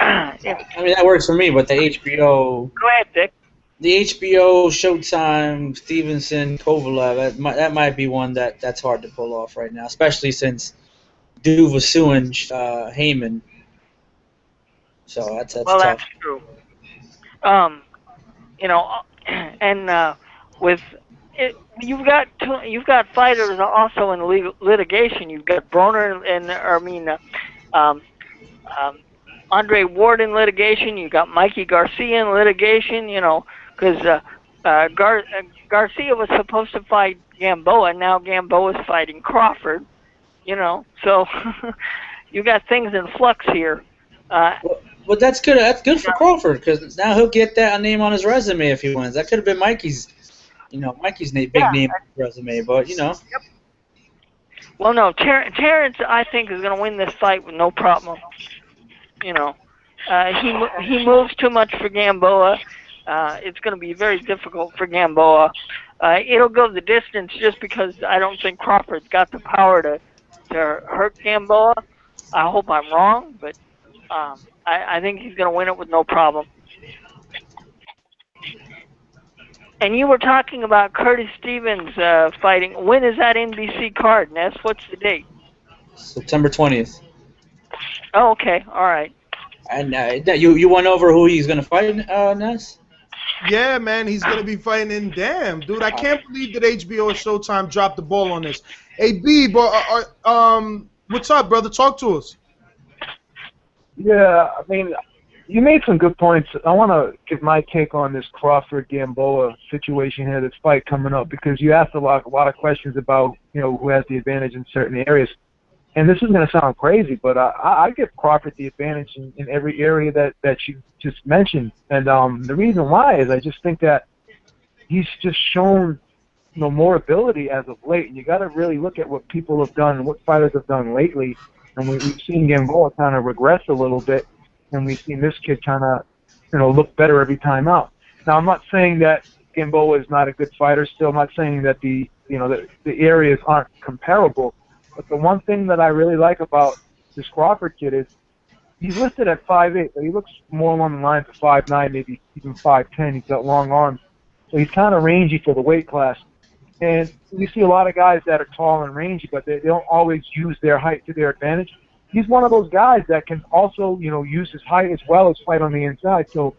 I mean, that works for me, but the HBO... Go ahead, Dick. The HBO, Showtime, Stevenson, Kovalev, that might be one that's hard to pull off right now, especially since Duva suing Heyman. So that's tough. That's true. You know, and with it, you've got fighters also in litigation. You've got Broner and Andre Ward in litigation. You got Mikey Garcia in litigation. You know, because Garcia was supposed to fight Gamboa, and now Gamboa is fighting Crawford. You know, so you got things in flux here. But that's good. That's good for Crawford because now he'll get that name on his resume if he wins. That could have been Mikey's big name on his resume, but you know. Yep. Well, no, Terrence, I think, is going to win this fight with no problem. You know, he moves too much for Gamboa. It's going to be very difficult for Gamboa. It'll go the distance just because I don't think Crawford's got the power to hurt Gamboa. I hope I'm wrong, but I think he's going to win it with no problem. And you were talking about Curtis Stevens fighting. When is that NBC card, Ness? What's the date? September 20th. Oh, okay. All right. And you went over who he's going to fight, Ness? Yeah, man, he's going to be fighting in Damn. Dude, I can't believe that HBO and Showtime dropped the ball on this. Hey, B, what's up, brother? Talk to us. Yeah, I mean, you made some good points. I want to give my take on this Crawford-Gamboa situation here, this fight coming up, because you asked a lot of questions about, you know, who has the advantage in certain areas. And this is going to sound crazy, but I give Crawford the advantage in every area that you just mentioned. And the reason why is I just think that he's just shown, you know, more ability as of late. And you got to really look at what people have done and what fighters have done lately. And we've seen Gamboa kind of regress a little bit, and we've seen this kid kind of, you know, look better every time out. Now, I'm not saying that Gamboa is not a good fighter. Still, I'm not saying that the areas aren't comparable. But the one thing that I really like about this Crawford kid is he's listed at 5'8", but he looks more along the lines of 5'9", maybe even 5'10". He's got long arms, so he's kind of rangy for the weight class. And you see a lot of guys that are tall and rangy, but they don't always use their height to their advantage. He's one of those guys that can also, you know, use his height as well as fight on the inside. So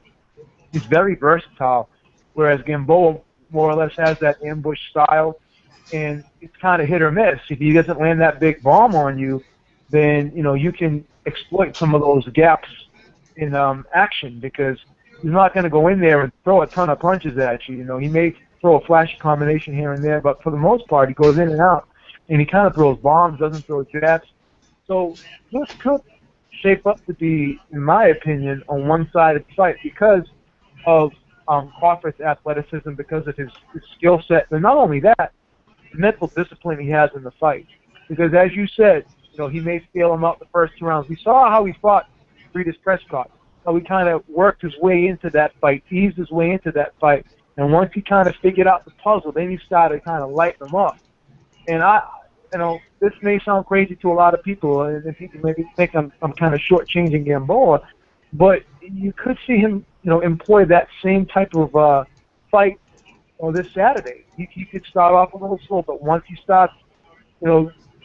he's very versatile, whereas Gamboa more or less has that ambush style, and it's kind of hit or miss. If he doesn't land that big bomb on you, then you can exploit some of those gaps in action, because he's not going to go in there and throw a ton of punches at you. He may throw a flashy combination here and there, but for the most part, he goes in and out, and he kind of throws bombs, doesn't throw jabs. So this could shape up to be, in my opinion, on one side of the fight because of Crawford's athleticism, because of his skill set, and not only that, the mental discipline he has in the fight. Because as you said, he may scale him up the first 2 rounds. We saw how he fought Breeders' Prescott, how he kind of worked his way into that fight, eased his way into that fight, and once he kind of figured out the puzzle, then he started kind of lighting them up. And this may sound crazy to a lot of people, and people maybe think I'm kind of shortchanging Gamboa, but you could see him, employ that same type of fight this Saturday. He could start off a little slow, but once he starts,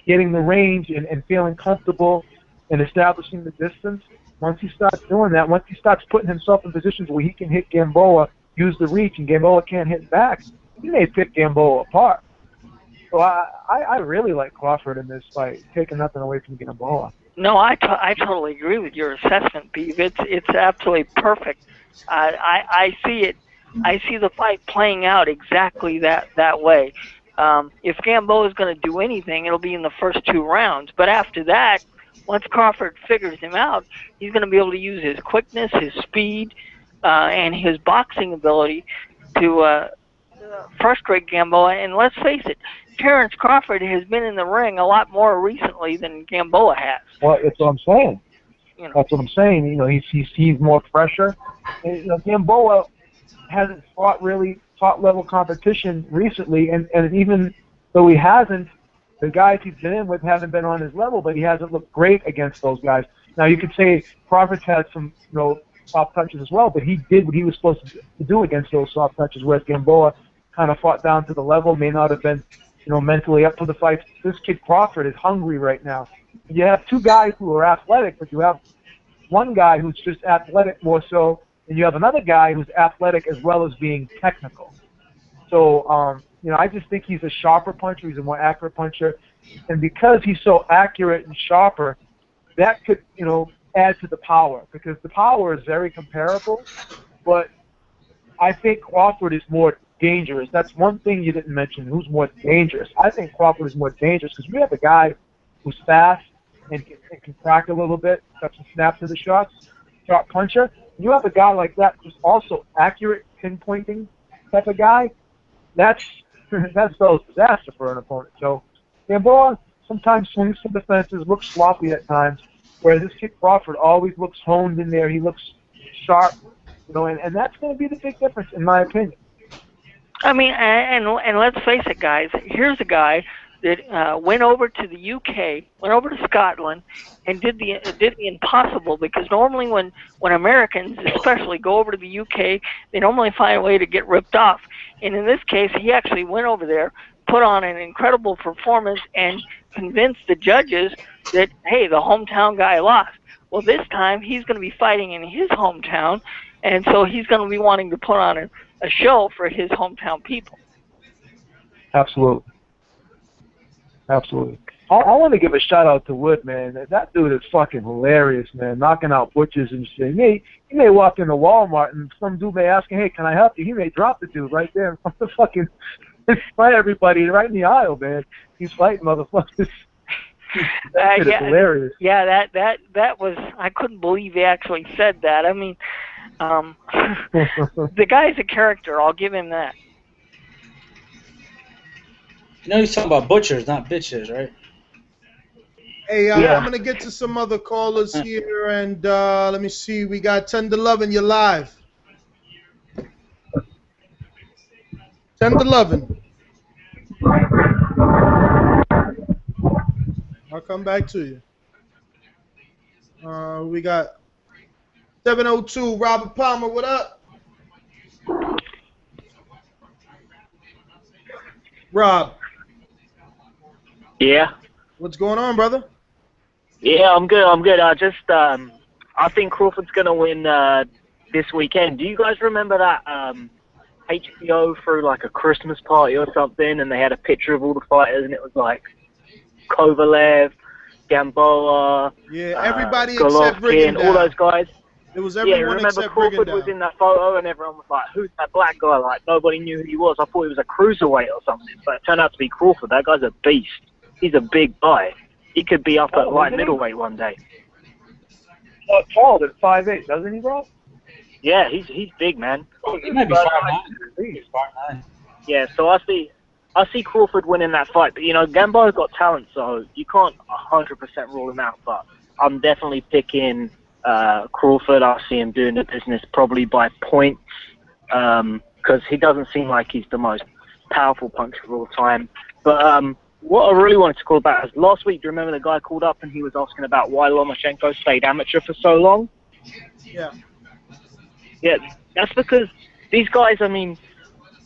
getting the range and feeling comfortable and establishing the distance, once he starts doing that, once he starts putting himself in positions where he can hit Gamboa, use the reach, and Gamboa can't hit back, he may pick Gamboa apart. So I really like Crawford in this fight, taking nothing away from Gamboa. No, I totally agree with your assessment, Beeve. It's absolutely perfect. I see it. I see the fight playing out exactly that way. If Gamboa is going to do anything, it'll be in the first 2 rounds. But after that, once Crawford figures him out, he's going to be able to use his quickness, his speed, and his boxing ability to frustrate Gamboa. And let's face it, Terrence Crawford has been in the ring a lot more recently than Gamboa has. Well, that's what I'm saying. That's what I'm saying. He's more fresher. And, Gamboa hasn't fought really top-level competition recently, and even though he hasn't, the guys he's been in with haven't been on his level, but he hasn't looked great against those guys. Now, you could say Crawford's had some, soft touches as well, but he did what he was supposed to do against those soft touches, whereas Gamboa kind of fought down to the level, may not have been, mentally up for the fight. This kid Crawford is hungry right now. You have 2 guys who are athletic, but you have one guy who's just athletic more so, and you have another guy who's athletic as well as being technical. So, I just think he's a sharper puncher. He's a more accurate puncher. And because he's so accurate and sharper, that could, add to the power, because the power is very comparable. But I think Crawford is more dangerous. That's one thing you didn't mention. Who's more dangerous? I think Crawford is more dangerous because we have a guy who's fast and can crack a little bit, got some snap to the shots, sharp puncher. You have a guy like that who's also accurate, pinpointing type of guy. That spells disaster for an opponent. So Gamboa sometimes swings for the fences, looks sloppy at times, whereas this kid Crawford always looks honed in there. He looks sharp, and that's going to be the big difference, in my opinion. I mean, and let's face it, guys. Here's a guy that went over to the UK, went over to Scotland, and did the impossible. Because normally, when Americans, especially, go over to the UK, they normally find a way to get ripped off. And in this case, he actually went over there, put on an incredible performance, and convinced the judges that, hey, the hometown guy lost. Well, this time he's going to be fighting in his hometown, and so he's going to be wanting to put on a show for his hometown people. Absolutely. Absolutely. I want to give a shout out to Wood, man. That dude is fucking hilarious, man. Knocking out butchers and shit. He may walk into Walmart and some dude may ask him, "Hey, can I help you?" He may drop the dude right there in front of fucking fight everybody right in the aisle, man. He's fighting motherfuckers. That shit is hilarious. Yeah, that was. I couldn't believe he actually said that. I mean, the guy's a character. I'll give him that. He's talking about butchers, not bitches, right? Hey, I'm going to get to some other callers here, and let me see. We got 10 to 11. You're live. 10 to 11. I'll come back to you. We got 702, Robert Palmer. What up? Rob. Yeah. What's going on, brother? Yeah, I'm good. I think Crawford's gonna win this weekend. Do you guys remember that HBO threw like a Christmas party or something, and they had a picture of all the fighters, and it was like Kovalev, Gamboa, everybody except Golovkin, all those guys. It was Yeah, everyone remember except Crawford was in that photo, and everyone was like, "Who's that black guy?" Like nobody knew who he was. I thought he was a cruiserweight or something, but it turned out to be Crawford. That guy's a beast. He's a big guy. He could be up at light middleweight one day. Tall at 5'8", doesn't he, bro? Yeah, he's big, man. He might be 5'9". He's 5'9". Yeah, so I see Crawford winning that fight, but you know Gamboa's got talent, so you can't 100% rule him out. But I'm definitely picking Crawford. I see him doing the business probably by points, because he doesn't seem like he's the most powerful puncher of all time. But what I really wanted to call about is last week. Do you remember the guy called up and he was asking about why Lomachenko stayed amateur for so long? Yeah. Yeah, that's because these guys, I mean,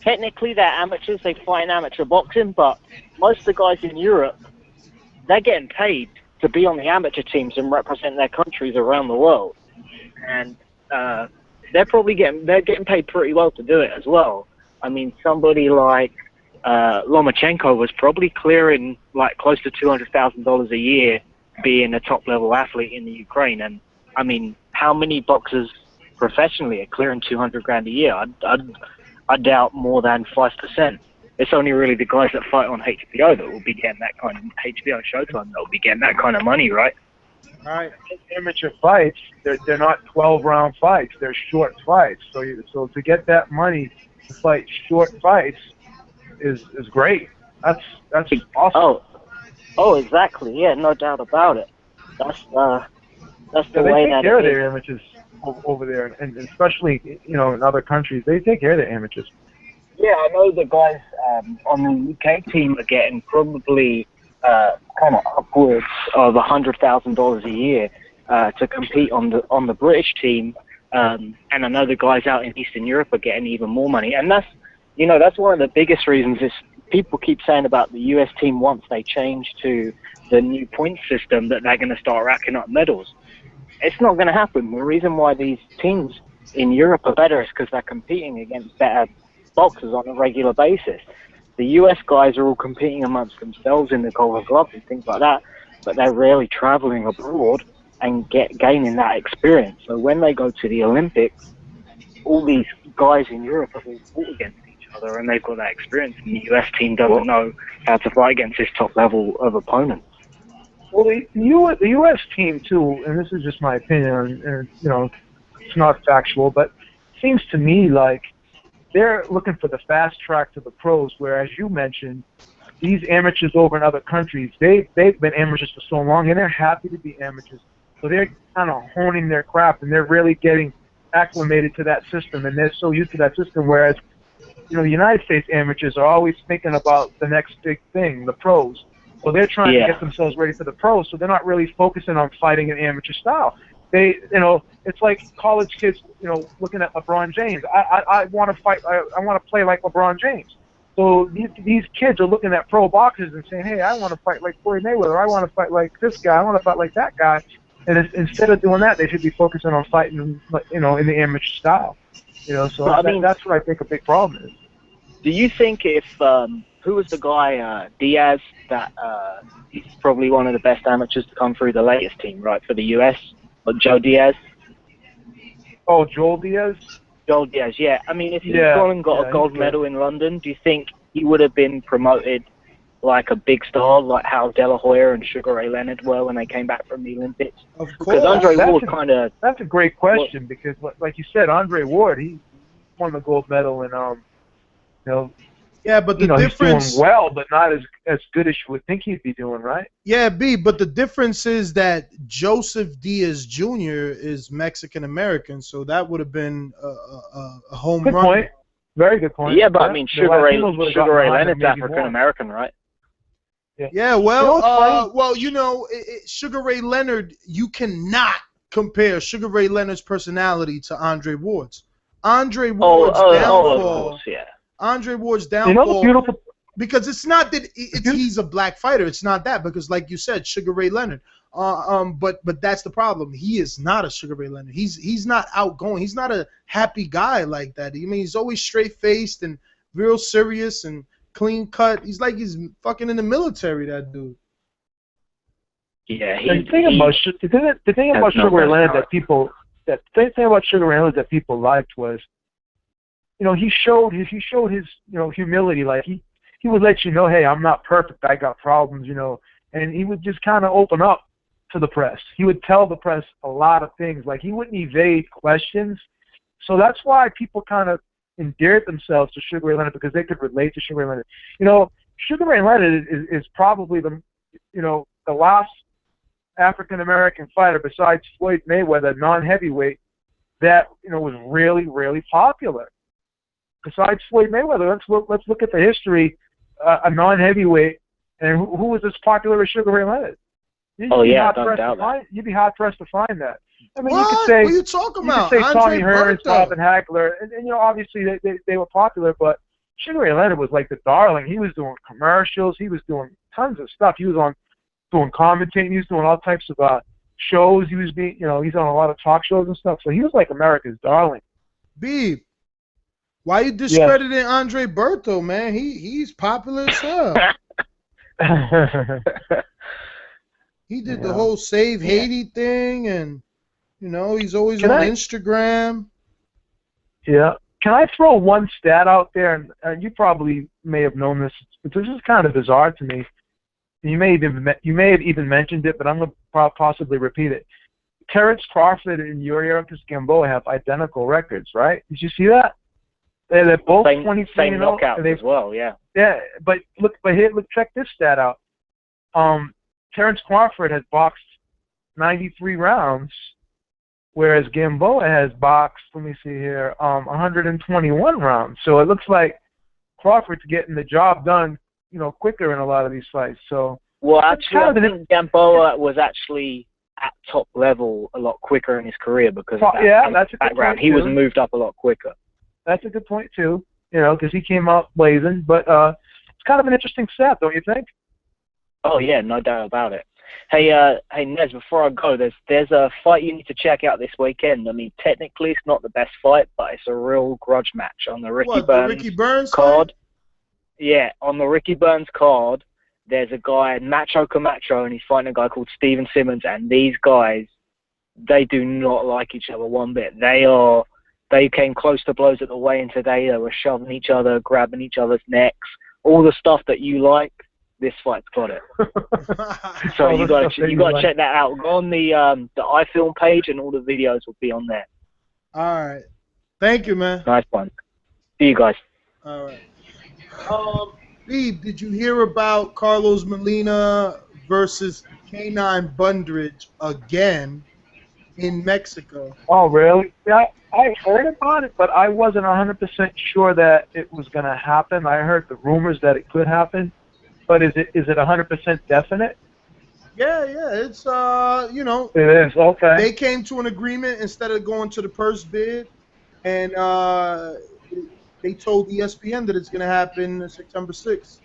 technically they're amateurs, they fight in amateur boxing, but most of the guys in Europe, they're getting paid to be on the amateur teams and represent their countries around the world. And they're getting paid pretty well to do it as well. I mean, somebody like Lomachenko was probably clearing like close to $200,000 a year being a top level athlete in the Ukraine. And I mean, how many boxers professionally are clearing $200,000 a year? I doubt more than 5%. It's only really the guys that fight on HBO that will be getting that kind of HBO Showtime that will be getting that kind of money, right? All right. Amateur fights, they're not 12-round fights. They're short fights. So to get that money to fight short fights is great. That's awesome. Oh, exactly. Yeah, no doubt about it. That's the they way take that care it of their is. amateurs over there, and especially in other countries, they take care of their amateurs. Yeah, I know the guys on the UK team are getting probably kind of upwards of $100,000 a year to compete on the British team, and I know the guys out in Eastern Europe are getting even more money, and that's one of the biggest reasons is people keep saying about the US team once they change to the new point system that they're going to start racking up medals. It's not going to happen. The reason why these teams in Europe are better is because they're competing against better boxers on a regular basis. The US guys are all competing amongst themselves in the Golden Gloves and things like that, but they're rarely traveling abroad and gaining that experience. So when they go to the Olympics, all these guys in Europe have all fought against each other and they've got that experience, and the US team doesn't know how to fight against this top level of opponents. Well, the U.S. team too, and this is just my opinion, and it's not factual, but it seems to me like they're looking for the fast track to the pros. Where, as you mentioned, these amateurs over in other countries, they've been amateurs for so long, and they're happy to be amateurs. So they're kind of honing their craft, and they're really getting acclimated to that system, and they're so used to that system. Whereas, the United States amateurs are always thinking about the next big thing, the pros. So they're trying to get themselves ready for the pros, so they're not really focusing on fighting an amateur style. It's like college kids, looking at LeBron James. I want to fight. I want to play like LeBron James. So these kids are looking at pro boxers and saying, hey, I want to fight like Floyd Mayweather. I want to fight like this guy. I want to fight like that guy. And instead of doing that, they should be focusing on fighting, in the amateur style. So that's what I think a big problem is. Do you think if who was the guy Diaz that he's probably one of the best amateurs to come through the latest team, right, for the US? Or Joe Diaz? Oh, Joel Diaz? Joel Diaz, yeah. I mean, if he'd gone and got a gold medal in London, do you think he would have been promoted like a big star, like how De La Hoya and Sugar Ray Leonard were when they came back from the Olympics? Of course. Because Andre Ward kind of... That's a great question, because, like you said, Andre Ward, he won the gold medal in, Yeah, but the difference... he's doing well, but not as good as you would think he'd be doing, right? Yeah, but the difference is that Joseph Diaz Jr. is Mexican-American, so that would have been a home run. Good point. Very good point. Yeah, but I mean, Sugar Ray Leonard's African-American, right? Yeah, well, Sugar Ray Leonard, you cannot compare Sugar Ray Leonard's personality to Andre Ward's. Andre Ward's downfall. Of course, yeah. Andre Ward's downfall, because it's not that he's a black fighter. It's not that, because like you said, Sugar Ray Leonard. But that's the problem. He is not a Sugar Ray Leonard. He's not outgoing. He's not a happy guy like that. I mean, he's always straight faced and real serious and clean cut. He's like he's fucking in the military. That dude. Yeah, the thing about Sugar Ray Leonard that people liked was, you know, he showed his humility. Like he would let you know, hey, I'm not perfect. I got problems, you know, and he would just kind of open up to the press. He would tell the press a lot of things. Like he wouldn't evade questions. So that's why people kind of endeared themselves to Sugar Ray Leonard, because they could relate to Sugar Ray Leonard. You know, Sugar Ray Leonard is probably the last African American fighter besides Floyd Mayweather, non-heavyweight, that was really, really popular. Besides Floyd Mayweather, let's look at the history. A non-heavyweight, and who was as popular as Sugar Ray Leonard? Don't doubt that. You'd be hard pressed to find that. I mean, what? You could say, what are you talking about? You could say Andre Tommy Hearns, Berto. Robin Hagler, and obviously they were popular, but Sugar Ray Leonard was like the darling. He was doing commercials. He was doing tons of stuff. He was doing commentating. He was doing all types of shows. He was he's on a lot of talk shows and stuff. So he was like America's darling. Beeb, why you discrediting Andre Berto, man? He's popular as hell. He did the whole Save Haiti thing, and he's always on Instagram. Yeah. Can I throw one stat out there? And you probably may have known this, but this is kind of bizarre to me. You may have even mentioned it, but I'm going to possibly repeat it. Terrence Crawford and Yuri Gamboa have identical records, right? Did you see that? They're both 23 same knockouts as well, yeah. Yeah, but check this stat out. Terrence Crawford has boxed 93 rounds, whereas Gamboa has boxed, let me see here, 121 rounds. So it looks like Crawford's getting the job done, quicker in a lot of these fights. So actually, I think Gamboa was actually at top level a lot quicker in his career because of that's a background. He was moved up a lot quicker. That's a good point too, because he came out blazing. But it's kind of an interesting stat, don't you think? Oh yeah, no doubt about it. Hey, Nez, before I go, there's a fight you need to check out this weekend. I mean, technically it's not the best fight, but it's a real grudge match on the Ricky Burns card. Fight? Yeah, on the Ricky Burns card, there's a guy, Macho Camacho, and he's fighting a guy called Steven Simmons, and these guys, they do not like each other one bit. They came close to blows at the weigh-in today. They were shoving each other, grabbing each other's necks, all the stuff that you like. This fight's got it. So you got to check that out. Go on the iFilm page, and all the videos will be on there. All right. Thank you, man. Nice one. See you guys. All right. Beeb, did you hear about Carlos Molina versus K9 Bundridge again in Mexico? Oh, really? Yeah, I heard about it, but I wasn't 100% sure that it was going to happen. I heard the rumors that it could happen. But is it 100% definite? Yeah, it's It is, okay. They came to an agreement instead of going to the purse bid, and they told ESPN that it's going to happen September 6th,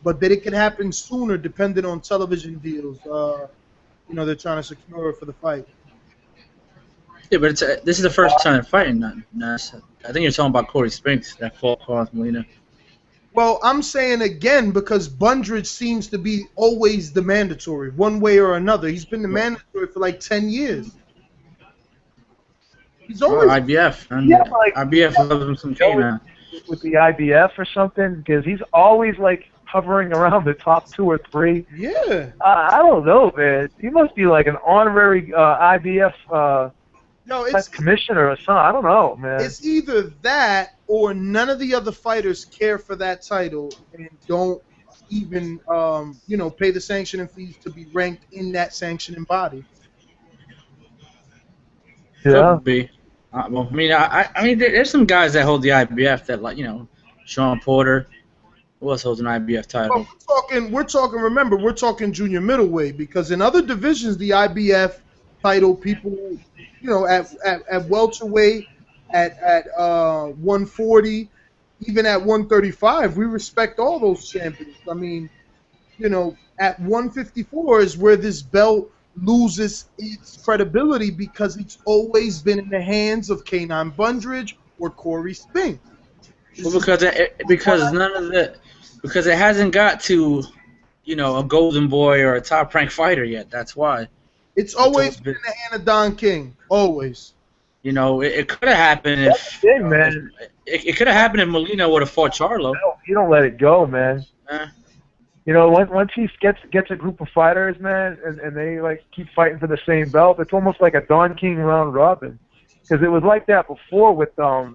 but that it could happen sooner depending on television deals. They're trying to secure for the fight. Yeah, but this is the first time they're fighting. I think you're talking about Corey Spinks that fought Carlos Molina. Well, I'm saying again because Bundridge seems to be always the mandatory, one way or another. He's been the mandatory for like 10 years. He's always IBF. And IBF loves him some K9. With the IBF or something, because he's always like hovering around the top 2 or 3. Yeah. I don't know, man. He must be like an honorary IBF commissioner or something. I don't know, man. It's either that or none of the other fighters care for that title and don't even, pay the sanctioning fees to be ranked in that sanctioning body. Yeah. Could be. I mean, there's some guys that hold the IBF that, Shawn Porter. Who else holds an IBF title? Well, we're talking junior middleweight, because in other divisions, the IBF title, people, at welterweight, at 140, even at 135, we respect all those champions. I mean, at 154 is where this belt loses its credibility because it's always been in the hands of K9 Bundridge or Corey Spink. Well, because none of the because it hasn't got to, a golden boy or a top ranked fighter yet. That's why. It's always been in the hand of Don King. Always. It could have happened if man. It could have happened if Molina would have fought Charlo. No, you don't let it go, man. Once he gets a group of fighters, man, and they keep fighting for the same belt, it's almost like a Don King round robin. Because it was like that before with the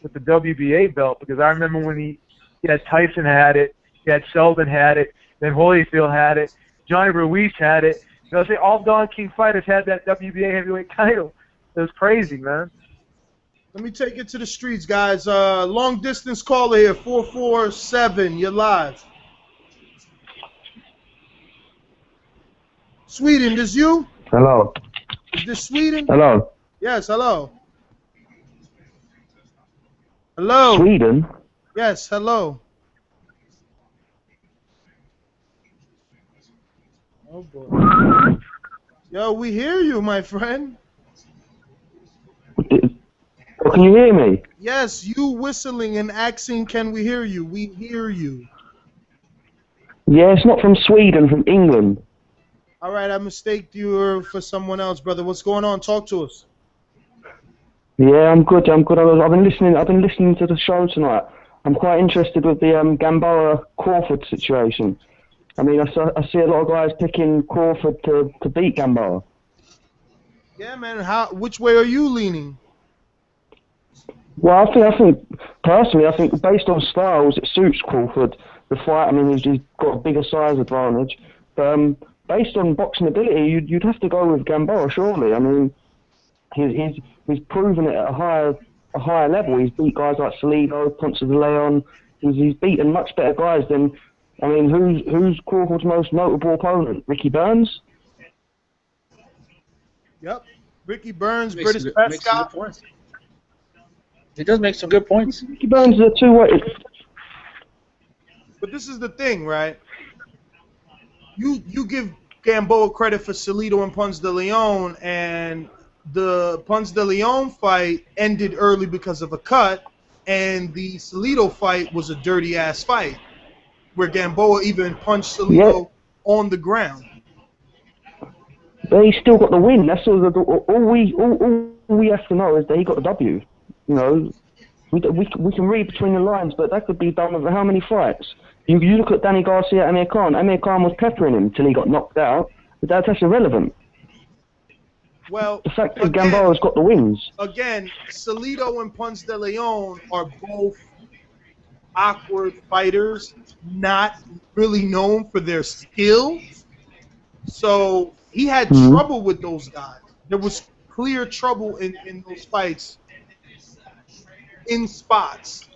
WBA belt. Because I remember when he had Tyson had it, he had Sheldon had it, then Holyfield had it, Johnny Ruiz had it. All Don King fighters had that WBA heavyweight title. It was crazy, man. Let me take it to the streets, guys. Long distance caller here, 447. You're live. Sweden, this you? Hello. Is this Sweden? Hello. Yes, hello. Hello. Sweden? Yes, hello. Oh boy. Yo, we hear you, my friend. Can you hear me? Yes, you whistling and asking, can we hear you? We hear you. Yeah, it's not from Sweden, from England. All right, I mistaked you for someone else, brother. What's going on? Talk to us. Yeah, I'm good. I've been listening to the show tonight. I'm quite interested with the Gamboa Crawford situation. I mean, I see a lot of guys picking Crawford to beat Gamboa. Yeah, man. Which way are you leaning? Well, I think personally, based on styles, it suits Crawford. The fight, I mean, he's got a bigger size advantage. But based on boxing ability, you'd have to go with Gamboa, surely. I mean, he's proven it at a higher level. He's beat guys like Salido, Ponce de Leon. He's beaten much better guys than. I mean, who's Crawford's most notable opponent? Ricky Burns? Yep. Ricky Burns, British Prescott. He does make some good points. Ricky Burns is a two-way. But this is the thing, right? You give Gamboa credit for Salido and Ponce de Leon, and the Ponce de Leon fight ended early because of a cut, and the Salido fight was a dirty-ass fight, where Gamboa even punched Salido on the ground. But he still got the win. That's all we have to know is that he got the W. We can read between the lines, but that could be done with how many fights? You look at Danny Garcia, Amir Khan. Amir Khan was peppering him till he got knocked out. But that's irrelevant. Well, the fact that Gamboa's got the wins. Again, Salido and Ponce de Leon are both awkward fighters, not really known for their skill. So he had trouble with those guys. There was clear trouble in those fights in spots.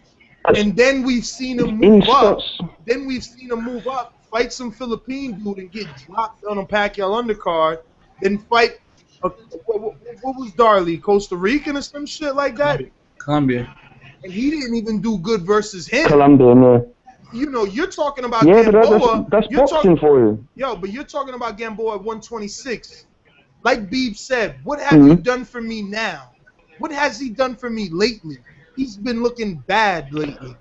And then we've seen him move up. Then we've seen him move up, fight some Philippine dude and get dropped on a Pacquiao undercard, then fight what was Darley, Costa Rican or some shit like that? Colombia. And he didn't even do good versus him. Colombia, You're talking about Gamboa. But that's boxing for you. Yo, but you're talking about Gamboa at 126. Like Beeb said, what have you done for me now? What has he done for me lately? He's been looking bad lately.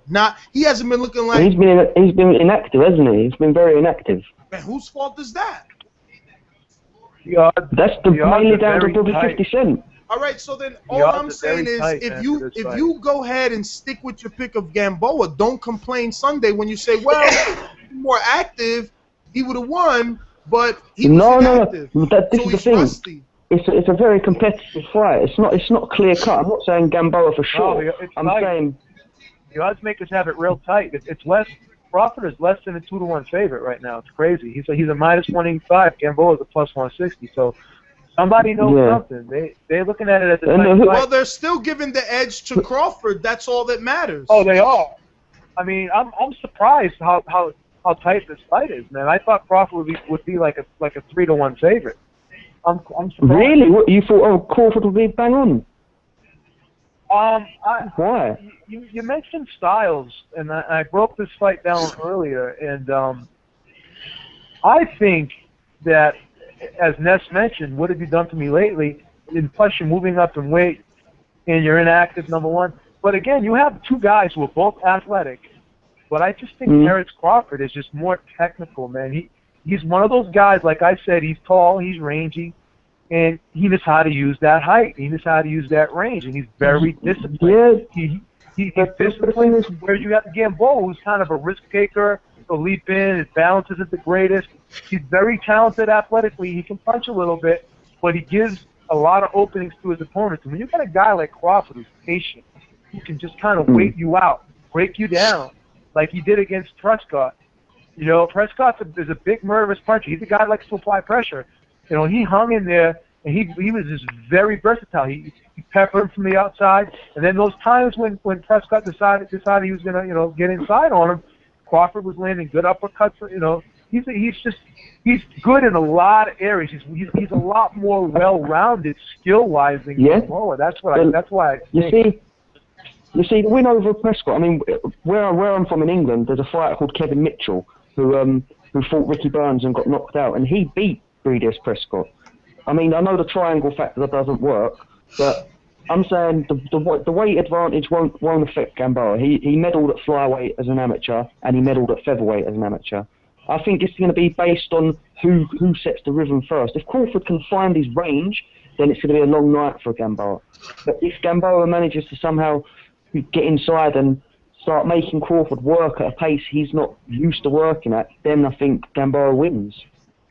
He hasn't been looking like. He's been inactive, hasn't he? He's been very inactive. Man, whose fault is that? That's mainly down to probably 50 Cent. All right, so then all I'm saying is, if you go ahead and stick with your pick of Gamboa, don't complain Sunday when you say, well, he's more active, he would have won, but he was inactive. No. This is the thing. Rusty. It's a very competitive fight. It's not clear cut. I'm not saying Gamboa for sure. No, I'm saying the odds makers have it real tight. It's less. Crawford is less than a 2-1 favorite right now. It's crazy. He's a -185. Gamboa is a +160. So somebody knows something. They're looking at it as a tight fight. Well, they're still giving the edge to Crawford. That's all that matters. Oh, they are. I mean, I'm surprised how tight this fight is, man. I thought Crawford would be like a 3-1 favorite. I'm surprised. Really? What, you thought Crawford would be bang on? Why? You mentioned styles, and I broke this fight down earlier, and I think that as Ness mentioned, what have you done for me lately? And plus, you're moving up in weight, and you're inactive, number one. But again, you have two guys who are both athletic. But I just think Terrence Crawford is just more technical, man. He's one of those guys, like I said, he's tall, he's rangy, and he knows how to use that height. He knows how to use that range, and he's very disciplined. Yeah. He's disciplined, whereas you got Gamboa, who's kind of a risk taker. He'll leap in, his balance isn't the greatest. He's very talented athletically. He can punch a little bit, but he gives a lot of openings to his opponents. And when you got a guy like Crawford who's patient, who can just kind of wait you out, break you down, like he did against Prescott. You know, Prescott is a big murderous puncher. He's a guy that likes to apply pressure. You know, he hung in there, and he was just very versatile. He peppered him from the outside, and then those times when Prescott decided he was going to, you know, get inside on him, Crawford was landing good uppercuts. You know, he's good in a lot of areas. He's a lot more well-rounded skill-wise than Gamboa. That's why. You see, the win over Prescott. I mean, where I'm from in England, there's a fighter called Kevin Mitchell who fought Ricky Burns and got knocked out, and he beat Breeders Prescott. I mean, I know the triangle factor that doesn't work, but I'm saying the weight advantage won't affect Gamboa. He medalled at flyweight as an amateur, and he medalled at featherweight as an amateur. I think it's going to be based on who sets the rhythm first. If Crawford can find his range, then it's going to be a long night for Gamboa. But if Gamboa manages to somehow get inside and start making Crawford work at a pace he's not used to working at, then I think Gamboa wins.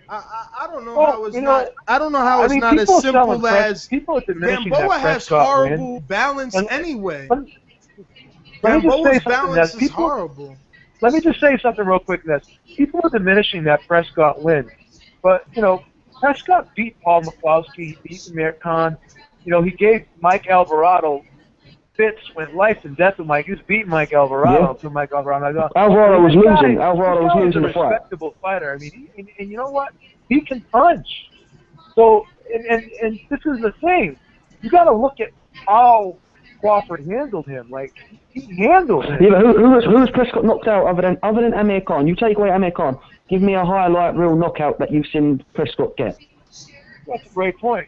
I don't know how it's not. I don't know how it's not as simple as Gamboa has horrible balance anyway. Gamboa's balance is horrible. Let me just say something real quick, Ness. People are diminishing that Prescott win, but you know, Prescott beat Paul McCloskey, he beat Amir Khan. You know, he gave Mike Alvarado fits when life and death with Mike. He was beating Mike Alvarado to Mike Alvarado. Alvarado was losing. Alvarado was losing the fight. Respectable fighter. I mean, and you know what? He can punch. So, and this is the thing. You got to look at how Crawford handled him. Like, he handled him. Yeah, but who was Prescott knocked out other than Amir Khan? You take away Amir Khan. Give me a highlight real knockout that you've seen Prescott get. That's a great point.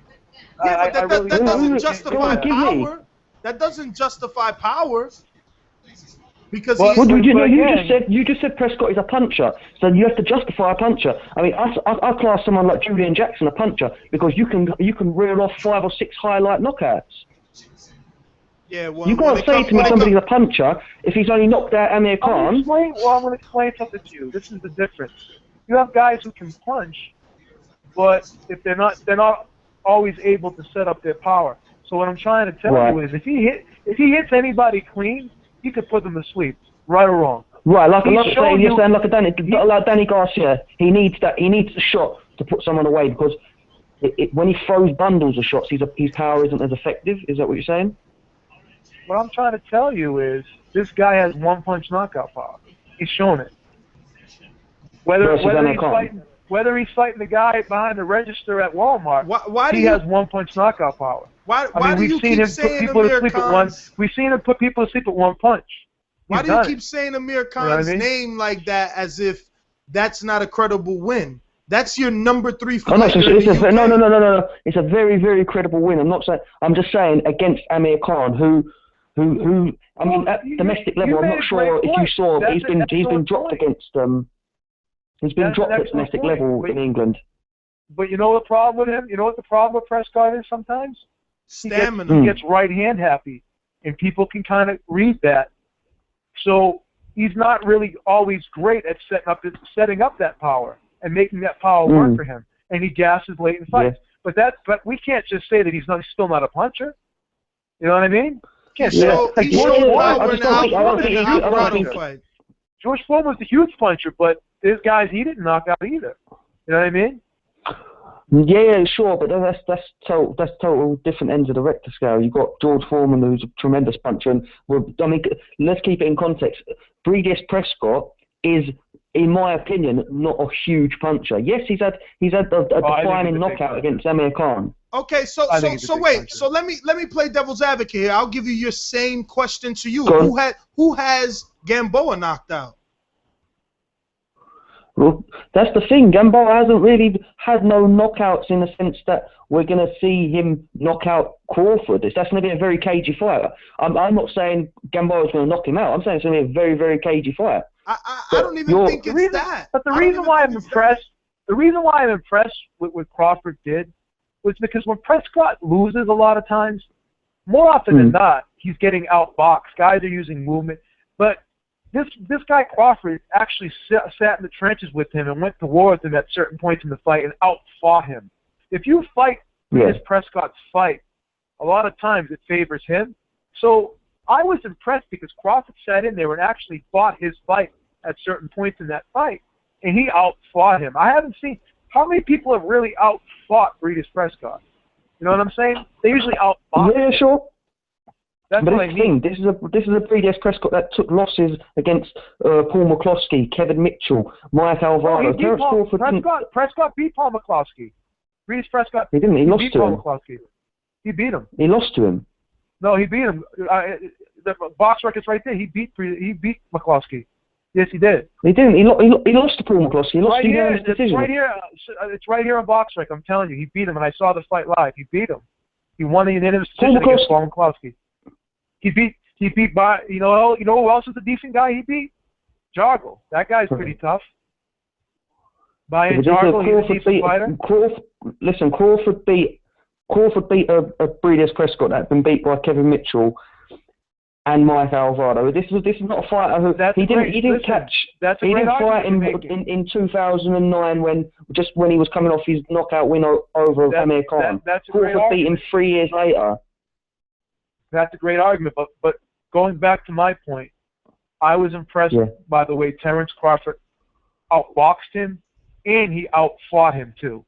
Yeah, but that doesn't justify power. That doesn't justify power. Because you just said Prescott is a puncher, so you have to justify a puncher. I mean, I class someone like Julian Jackson a puncher because you can reel off 5 or 6 highlight knockouts. Yeah, well, you can't say to me somebody's a puncher if he's only knocked out Amir Khan. I'm going to explain something to you. This is the difference. You have guys who can punch, but if they're not always able to set up their power. So what I'm trying to tell you is, if he hits anybody clean, he could put them to sleep, right or wrong. Right, like Danny Garcia, he needs the shot to put someone away because when he throws bundles of shots, his power isn't as effective. Is that what you're saying? What I'm trying to tell you is, this guy has one-punch knockout power. He's shown it. Whether he's fighting the guy behind the register at Walmart, he has one-punch knockout power. Why do you keep saying Amir Khan's... We've seen him put people to sleep at one punch. Why do you keep saying Amir Khan's name like that as if that's not a credible win? That's your number 3 fighter. No. It's a very, very credible win. I'm just saying against Amir Khan, who I mean, at domestic level, I'm not sure if you saw, he's been dropped against he's been dropped at domestic level in England. But you know the problem with him? You know what the problem with Prescott is sometimes? Stamina. He gets right hand happy, and people can kind of read that. So he's not really always great at setting up that power and making that power work for him, and he gasses late in fights. Yeah. But we can't just say that he's still not a puncher. You know what I mean? Can't say George Foreman was a huge puncher, but there's guys he didn't knock out either. You know what I mean? Yeah, sure, but that's total different ends of the Richter scale. You've got George Foreman, who's a tremendous puncher, and let's keep it in context. Breeders Prescott is, in my opinion, not a huge puncher. Yes, he's had a defining knockout against Amir Khan. Okay, so wait. So let me play devil's advocate here. I'll give you your same question to you. Who has Gamboa knocked out? Well, that's the thing. Gamboa hasn't really had no knockouts in the sense that we're going to see him knock out Crawford. That's going to be a very cagey fight. I'm not saying Gamboa's going to knock him out. I'm saying it's going to be a very, very cagey fight. I don't even think it's that. But the reason why I'm impressed with what Crawford did was because when Prescott loses a lot of times, more often than not, he's getting outboxed. Guys are using movement. But this guy Crawford actually sat in the trenches with him and went to war with him at certain points in the fight and outfought him. If you fight Prescott's fight, a lot of times it favors him. So I was impressed because Crawford sat in there and actually fought his fight at certain points in that fight, and he outfought him. I haven't seen how many people have really outfought Breedis Prescott. You know what I'm saying? They usually outfought. Yeah, sure. That's but what I mean. This is a Breedis Prescott that took losses against Paul McCloskey, Kevin Mitchell, Mike Alvarado. Prescott beat Paul McCloskey. Breedis Prescott. He didn't. He lost to him. McCloskey. He beat him. He lost to him. No, he beat him. The box record's right there. He beat McCloskey. Yes, he did. He didn't. He lost to Paul McCloskey. He lost to him in his decision. It's right here on box rec. I'm telling you, he beat him, and I saw the fight live. He beat him. He won the unanimous decision against Paul McCloskey. He beat by you know who else is a decent guy? He beat Jargle. That guy's pretty tough. Brian Jargle, he's a decent fighter. Crawford beat a Breedis Prescott that had been beat by Kevin Mitchell and Mike Alvarado. This is not a fighter who he didn't fight in 2009 when he was coming off his knockout win over Amir Khan. Crawford beat him 3 years later. That's a great argument, but going back to my point, I was impressed by the way Terence Crawford outboxed him, and he outfought him too.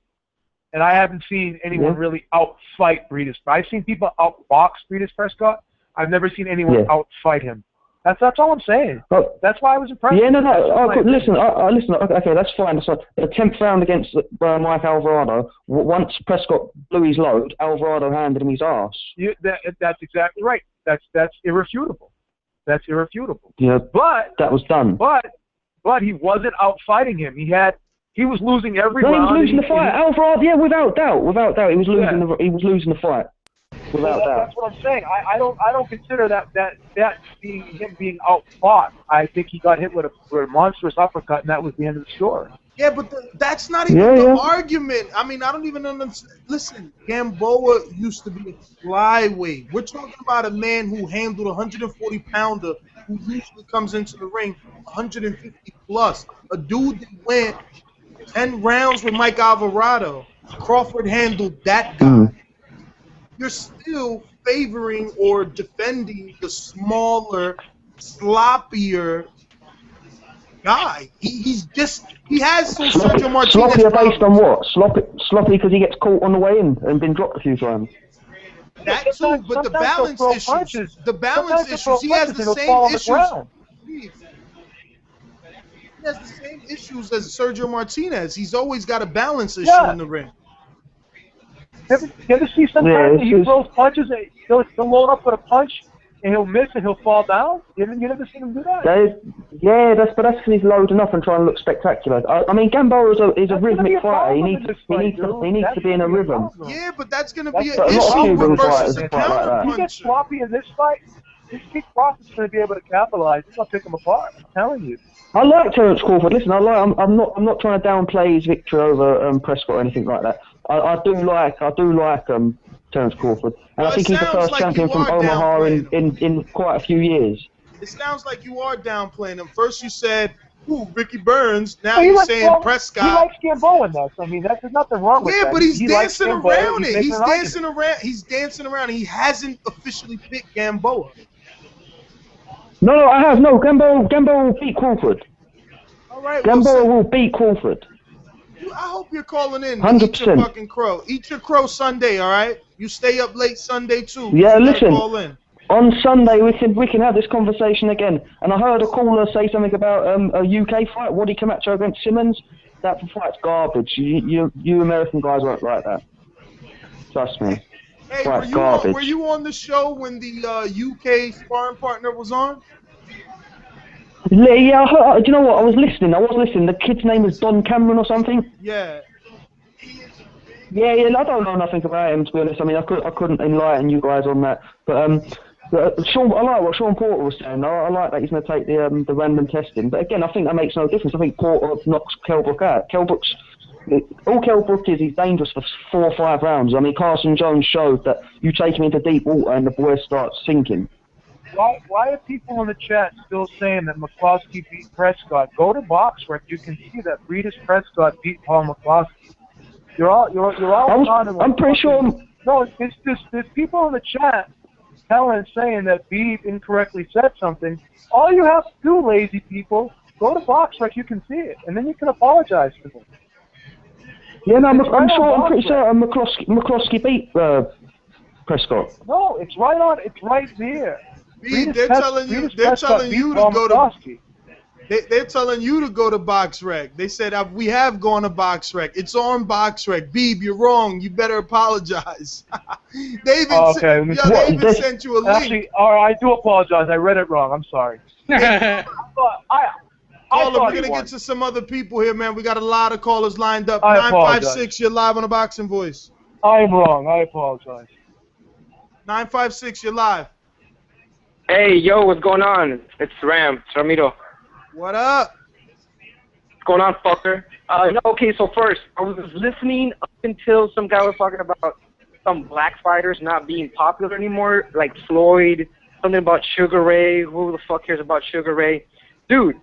And I haven't seen anyone really outfight Breedis. I've seen people outbox Breedis Prescott. I've never seen anyone outfight him. That's all I'm saying. Oh. That's why I was impressed. Yeah, no. Listen. Okay, that's fine. That's fine. The 10th round against Mike Alvarado, once Prescott blew his load, Alvarado handed him his ass. That's exactly right. That's irrefutable. That's irrefutable. Yeah, but that was done. But he wasn't outfighting him. He was losing every round. He was losing the fight. Alvarado, without doubt, he was losing the fight. Without doubt. That's what I'm saying. I don't consider that being him being outfought. I think he got hit with a monstrous uppercut, and that was the end of the story. Yeah, but that's not even the argument. I mean, I don't even understand. Listen, Gamboa used to be a flyweight. We're talking about a man who handled a 140-pounder who usually comes into the ring 150 plus. A dude that went 10 rounds with Mike Alvarado. Crawford handled that guy. You're still favoring or defending the smaller, sloppier guy. He has some Sergio Martinez Sloppier based on what? Sloppy because he gets caught on the way in and been dropped a few times. That too, but the balance issues. The balance issues. He has the same issues. He has the same issues as Sergio Martinez. He's always got a balance issue in the ring. You ever see sometimes he throws punches and he'll load up with a punch and he'll miss and he'll fall down? You never seen him do that? That's because he's loading up and trying to look spectacular. I mean, Gamboa is a rhythmic fighter. He needs to be in a rhythm. Yeah, but that's going to be an issue versus a counter puncher. If he gets sloppy in this fight, this Kid Crawford's going to be able to capitalize. He's going to pick him apart. I'm telling you. I like Terence Crawford. Listen, I'm not trying to downplay his victory over Prescott or anything like that. I do like Terence Crawford, and I think he's the first champion from Omaha in quite a few years. It sounds like you are downplaying him. First you said, "Ooh, Ricky Burns." Now you're saying Prescott. He likes Gamboa in this. I mean, there's nothing wrong with that. Yeah, but he's dancing around it. He's dancing around. He's dancing around. He hasn't officially picked Gamboa. No, I have. No, Gamboa will beat Crawford. All right, Gamboa will beat Crawford. I hope you're calling in. 100%. Eat your fucking crow. Eat your crow Sunday, all right? You stay up late Sunday too. Yeah, you listen. Call in. On Sunday we can have this conversation again. And I heard a caller say something about a UK fight, Waddy Camacho against Simmons. That fight's garbage. You American guys won't like that. Trust me. Hey, garbage. Were you on the show when the UK sparring partner was on? Yeah, do you know what? I was listening. The kid's name was Don Cameron or something. Yeah. Yeah. I don't know nothing about him, to be honest. I mean, I couldn't enlighten you guys on that. But I like what Shawn Porter was saying. I like that he's going to take the random testing. But again, I think that makes no difference. I think Porter knocks Kellbrook out. All Kellbrook is dangerous for 4 or 5 rounds. I mean, Carson Jones showed that you take him into deep water and the boy starts sinking. Why are people in the chat still saying that McCloskey beat Prescott? Go to BoxRec. You can see that Breedis Prescott beat Paul McCloskey. You're all I'm pretty sure. No, it's just there's people in the chat saying that Beeb incorrectly said something. All you have to do, lazy people, go to BoxRec. You can see it, and then you can apologize to them. Yeah, no, I'm pretty certain McCloskey beat Prescott. No, it's right there. They're telling you to go to. They're telling you to go to BoxRec. They said we have gone to BoxRec. It's on BoxRec. Beeb, you're wrong. You better apologize. They even sent you a link. Actually, all right, I do apologize. I read it wrong. I'm sorry. Caller, we're gonna get to some other people here, man. We got a lot of callers lined up. I 956, you're live on the Boxing Voice. I'm wrong. I apologize. 956, you're live. Hey, yo, what's going on? It's Ram, Ramiro. What up? What's going on, fucker? Okay, so first, I was listening up until some guy was talking about some black fighters not being popular anymore, like Floyd, something about Sugar Ray. Who the fuck cares about Sugar Ray? Dude,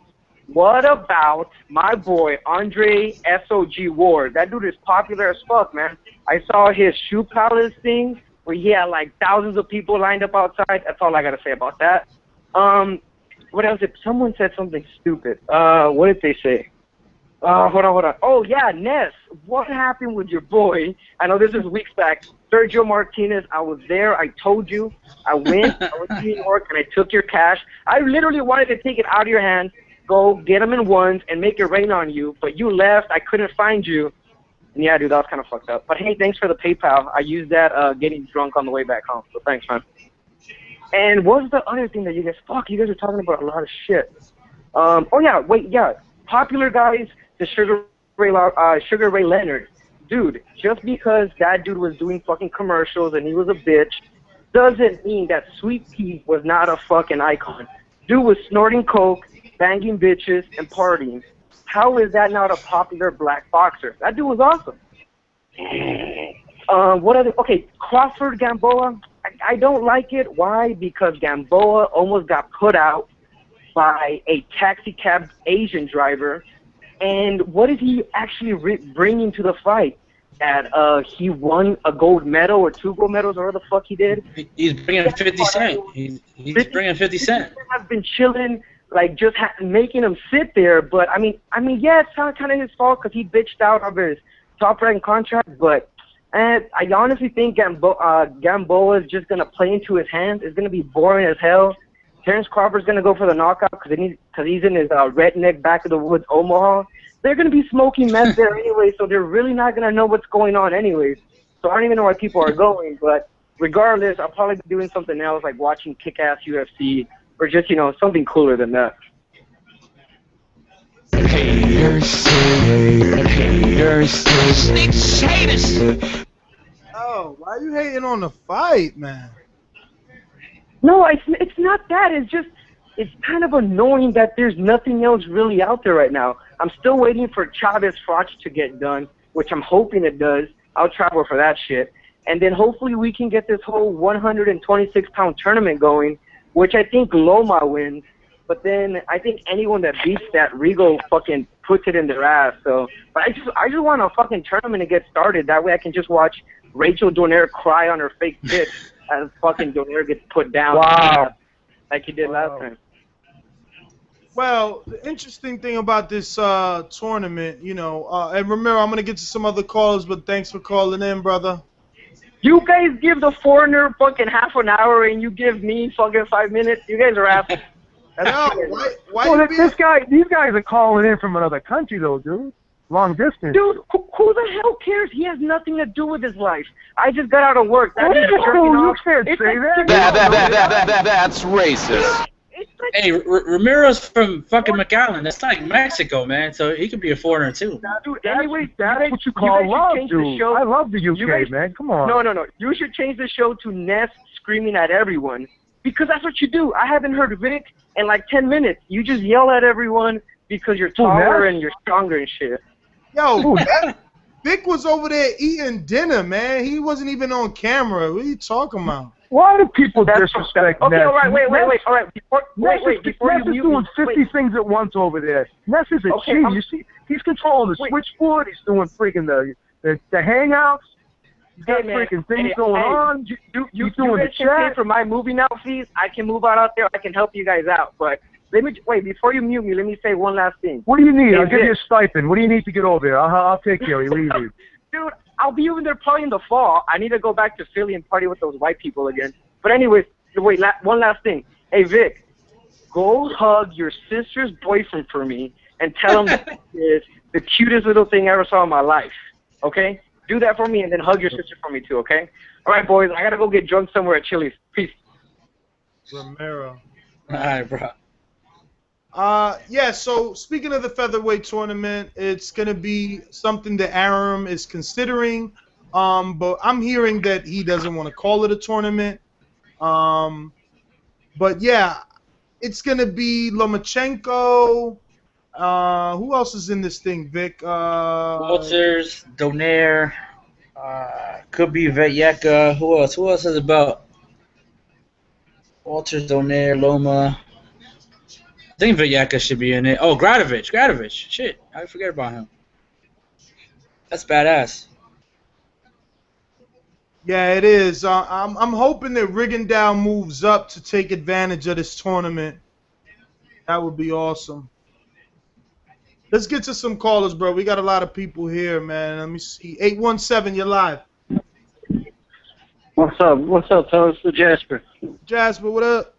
what about my boy, Andre SOG Ward? That dude is popular as fuck, man. I saw his Shoe Palace thing where he had like thousands of people lined up outside. That's all I gotta say about that. What else? Someone said something stupid. What did they say? Hold on. Oh, yeah, Ness. What happened with your boy? I know this is weeks back. Sergio Martinez, I was there. I told you. I went to New York, and I took your cash. I literally wanted to take it out of your hands, go get them in ones, and make it rain on you. But you left. I couldn't find you. And, yeah, dude, that was kind of fucked up. But, hey, thanks for the PayPal. I used that getting drunk on the way back home. So thanks, man. And what was the other thing that you guys are talking about a lot of shit. Popular guys, the Sugar Ray Leonard. Dude, just because that dude was doing fucking commercials and he was a bitch doesn't mean that Sweet Pea was not a fucking icon. Dude was snorting coke, banging bitches, and partying. How is that not a popular black boxer? That dude was awesome. Crawford Gamboa. I don't like it. Why? Because Gamboa almost got put out by a taxi cab Asian driver. And what is he actually bringing to the fight? That he won a gold medal or 2 gold medals or whatever the fuck he did? He's bringing 50 Cent. He's bringing 50 Cent. I've been chilling, like just making him sit there. But I mean, yeah, it's kind of his fault because he bitched out of his top-rank contract. But I honestly think Gamboa is just gonna play into his hands. It's gonna be boring as hell. Terrence Crawford's gonna go for the knockout because he's in his redneck back of the woods Omaha. They're gonna be smoking meth there anyway, so they're really not gonna know what's going on anyways. So I don't even know why people are going. But regardless, I'll probably be doing something else like watching Kick-Ass UFC or just something cooler than that. Oh, why are you hating on the fight, man? No, it's not that. It's kind of annoying that there's nothing else really out there right now. I'm still waiting for Chavez Froch to get done, which I'm hoping it does. I'll travel for that shit. And then hopefully we can get this whole 126-pound tournament going, which I think Loma wins. But then I think anyone that beats that, Regal fucking puts it in their ass. So, but I just want a fucking tournament to get started. That way I can just watch Rachel Donaire cry on her fake bitch as fucking Donaire gets put down. Wow. Like he did last time. Well, the interesting thing about this tournament, and remember, I'm going to get to some other callers, but thanks for calling in, brother. You guys give the foreigner fucking half an hour, and you give me fucking 5 minutes? You guys are assholes. These guys are calling in from another country, though, dude. Long distance. Dude, who the hell cares? He has nothing to do with his life. I just got out of work. That's you can't say that. That's racist. It's Hey, Ramiro's from fucking McAllen. That's like Mexico, man. So he could be a foreigner too. Dude, That's anyway, what you call love, dude. I love the UK, man. Come on. No. You should change the show to Ness screaming at everyone, because that's what you do. I haven't heard Vic in like 10 minutes. You just yell at everyone because you're taller and you're stronger and shit. Yo, Vic was over there eating dinner, man. He wasn't even on camera. What are you talking about? Why do people disrespect Okay, Ness? all right, wait. All right, before Ness you is doing 50 things at once over there. Ness is a Okay, cheat. You see, he's controlling the switchboard. He's doing freaking the hangouts. He's got freaking things going on. You doing the guys can pay chat. for my moving out fees. I can move out there. I can help you guys out. But wait, before you mute me, let me say one last thing. What do you need? Hey, I'll give you a Vic. stipend. What do you need to get over there? I'll take care of you. What do you need? Dude, I'll be over there probably in the fall. I need to go back to Philly and party with those white people again. But anyways, wait, one last thing. Hey, Vic, go hug your sister's boyfriend for me and tell him that it's the cutest little thing I ever saw in my life. Okay? Do that for me and then hug your sister for me too, okay? All right, boys, I got to go get drunk somewhere at Chili's. Peace. Romero. All right, bro. Yeah, so speaking of the featherweight tournament, it's going to be something that Aram is considering, but I'm hearing that he doesn't want to call it a tournament. But yeah, it's going to be Lomachenko. Who else is in this thing, Vic? Walters, Donaire, could be Vetyeka. Who else? Who else has a belt? Walters, Donaire, Loma. I think Vetyeka should be in it. Oh, Gradovich. Shit, I forget about him. That's badass. Yeah, it is. I'm hoping that Rigondeaux moves up to take advantage of this tournament. That would be awesome. Let's get to some callers, bro. We got a lot of people here, man. Let me see. 817, you're live. What's up, fellas? It's Jasper. Jasper, what up?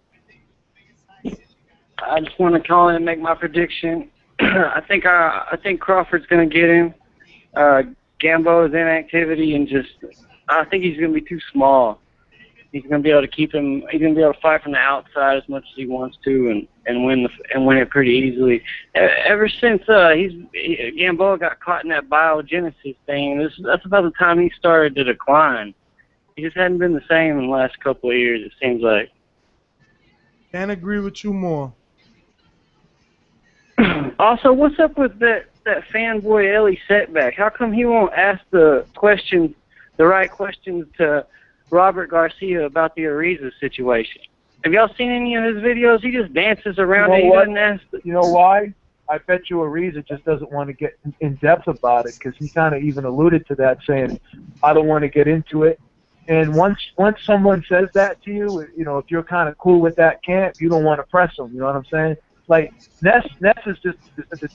I just want to call in and make my prediction. I think Crawford's going to get him. Gamboa's inactivity and I think he's going to be too small. He's going to be able to keep him. He's going to be able to fight from the outside as much as he wants to and win it pretty easily. Ever since Gamboa got caught in that biogenesis thing, that's about the time he started to decline. He just hadn't been the same in the last couple of years. It seems like. Can't agree with you more. Also, what's up with that fanboy Ellie Setback? How come he won't ask the right questions to Robert Garcia about the Ariza situation? Have y'all seen any of his videos? He just dances around and he doesn't ask. You know why? I bet you Ariza just doesn't want to get in depth about it, because he kind of even alluded to that, saying, I don't want to get into it. And once someone says that to you, if you're kind of cool with that camp, you don't want to press them. You know what I'm saying? Like, Ness is just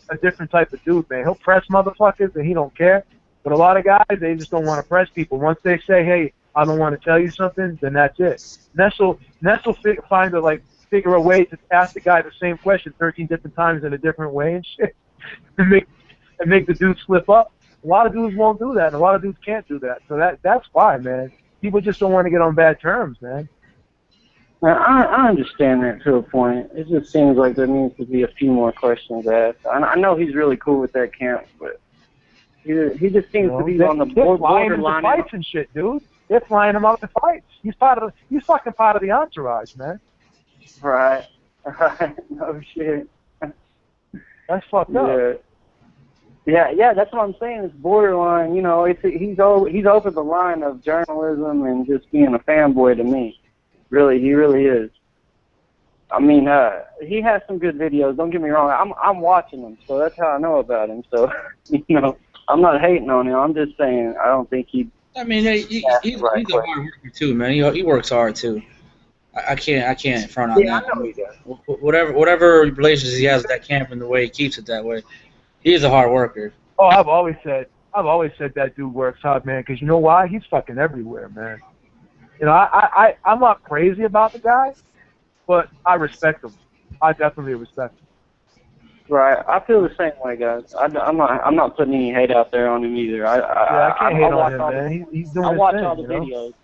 a different type of dude, man. He'll press motherfuckers and he don't care. But a lot of guys, they just don't want to press people. Once they say, hey, I don't want to tell you something, then that's it. Ness will figure a way to ask the guy the same question 13 different times in a different way and shit, and make the dude slip up. A lot of dudes won't do that, and a lot of dudes can't do that. So that's fine, man. People just don't want to get on bad terms, man. I understand that to a point. It just seems like there needs to be a few more questions asked. I know he's really cool with that camp, but he just seems to be on the borderline. They're fights and shit, dude. They're flying him out to fights. He's fucking part of the entourage, man. Right. No shit. That's fucked up. Yeah, that's what I'm saying. It's borderline. He's over the line of journalism and just being a fanboy to me. Really, he really is. I mean, he has some good videos. Don't get me wrong. I'm watching them, so that's how I know about him. So, I'm not hating on him. I'm just saying I don't think he. I mean, he's a hard worker too, man. He works hard too. I can't front on that. I know he does. Whatever relations he has with that camp and the way he keeps it that way, he is a hard worker. Oh, I've always said that dude works hard, man. Because you know why? He's fucking everywhere, man. I'm not crazy about the guy, but I respect him. I definitely respect him. Right, I feel the same way, guys. I'm not putting any hate out there on him either. I can't hate on him, man. He's doing his thing. I watch all the videos.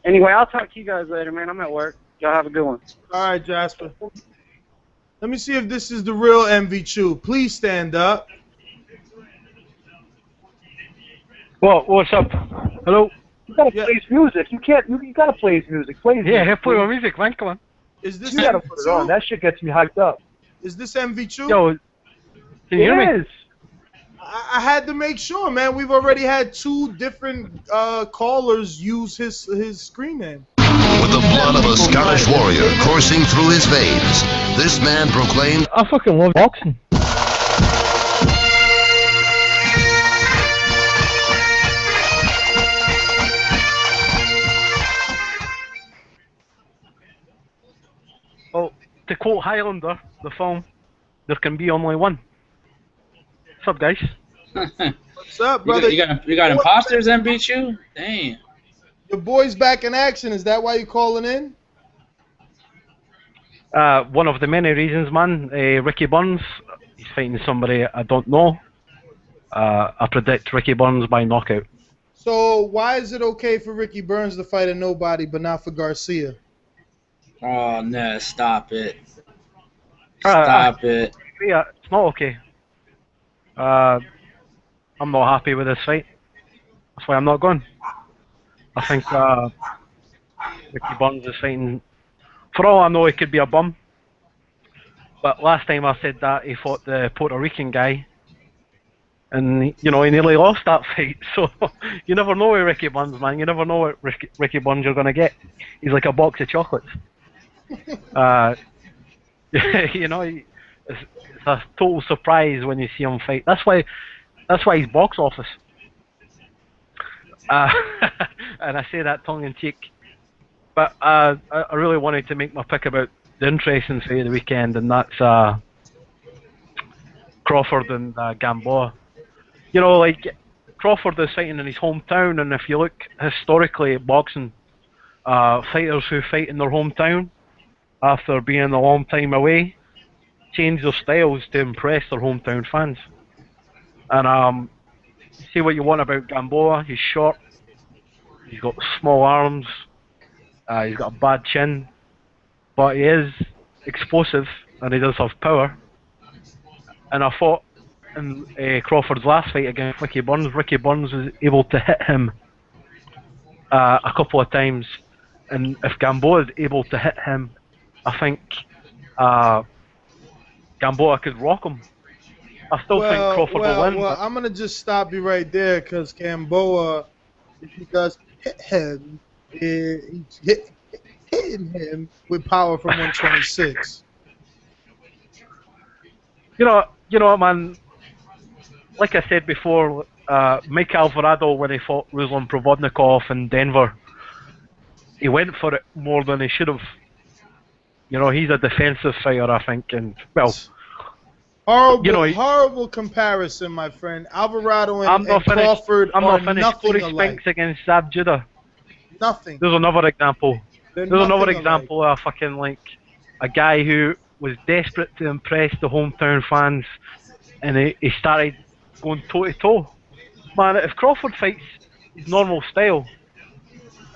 Anyway, I'll talk to you guys later, man. I'm at work. Y'all have a good one. All right, Jasper. Let me see if this is the real MV Chew. Please stand up. What's up? Hello? You gotta play his music. You can't. You gotta play his music. Play his music. Yeah, play my music, man. Come on. Is this You gotta put it on. That shit gets me hyped up. Is this MV Chew? Yo, can you hear me? It is. I had to make sure, man. We've already had 2 different callers use his screen name. With the blood of a Scottish warrior coursing through his veins, this man proclaimed, I fucking love boxing. Well, to quote Highlander, the film, there can be only one. What's up, guys? What's up, brother? You got imposters and beat you? Damn. Your boy's back in action. Is that why you're calling in? One of the many reasons, man. Ricky Burns, he's fighting somebody I don't know. I predict Ricky Burns by knockout. So why is it okay for Ricky Burns to fight a nobody, but not for Garcia? Oh, no, stop it. Stop it. Yeah, it's not okay. I'm not happy with this fight. That's why I'm not going. I think Ricky Burns is fighting. For all I know, he could be a bum. But last time I said that, he fought the Puerto Rican guy. And, you know, he nearly lost that fight. So, you never know with Ricky Burns, man. You never know what Ricky Burns you're going to get. He's like a box of chocolates. You know, it's a total surprise when you see him fight. That's why he's box office. And I say that tongue in cheek. But I really wanted to make my pick about the interesting fight of the weekend, and that's Crawford and Gamboa. You know, like, Crawford is fighting in his hometown, and if you look historically at boxing, fighters who fight in their hometown after being a long time away change their styles to impress their hometown fans. And see what you want about Gamboa. He's short, he's got small arms, he's got a bad chin, but he is explosive and he does have power. And I thought in Crawford's last fight against Ricky Burns was able to hit him a couple of times, and if Gamboa is able to hit him, I think Gamboa could rock him. I still think Crawford will win. Well, I'm going to just stop you right there, because Gamboa, if he does hit him, he's hitting him with power from 126. You know what, man? Like I said before, Mike Alvarado, when he fought Ruslan Provodnikov in Denver, he went for it more than he should have. You know, he's a defensive fighter, I think, and, well... Horrible, you know, horrible comparison, my friend. Alvarado and Crawford I'm are not finished. nothing Corey alike. Spinks against Zab Judah. Nothing. There's another example. They're There's another nothing example of fucking, like, a guy who was desperate to impress the hometown fans, and he started going toe-to-toe. Man, if Crawford fights his normal style,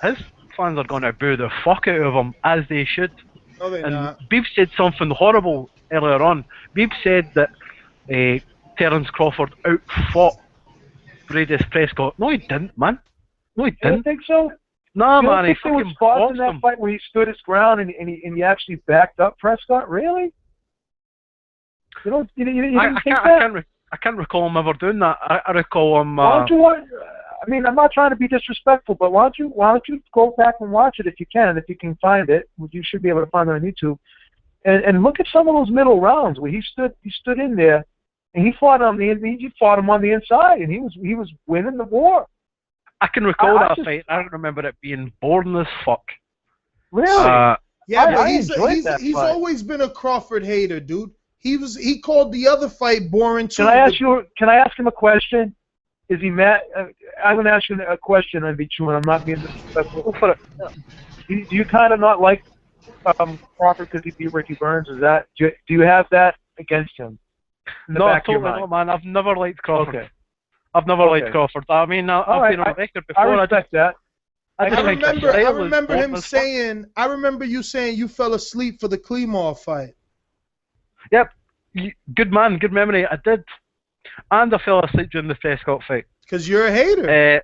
his fans are going to boo the fuck out of him, as they should. No, they're And not. Beeb said something horrible earlier on. Beeb said that Terence Crawford outfought Bradis Prescott. No, he didn't, man. No, he You don't didn't. think so? Nah, You don't man, he think there was fucking spots in boxed that him. fight where he stood his ground and he actually backed up Prescott? Really? You don't? You didn't think that? I can't recall him ever doing that. I recall him. Why don't you I mean, I'm not trying to be disrespectful, but why don't you go back and watch it if you can find it. You should be able to find it on YouTube. And look at some of those middle rounds where he stood in there and he fought him on the inside, and he was winning the war. I can recall that fight. I don't remember it being boring as fuck. Really? Yeah, but I he's enjoyed that he's fight. always been a Crawford hater, dude. He called the other fight boring too. Can I ask him a question? Is he mad? I'm going to ask you a question, and be true, and I'm not being disrespectful. Do you kind of not like Crawford because he beat Ricky Burns? Do you have that against him? No, totally not, man. I've never liked Crawford. Okay. I've never liked Crawford. I mean, I've All right, been on record I before. respect that. I just think the I style remember is him saying. I remember you saying you fell asleep for the Klimov fight. Yep, good man, good memory. I did, and I fell asleep during the Prescott fight. Because you're a hater.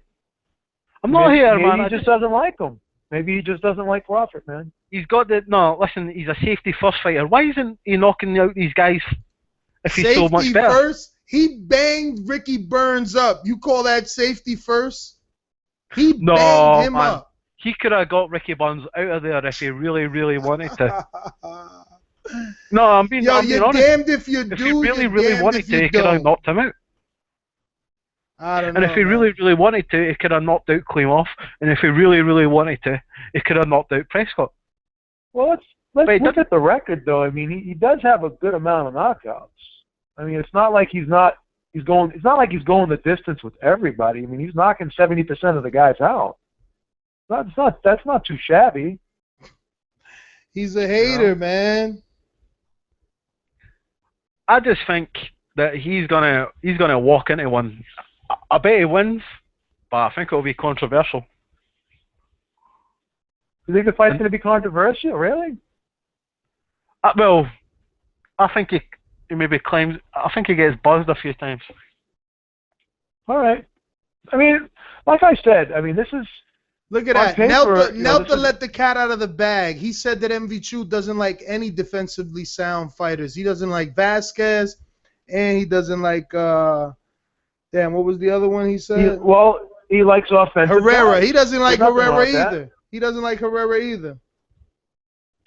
I'm not a hater, man. Maybe he just doesn't like him. Maybe he just doesn't like Crawford, man. He's got the listen. He's a safety first fighter. Why isn't he knocking out these guys if he's Safety so much better? First, he banged Ricky Burns up. You call that safety first? He banged him up. He could have got Ricky Burns out of there if he really, really wanted to. No, I'm being honest. You're damned if you do. If he really, really wanted to, he could have knocked him out. I don't know. And if he really, really wanted to, he could have knocked out Klimov. And if he really, really wanted to, he could have knocked out Prescott. Well, let's look at the record, though. I mean, he does have a good amount of knockouts. I mean, it's not like he's going the distance with everybody. I mean, he's knocking 70% of the guys out. That's not too shabby. He's a hater, man. I just think that he's gonna walk into one. I bet he wins, but I think it'll be controversial. You think the fight's going to be controversial? Really? Well, I think he maybe claims. I think he gets buzzed a few times. All right. I mean, like I said, I mean, this is. Look at that. Nelta let the cat out of the bag. He said that MV2 doesn't like any defensively sound fighters. He doesn't like Vasquez, and he doesn't like. Damn, what was the other one he said? He likes offensive. Herrera. Guys. He doesn't like There's nothing Herrera wrong with either. that. He doesn't like Herrera either.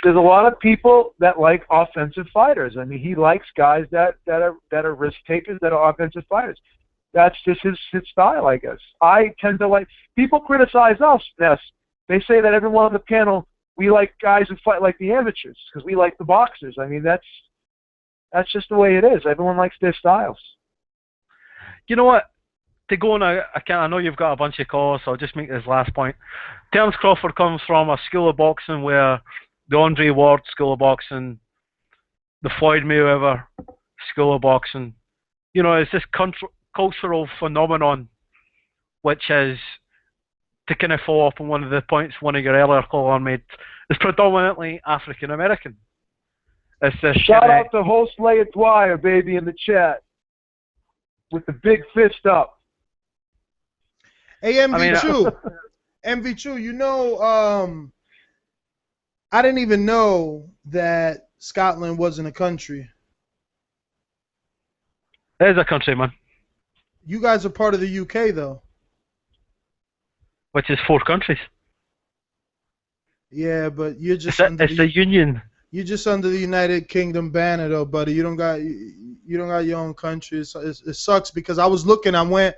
There's a lot of people that like offensive fighters. I mean, he likes guys that are risk takers, that are offensive fighters. That's just his style, I guess. I tend to like people criticize us. Yes, they say that everyone on the panel we like guys who fight like the amateurs because we like the boxers. I mean, that's just the way it is. Everyone likes their styles. You know what? To go now, I know you've got a bunch of calls, so I'll just make this last point. Terence Crawford comes from a school of boxing where the Andre Ward school of boxing, the Floyd Mayweather school of boxing, you know, it's this cultural phenomenon, which is, to kind of follow up on one of the points one of your earlier callers made, is predominantly African American. It's this Shout out to host Leia Dwyer, baby, in the chat with the big fist up. Hey, MV2, MV2, you know, I didn't even know that Scotland wasn't a country. It is a country, man. You guys are part of the UK, though. Which is 4 countries. Yeah, but you're just it's the Union. You're just under the United Kingdom banner, though, buddy. You don't got your own country. It sucks because I was looking. I went.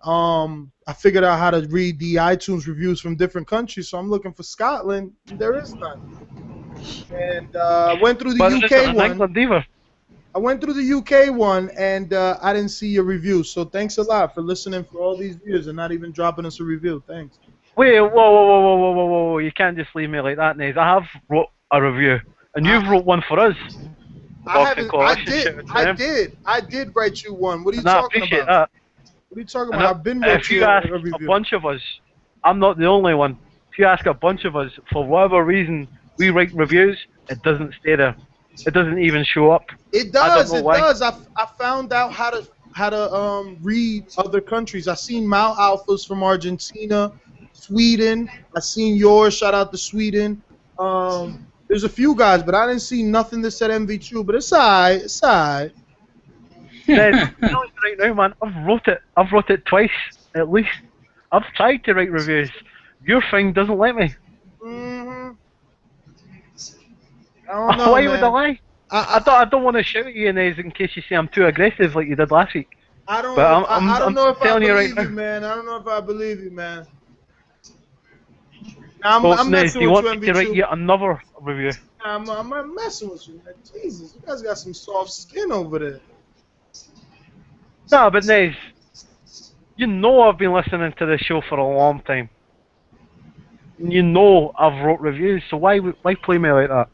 I figured out how to read the iTunes reviews from different countries, so I'm looking for Scotland. There is none. And went through the UK one. I went through the UK one, and I didn't see your review. So thanks a lot for listening for all these years and not even dropping us a review. Thanks. Wait, whoa! You can't just leave me like that, Naze. I have wrote a review, and you've wrote one for us. I did write you one. What are you talking about? That. What are you talking about? I've been writing if you ask a review. A bunch of us, I'm not the only one. If you ask a bunch of us, for whatever reason, we write reviews, it doesn't stay there. It doesn't even show up. It does. It does. I found out how to read other countries. I seen Mount Alphas from Argentina, Sweden. I seen yours. Shout out to Sweden. There's a few guys, but I didn't see nothing that said MV2. But it's alright. It's alright. Right now, man, I've wrote it twice at least. I've tried to write reviews. Your thing doesn't let me. I don't know, Why man. would I lie? I don't want to shout at you, Naze, in case you say I'm too aggressive like you did last week. I don't I'm know if I telling you believe right you, now. man. I don't know if I believe you, man. Well, I'm Naze, do messing you with want you, me to write MV2. you another review? I'm messing with you, man. Jesus, you guys got some soft skin over there. No, but Naze, you know I've been listening to this show for a long time. You know I've wrote reviews, so why play me like that?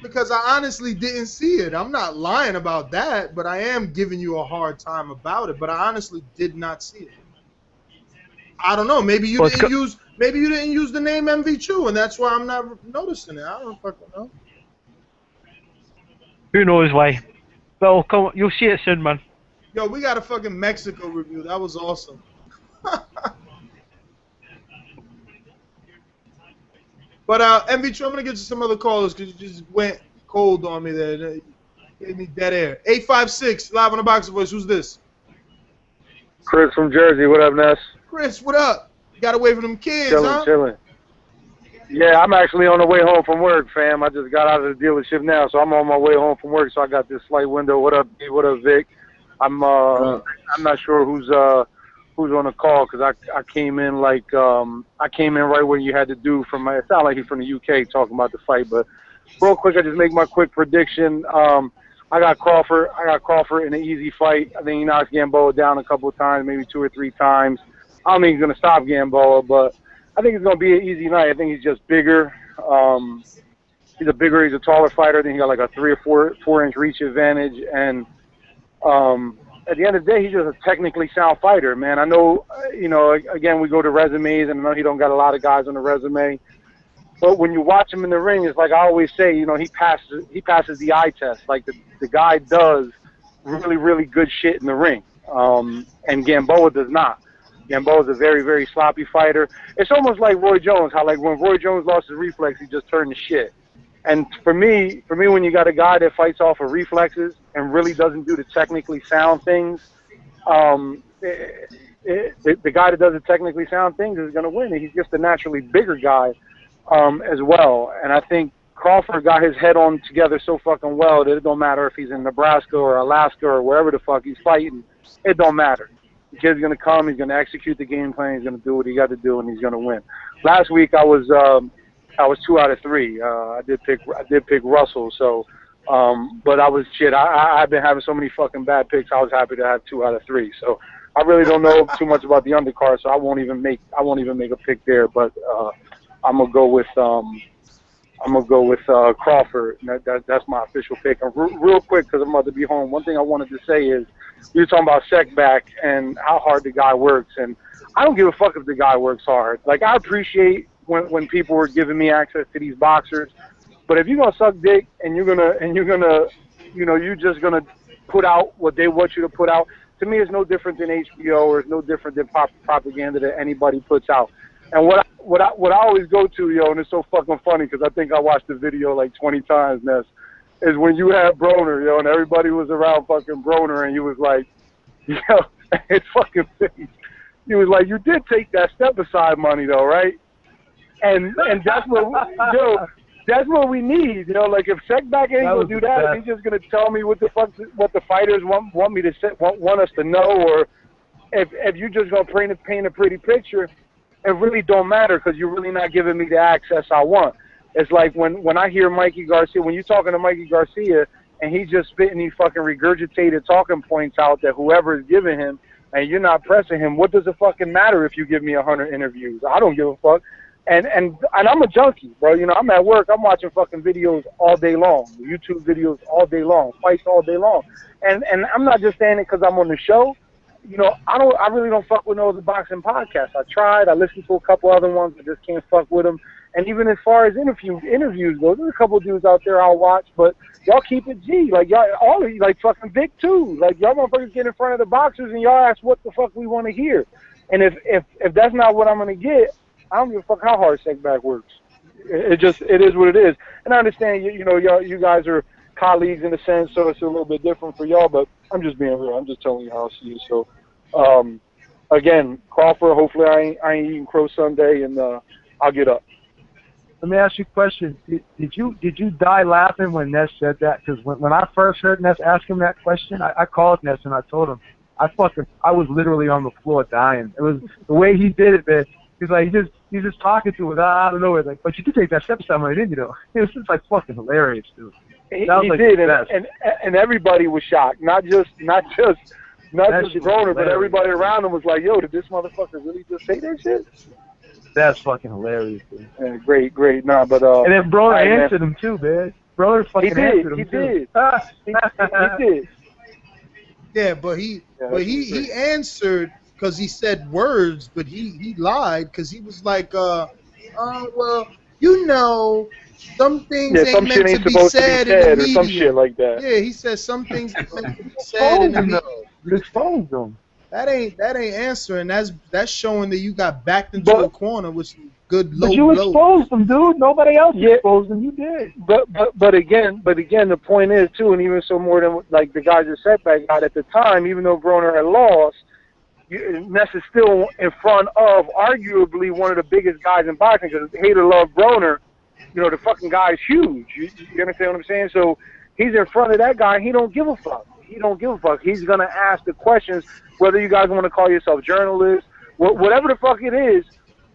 Because I honestly didn't see it. I'm not lying about that, but I am giving you a hard time about it. But I honestly did not see it. I don't know. Maybe you Maybe you didn't use the name MV2, and that's why I'm not noticing it. I don't fucking know. Who knows why? Well, come, you'll see it soon, man. Yo, we got a fucking Mexico review. That was awesome. But MV2, I'm gonna get you some other callers because you just went cold on me there. You gave me dead air. 856, live on the Boxer Voice. Who's this? Chris from Jersey. What up, Ness? Chris, what up? You got away from them kids, huh? Chilling. Yeah, I'm actually on the way home from work, fam. I just got out of the dealership now, so I'm on my way home from work. So I got this slight window. What up, D? What up, Vic? I'm not sure who's on the call because I came in like I came in right when you had to do from my. It sounded like he's from the UK talking about the fight, but real quick, I just make my quick prediction. I got Crawford in an easy fight. I think he knocks Gamboa down a couple of times, maybe 2 or 3 times. I don't think he's gonna stop Gamboa, but I think it's gonna be an easy night. I think he's just bigger. He's a taller fighter. I think he got like a 3 or 4 inch reach advantage, and at the end of the day, he's just a technically sound fighter, man. I know, again, we go to resumes, and I know he don't got a lot of guys on the resume. But when you watch him in the ring, it's like I always say, he passes the eye test. Like the guy does really, really good shit in the ring, and Gamboa does not. Gamboa's a very, very sloppy fighter. It's almost like Roy Jones, how like when Roy Jones lost his reflex, he just turned to shit. And for me, when you got a guy that fights off of reflexes and really doesn't do the technically sound things, the guy that does the technically sound things is going to win. He's just a naturally bigger guy as well. And I think Crawford got his head on together so fucking well that it don't matter if he's in Nebraska or Alaska or wherever the fuck he's fighting. It don't matter. The kid's going to come. He's going to execute the game plan. He's going to do what he got to do, and he's going to win. Last week I was 2 out of 3. I did pick Russell. So, but I've been having so many fucking bad picks. I was happy to have 2 out of 3. So I really don't know too much about the undercard. So I won't even make a pick there. But I'm gonna go with Crawford. That's my official pick. And real quick, because I'm about to be home. One thing I wanted to say is we were talking about Sekback and how hard the guy works, and I don't give a fuck if the guy works hard. Like I appreciate when people were giving me access to these boxers, but if you're gonna suck dick and you're just gonna put out what they want you to put out, to me it's no different than HBO or it's no different than propaganda that anybody puts out. And what I always go to, yo, and it's so fucking funny because I think I watched the video like 20 times, Ness, is when you had Broner, yo, and everybody was around fucking Broner, and you was like, yo, it's fucking face. He was like, you did take that step-aside money, though, right? And that's what we need, Like if Sekback ain't gonna do that, he's just gonna tell me what the fighters want me to say, want us to know, or if you just gonna paint a pretty picture, it really don't matter because you're really not giving me the access I want. It's like when I hear Mikey Garcia, when you're talking to Mikey Garcia and he's just spitting these fucking regurgitated talking points out that whoever is giving him, and you're not pressing him, what does it fucking matter if you give me 100 interviews? I don't give a fuck. And I'm a junkie, bro. I'm at work. I'm watching fucking videos all day long, YouTube videos all day long, fights all day long. And I'm not just saying it because I'm on the show. I really don't fuck with no other boxing podcasts. I tried. I listened to a couple other ones. I just can't fuck with them. And even as far as interviews go, there's a couple dudes out there I'll watch, but y'all keep it G. Like y'all, all of you, like fucking Vic too. Like y'all motherfuckers get in front of the boxers and y'all ask what the fuck we want to hear. And if that's not what I'm gonna get, I don't give a fuck how hard Sekback works. It is what it is. And I understand you guys are colleagues in a sense, so it's a little bit different for y'all. But I'm just being real. I'm just telling you how I see it. So, again, Crawford. Hopefully, I ain't eating crow Sunday, and I'll get up. Let me ask you a question. Did you die laughing when Ness said that? Because when I first heard Ness ask him that question, I called Ness and I told him I was literally on the floor dying. It was the way he did it, man. He's like he's just talking to us out of nowhere. Like, but you did take that step aside money, didn't you? Though it was just like fucking hilarious, dude. He did, and everybody was shocked. Not just Broner, but everybody around him was like, "Yo, did this motherfucker really just say that shit?" That's fucking hilarious, dude. Yeah, great. Nah, but and then Broner answered him too, man. Broner fucking answered him too. He did. Yeah, but he answered because he said words, but he lied because he was like, well, you know, some things ain't some shit meant to ain't be supposed to be said in the said or some media. shit like that. Yeah, he said some things ain't meant to be said Exposed in the him, media. though. You exposed him. That ain't answering. That's showing that you got backed into a corner with some good low But you blows. exposed him, dude. Nobody else exposed him. You did. But again, the point is too, and even so more than like the guys that setback got at the time, even though Broner had lost, Ness is still in front of arguably one of the biggest guys in boxing because Hater loved Broner. You know, the fucking guy is huge. You understand what I'm saying? So he's in front of that guy. He don't give a fuck. He don't give a fuck. He's gonna ask the questions, whether you guys want to call yourself journalists, whatever the fuck it is.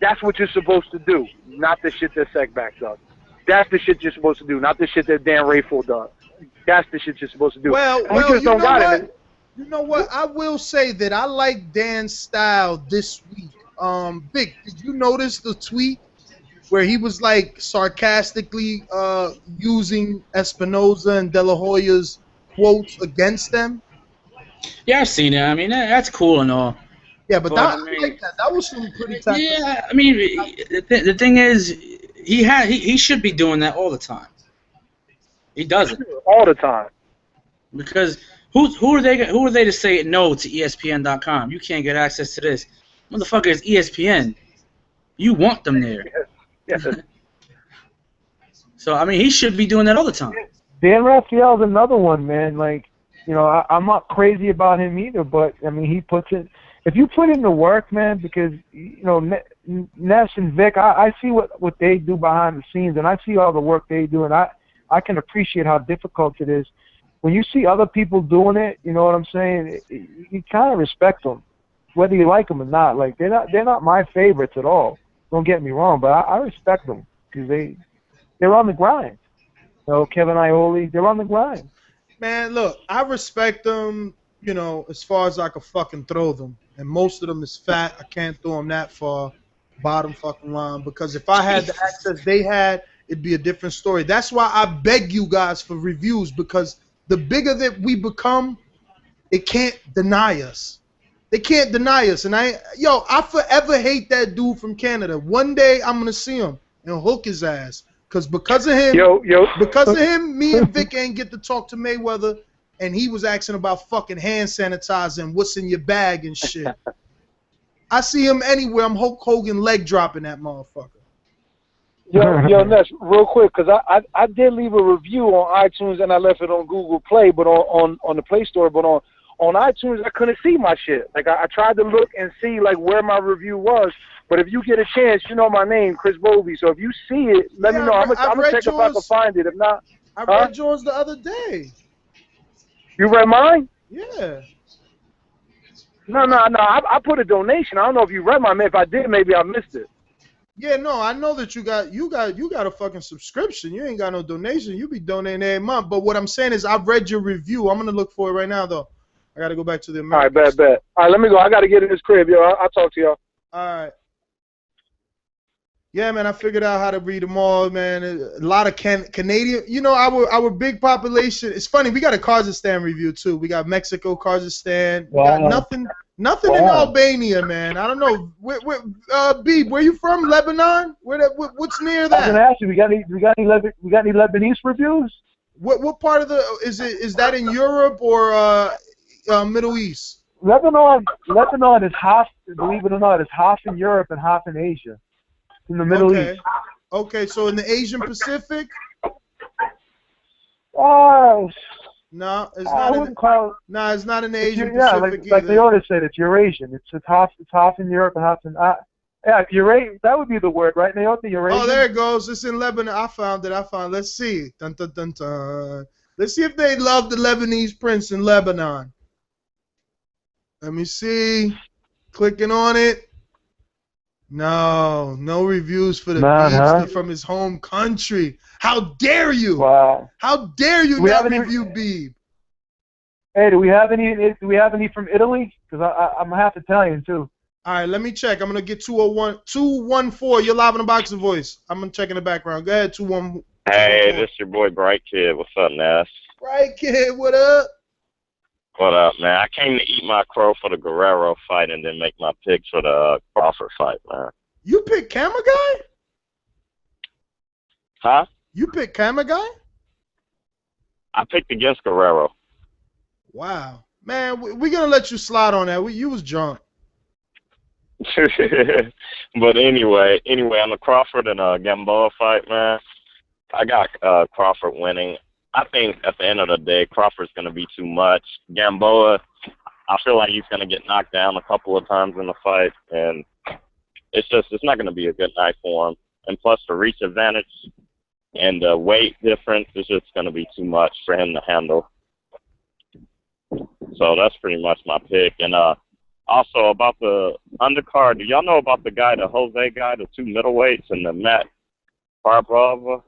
That's what you're supposed to do, not the shit that Setback does. That's the shit you're supposed to do, not the shit that Dan Rayful does. That's the shit you're supposed to do. Well, we just you don't know got what? it. You know what? I will say that I like Dan's style this week. Vic, did you notice the tweet where he was like sarcastically using Espinoza and De La Hoya's quotes against them? Yeah, I've seen it. I mean, that's cool and all. Yeah, but I like that. That was some pretty tactical. Yeah, I mean, the thing is, he should be doing that all the time. He does it all the time. Because who are they to say no to ESPN.com? You can't get access to this, motherfucker. It's ESPN. You want them there. Yes. So I mean, he should be doing that all the time. Dan Raphael's another one, man. Like, you know, I'm not crazy about him either, but I mean, he puts it. If you put in the work, man, because you know Ness and Vic, I see what they do behind the scenes, and I see all the work they do, and I can appreciate how difficult it is. When you see other people doing it, you know what I'm saying? You kind of respect them, whether you like them or not. Like they're not my favorites at all. Don't get me wrong, but I respect them because they're on the grind. You know, Kevin Iole, they're on the grind. Man, look, I respect them, you know, as far as I can fucking throw them. And most of them is fat. I can't throw them that far, bottom fucking line. Because if I had the access they had, it'd be a different story. That's why I beg you guys for reviews, because the bigger that we become, it can't deny us. They can't deny us. And I forever hate that dude from Canada. One day I'm going to see him and hook his ass. Because of him, me and Vic ain't get to talk to Mayweather, and he was asking about fucking hand sanitizer and what's in your bag and shit. I see him anywhere. I'm Hulk Hogan leg dropping that motherfucker. Yo, Ness, real quick, because I did leave a review on iTunes and I left it on Google Play, but on the Play Store, but on iTunes I couldn't see my shit. Like I tried to look and see like where my review was. But if you get a chance, you know my name, Chris Bovey. So if you see it, let me know. I'm gonna check if I can find it. If not, I read yours the other day. You read mine? Yeah. No. I put a donation. I don't know if you read mine. If I did, maybe I missed it. Yeah, no, I know that you got a fucking subscription. You ain't got no donation. You be donating every month. But what I'm saying is, I've read your review. I'm gonna look for it right now, though. I gotta go back to the American. All right, bet. All right, let me go. I gotta get in this crib, yo. I'll talk to y'all. All right. Yeah, man, I figured out how to read them all, man. A lot of Canadian, you know, our big population. It's funny, we got a Kazakhstan review too. We got Mexico, Kazakhstan. We got nothing in Albania, man. I don't know. Beeb, where you from? Lebanon? What's near that? I was gonna ask you, we got any Lebanese reviews? What part of is that in Europe or Middle East? Lebanon is half, believe it or not, is half in Europe and half in Asia. In the Middle East. Okay, so in the Asian Pacific? Oh. No, it's I not. wouldn't call it. No, it's not in the Asian Yeah, Pacific like they always said, it's Eurasian. It's half in Europe and half in. Yeah, Eurasian. That would be the word, right? Naomi, Eurasian. Oh, there it goes. It's in Lebanon. I found it. Let's see. Dun, dun, dun, dun. Let's see if they love the Lebanese prince in Lebanon. Let me see. Clicking on it. No reviews for the beast from his home country. How dare you? Wow. How dare you not review Beeb? Hey, do we have any from Italy? Because I'm half Italian too. All right, let me check. I'm gonna get 214. You're live in the boxing voice. I'm gonna check in the background. Go ahead, 214. Hey, this is your boy Bright Kid. What's up, Ness? Bright Kid, what up? What up, man? I came to eat my crow for the Guerrero fight and then make my picks for the Crawford fight, man. You picked Camera Guy? Huh? You picked Camera Guy? I picked against Guerrero. Wow. Man, we're going to let you slide on that. You was drunk. But anyway, on the Crawford and Gamboa fight, man, I got Crawford winning. I think at the end of the day, Crawford's going to be too much. Gamboa, I feel like he's going to get knocked down a couple of times in the fight, and it's not going to be a good night for him. And plus the reach advantage and the weight difference is just going to be too much for him to handle. So that's pretty much my pick. And also about the undercard, do y'all know about the Jose guy, the 2 middleweights, and the Matt Barbrava?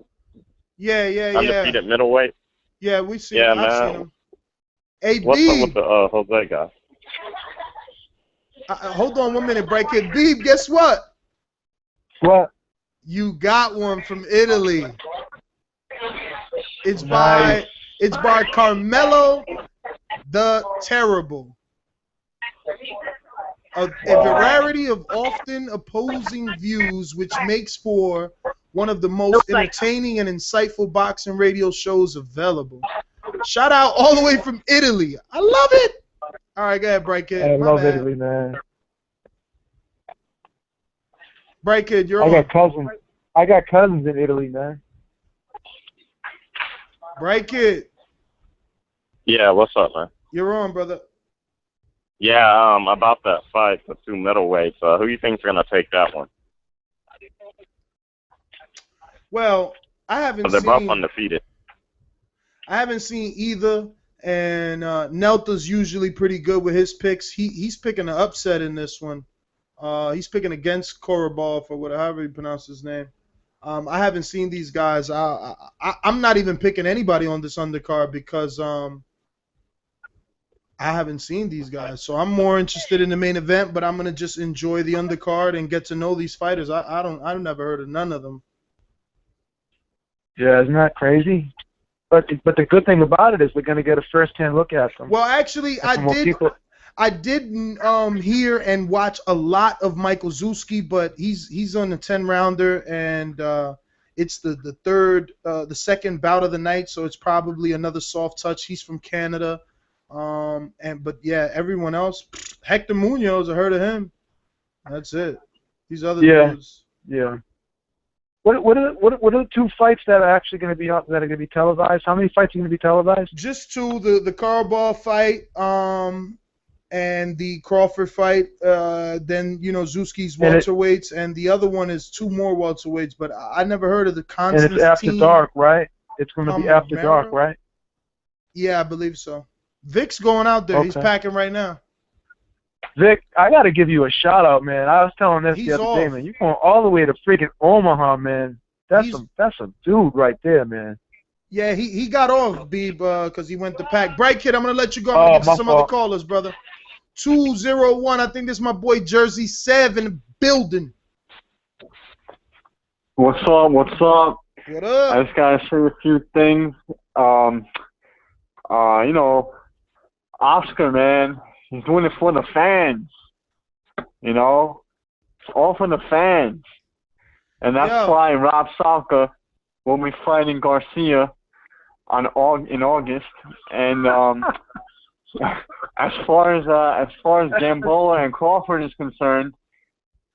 Yeah. Undefeated middleweight. Yeah, we see. Yeah, I've man. seen him. Hey, What's Beeb. up with the Jose guy? Hold on 1 minute, break it. Beeb, guess what? What? You got one from Italy. It's Nice. by Carmelo the Terrible. A variety of often opposing views, which makes for one of the most entertaining and insightful boxing radio shows available. Shout out all the way from Italy. I love it. All right, go ahead, Break It. I My love bad. Italy, man. Break It, you're I on. got cousins in Italy, man. Break It. Yeah, what's up, man? You're on, brother. Yeah, about that fight, the 2 middleweights. Who you think's gonna take that one? Well, I haven't They're both seen. undefeated. I haven't seen either, and Nelta's usually pretty good with his picks. He's picking an upset in this one. He's picking against Korobov, or however you pronounce his name. I haven't seen these guys. I'm not even picking anybody on this undercard because I haven't seen these guys. So I'm more interested in the main event, but I'm gonna just enjoy the undercard and get to know these fighters. I've never heard of none of them. Yeah, isn't that crazy? But the good thing about it is we're gonna get a first-hand look at them. Well, actually, I did hear and watch a lot of Michael Zuski, but he's on the 10-rounder, and it's the second bout of the night, so it's probably another soft touch. He's from Canada, but yeah, everyone else, Hector Munoz, I heard of him. That's it. These other dudes. Yeah. What are the 2 fights that are actually going to be televised? How many fights are going to be televised? Just 2, the Karabal fight, and the Crawford fight. Then Zuski's welterweights, and the other one is 2 more welterweights. But I never heard of the Constantine. And it's after dark, right? It's going to be after dark, right? Yeah, I believe so. Vic's going out there. Okay. He's packing right now. Vic, I got to give you a shout out, man. I was telling this the other day, man. You're going all the way to freaking Omaha, man. That's a dude right there, man. Yeah, he got off, Beeb, because he went to pack. Break Kid, I'm going to let you go. I'm going to get to some other callers, brother. 201, I think this is my boy Jersey 7 building. What's up? What up? I just got to say a few things. Oscar, man. He's doing it for the fans, all for the fans. And that's why Rob Salka will be fighting Garcia in August. And as far as Gamboa and Crawford is concerned,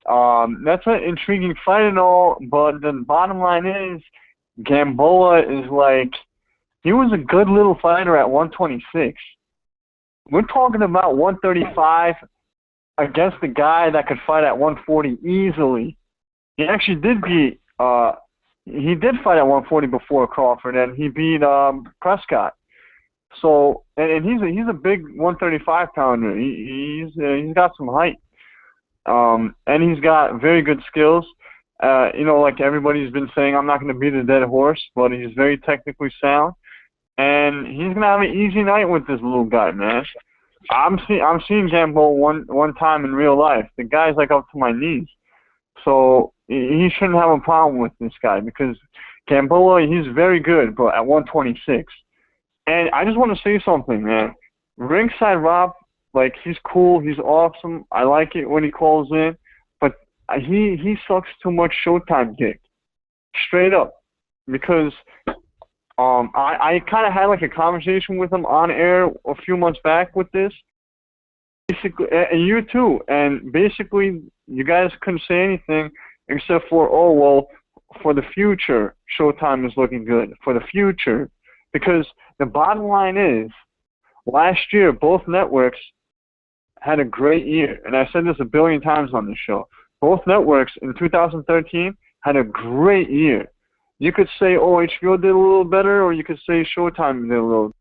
that's an intriguing fight and all, but the bottom line is Gamboa is he was a good little fighter at 126. We're talking about 135 against the guy that could fight at 140 easily. He actually did beat. He did fight at 140 before Crawford, and he beat Prescott. So, and he's a big 135 pounder. He's got some height, and he's got very good skills. Like everybody's been saying, I'm not going to beat a dead horse, but he's very technically sound. And he's gonna have an easy night with this little guy, man. I'm seeing Gamboa one time in real life. The guy's up to my knees, so he shouldn't have a problem with this guy because Gamboa, he's very good, but at 126. And I just want to say something, man. Ringside Rob, like, he's cool, he's awesome. I like it when he calls in, but he sucks too much Showtime dick, straight up, because I kind of had like a conversation with him on air a few months back with this. Basically, and you too, and basically you guys couldn't say anything except for, oh well, for the future, Showtime is looking good for the future, because the bottom line is, last year both networks had a great year, and I said this a billion times on the show. Both networks in 2013 had a great year. You could say, oh, HBO did a little better, or you could say Showtime did a little.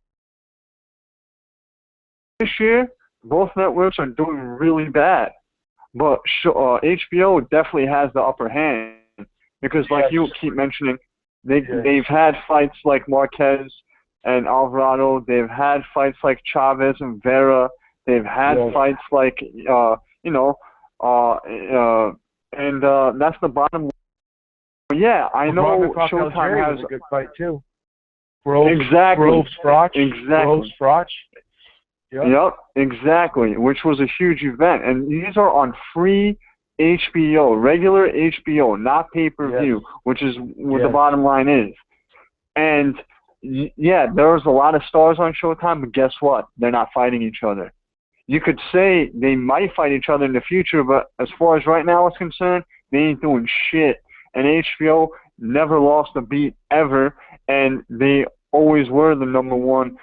This year, both networks are doing really bad, but HBO definitely has the upper hand, because, like you keep mentioning, they've had fights like Marquez and Alvarado. They've had fights like Chavez and Vera. They've had fights like and that's the bottom. Yeah, I know Showtime has a good fight too. Exactly. Groves Froch. Yep, exactly. Which was a huge event, and these are on free HBO, regular HBO, not pay-per-view, which is what the bottom line is. And yeah, there's a lot of stars on Showtime, but guess what? They're not fighting each other. You could say they might fight each other in the future, but as far as right now is concerned, they ain't doing shit. And HBO never lost a beat ever, and they always were the number one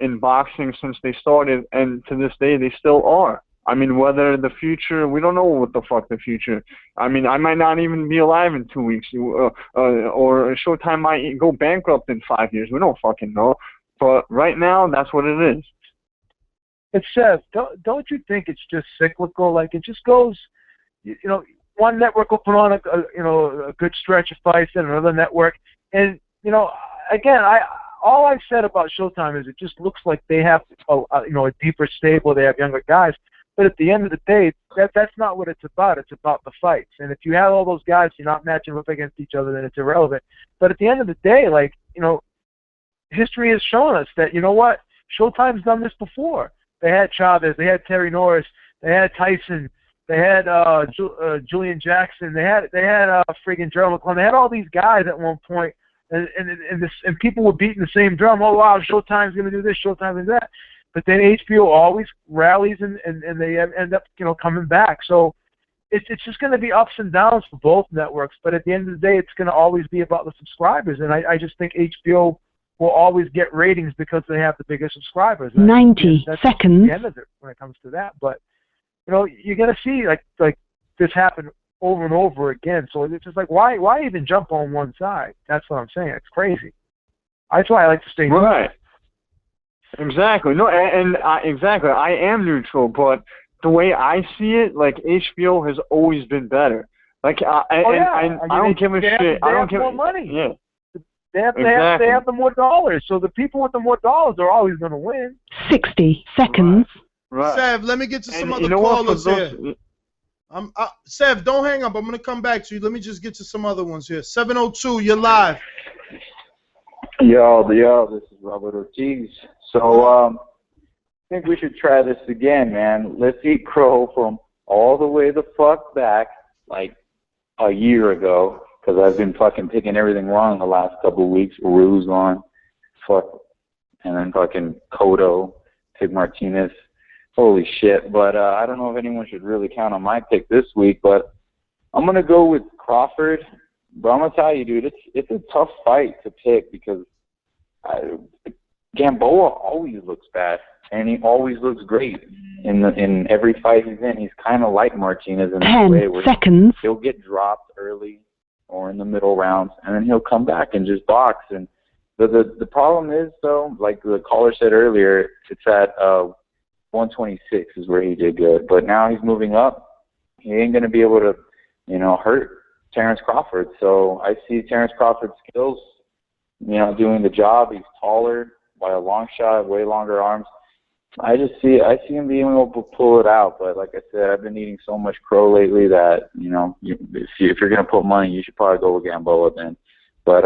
in boxing since they started, and to this day they still are. I mean, whether the future, we don't know what the fuck the future. I mean, I might not even be alive in 2 weeks, or Showtime might go bankrupt in 5 years. We don't fucking know. But right now, that's what it is. But Seth, don't you think it's just cyclical? Like, it just goes, you know, one network will put on a good stretch of fights, and another network, and you know, again, all I've said about Showtime is it just looks like they have a deeper stable. They have younger guys. But at the end of the day, that's not what it's about. It's about the fights. And if you have all those guys, you're not matching up against each other, then it's irrelevant. But at the end of the day, like, you know, history has shown us that, you know what, Showtime's done this before. They had Chavez, they had Terry Norris, they had Tyson, they had Julian Jackson, they had friggin' Gerald McClellan. They had all these guys at one point, and people were beating the same drum. Oh wow, Showtime's gonna do this, Showtime's that. But then HBO always rallies and they end up, you know, coming back. So it's just going to be ups and downs for both networks. But at the end of the day, it's going to always be about the subscribers. And I just think HBO will always get ratings because they have the bigger subscribers. 90 seconds. The end of it when it comes to that. But you know, you're going to see like this happen over and over again. So it's just like, why even jump on one side? That's what I'm saying. It's crazy. That's why I like to stay right. Exactly. No, and exactly. I am neutral, but the way I see it, like, HBO has always been better. Like, I don't give a shit. I don't give more money. Yeah. They have the more dollars. So the people with the more dollars are always going to win. 60 seconds. Right. Sev, let me get to some other callers here. Sev, don't hang up. I'm going to come back to you. Let me just get to some other ones here. 702, you're live. Yo, this is Robert Ortiz. So, I think we should try this again, man. Let's eat crow from all the way the fuck back, like a year ago, because I've been fucking picking everything wrong the last couple of weeks. Rue's on, and then fucking Cotto, Pig Martinez. Holy shit. But I don't know if anyone should really count on my pick this week, but I'm going to go with Crawford. But I'm going to tell you, dude, it's a tough fight to pick because Gamboa always looks bad, and he always looks great in every fight he's in. He's kind of like Martinez in a way where he'll get dropped early or in the middle rounds, and then he'll come back and just box. And the problem is, though, like the caller said earlier, it's at 126 is where he did good. But now he's moving up. He ain't going to be able to, hurt Terrence Crawford. So I see Terrence Crawford's skills, doing the job. He's taller by a long shot, way longer arms. I see him being able to pull it out. But like I said, I've been eating so much crow lately that, if you're going to put money, you should probably go with Gamboa then. But,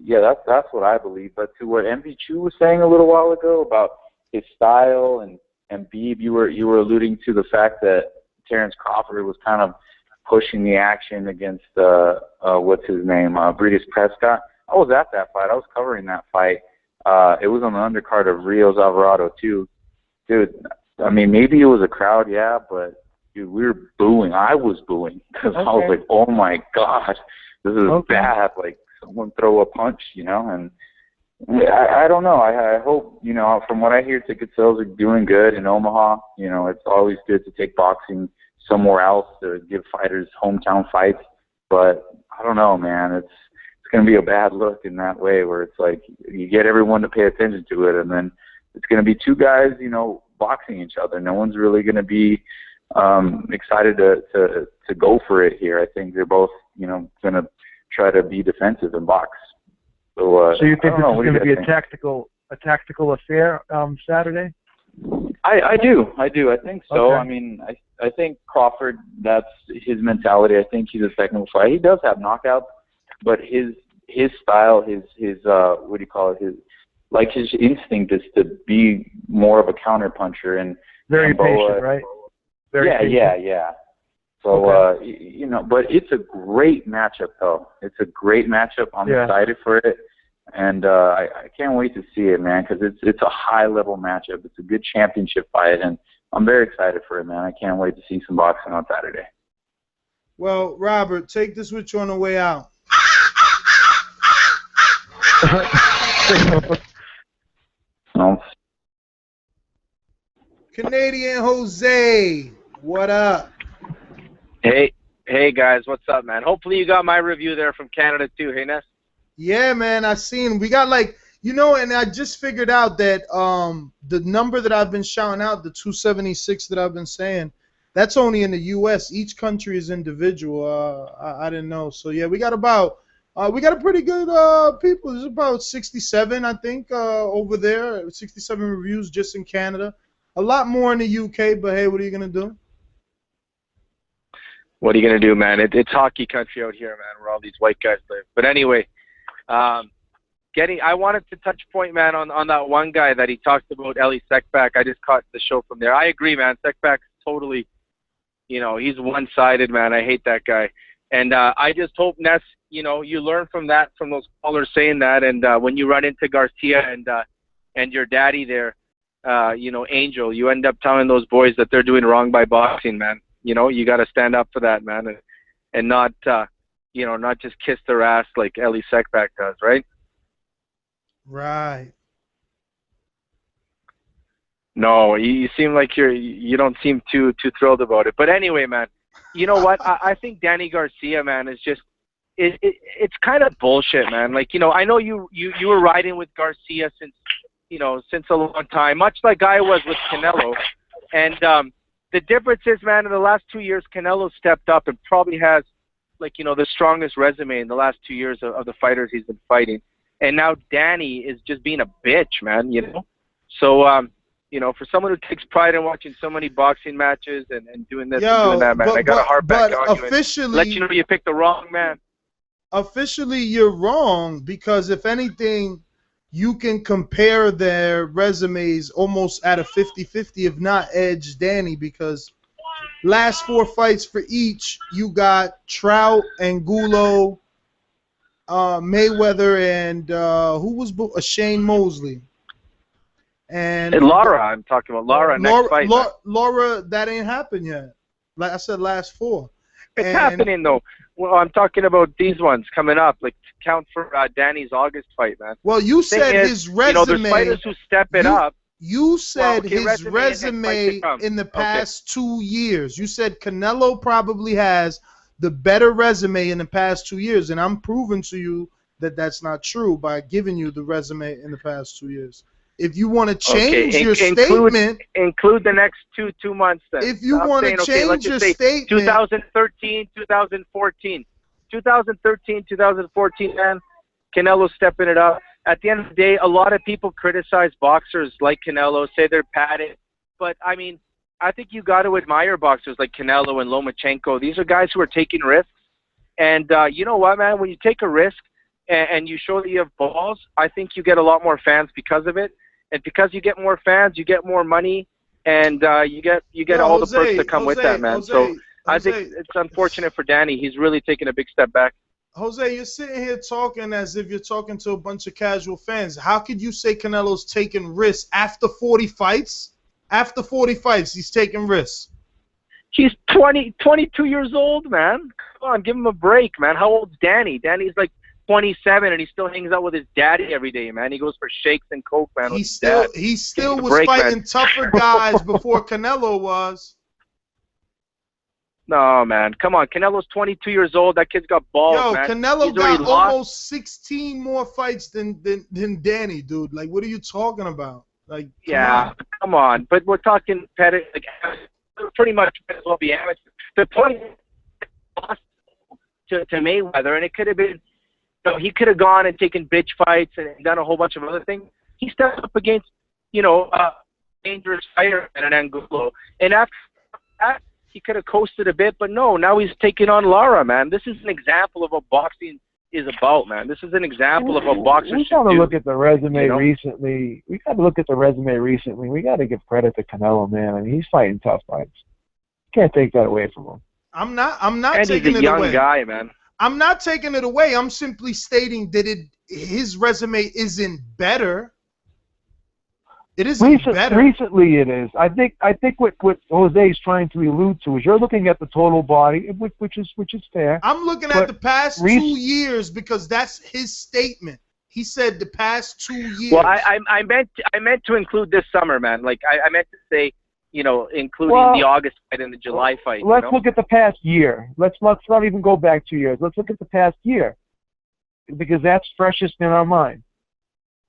yeah, that's what I believe. But to what MV Chu was saying a little while ago about his style, and Beeb, you were alluding to the fact that Terrence Crawford was kind of pushing the action against what's his name, Breedis Prescott. I was at that fight. I was covering that fight. It was on the undercard of Rios Alvarado too. Dude, I mean, maybe it was a crowd, yeah, but dude, we were booing. I was booing because I was like, oh my God, this is bad. Like, someone throw a punch, you know? And I don't know. I hope, you know, from what I hear, ticket sales are doing good in Omaha. You know, it's always good to take boxing somewhere else to give fighters hometown fights. But I don't know, man. It's going to be a bad look in that way where it's like you get everyone to pay attention to it, and then it's going to be two guys, you know, boxing each other. No one's really going to be excited to go for it here. I think they're both, you know, going to try to be defensive and box. So you think this is going to be a tactical affair Saturday? I do. I think so. Okay. I mean, I think Crawford, that's his mentality. I think he's a technical fighter. He does have knockouts, but his style, his what do you call it? His instinct is to be more of a counter puncher, and very Gamboa, patient, right? Very patient. Yeah. So you know, but it's a great matchup though. It's a great matchup. I'm excited for it, and I can't wait to see it, man, because it's a high level matchup. It's a good championship fight, and I'm very excited for it, man. I can't wait to see some boxing on Saturday. Well, Robert, take this with you on the way out. Canadian Jose, what up? Hey guys, what's up, man? Hopefully you got my review there from Canada too, hey Ness? Yeah, man, I seen. We got like, you know, and I just figured out that the number that I've been shouting out, the 276 that I've been saying, that's only in the U.S. Each country is individual. I didn't know. So yeah, we got a pretty good people. There's about 67, I think, over there. 67 reviews just in Canada. A lot more in the UK, but hey, what are you gonna do? What are you going to do, man? It's hockey country out here, man, where all these white guys live. But anyway, I wanted to touch point, man, on that one guy that he talked about, Eli Sekbak. I just caught the show from there. I agree, man. Sekbak's totally, you know, he's one-sided, man. I hate that guy. And I just hope, Ness, you know, you learn from that, from those callers saying that. And when you run into Garcia and your daddy there, you know, Angel, you end up telling those boys that they're doing wrong by boxing, man. You know, you got to stand up for that, man, and not, you know, not just kiss their ass like Eli Sekbak does, right? Right. No, you seem like you don't seem too thrilled about it. But anyway, man, you know what? I think Danny Garcia, man, is just it's kind of bullshit, man. Like, you know, I know you were riding with Garcia since a long time, much like I was with Canelo, and the difference is, man, in the last 2 years, Canelo stepped up and probably has, like, you know, the strongest resume in the last 2 years of the fighters he's been fighting. And now Danny is just being a bitch, man, you know. So, you know, for someone who takes pride in watching so many boxing matches and doing this and doing that, man, I got to harp back on you and let you know you picked the wrong man. Officially, you're wrong, because if anything, you can compare their resumes almost at a 50-50, if not edge Danny, because last 4 fights for each, you got Trout, Angulo, Mayweather, and who was Shane Mosley. And Lara, I'm talking about Lara. Next fight. Lara, that ain't happened yet. Like I said, last 4. It's happening though. Well, I'm talking about these ones coming up. Like, count for Danny's August fight, man. Well, you said his resume. You know, there's fighters who step it up. You said his resume in the past 2 years. You said Canelo probably has the better resume in the past 2 years, and I'm proving to you that that's not true by giving you the resume in the past 2 years. If you want to change your statement, include the next two months. Then, if you want to change your statement, 2013, 2014, man, Canelo stepping it up. At the end of the day, a lot of people criticize boxers like Canelo, say they're padded, but I mean, I think you got to admire boxers like Canelo and Lomachenko. These are guys who are taking risks, and you know what, man? When you take a risk and you show that you have balls, I think you get a lot more fans because of it. and because you get more fans, you get more money, and you get all the perks that come with that, man. So I think it's unfortunate for Danny. He's really taken a big step back. Jose, you're sitting here talking as if you're talking to a bunch of casual fans. How could you say Canelo's taking risks after 40 fights? After 40 fights, he's taking risks. He's 22 years old, man. Come on, give him a break, man. How old's Danny? Danny's like 27, and he still hangs out with his daddy every day, man. He goes for shakes and coke, man. He still was fighting tougher guys before Canelo was. No, man. Come on. Canelo's 22 years old. That kid's got balls, Yo, man. Canelo He's got already lost. almost 16 more fights than Danny, dude. Like, what are you talking about? Like, come on. But we're talking like pretty much might as well be amateur. The point lost to Mayweather, and it could have been, he could have gone and taken bitch fights and done a whole bunch of other things. He stepped up against, a dangerous fighter and an Angulo. And after that, he could have coasted a bit, but no, now he's taking on Lara, man. This is an example of what boxing is about, man. This is an example of what boxers should do. We got to look at the resume recently. We got to look at the resume recently. We got to give credit to Canelo, man. I mean, he's fighting tough fights. Can't take that away from him. I'm not taking it away. He's a young guy, man. I'm not taking it away. I'm simply stating that his resume isn't better. It isn't better. Recently, it is. I think what Jose is trying to allude to is you're looking at the total body, which is fair. I'm looking at the past 2 years because that's his statement. He said the past 2 years. Well, I meant to include this summer, man. Like I meant to say, including the August fight and the July fight. Let's look at the past year. Let's not even go back 2 years. Let's look at the past year because that's freshest in our mind.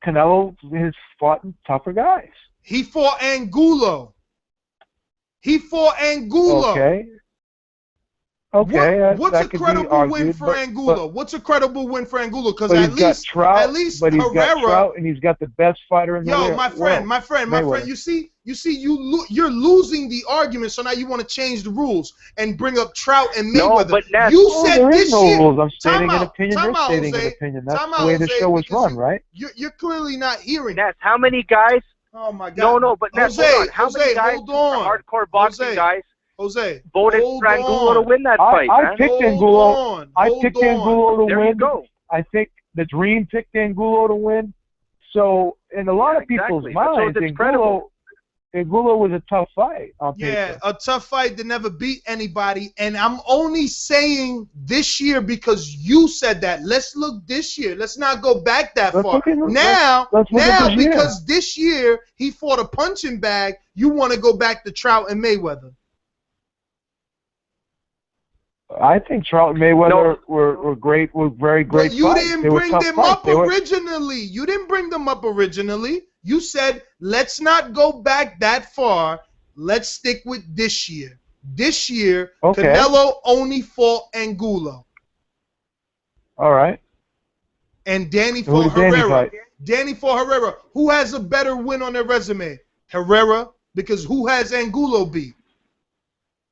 Canelo has fought tougher guys. He fought Angulo. Okay. What's a credible win for Angulo? What's a credible win for Angulo? Because at least Herrera, got Trout, and he's got the best fighter in the world. My friend. You see, you're losing the argument. So now you want to change the rules and bring up Trout and Mayweather. No, but you said there this is no year. rules. I'm stating an opinion. You're stating an opinion. That's the way the show is run, right? You're clearly not hearing. Ness, how many guys? Oh my God. No, but Ness, hold on. How many guys, hardcore boxing guys? Jose, voted for Angulo to win that fight. I picked Angulo. I picked Angulo to win. There you go. I think the Dream picked Angulo to win. So, in a lot of people's minds, Angulo was a tough fight on paper. Yeah, a tough fight that never beat anybody. And I'm only saying this year because you said that. Let's look this year. Let's not go back that far. Now, because this year he fought a punching bag, you want to go back to Trout and Mayweather. I think Trout and Mayweather were great, were very great. But you didn't bring them up originally. You didn't bring them up originally. You said, let's not go back that far. Let's stick with this year. This year, Canelo only fought Angulo. All right. And Danny fought Herrera. Danny fought Herrera. Who has a better win on their resume? Herrera, because who has Angulo beat?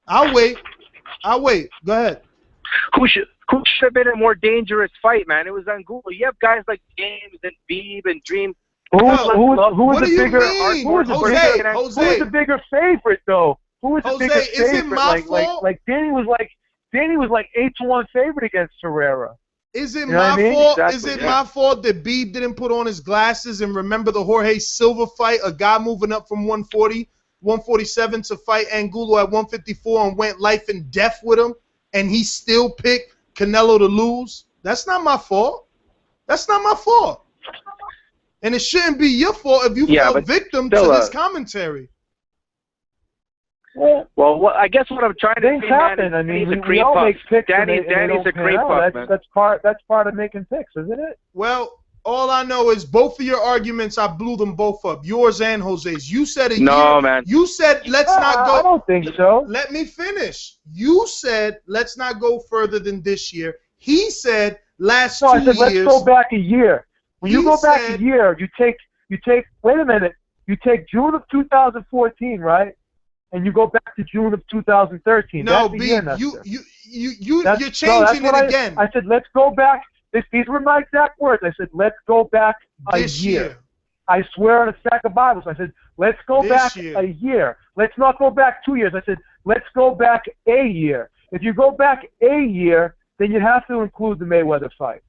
I'll wait. Go ahead. Who should have been a more dangerous fight, man? It was Angulo. You have guys like James and Beeb and Dream. Who was the bigger favorite though? Who was the bigger favorite? Is it my fault? Like Danny was like 8-1 favorite against Herrera. Is it my fault? Exactly, is it my fault that Beeb didn't put on his glasses and remember the Jorge Silva fight? A guy moving up from 147 to fight Angulo at 154 and went life and death with him, and he still picked Canelo to lose. That's not my fault. And it shouldn't be your fault if you fell victim to this commentary. Well, I guess what I'm trying to say, happen. I mean, we all make picks. Danny's a creep puff, man. That's part of making picks, isn't it? Well, all I know is both of your arguments, I blew them both up. Yours and Jose's. You said man. You said let's not go. I don't think so. Let me finish. You said let's not go further than this year. He said last 2 years. I said let's go back a year. When you go back a year, you take. Wait a minute. You take June of 2014, right? And you go back to June of 2013. No, you're changing it again. I said let's go back. These were my exact words. I said let's go back a year. I swear on a stack of Bibles. I said, let's go back a year. Let's not go back 2 years. I said, let's go back a year. If you go back a year, then you have to include the Mayweather fight.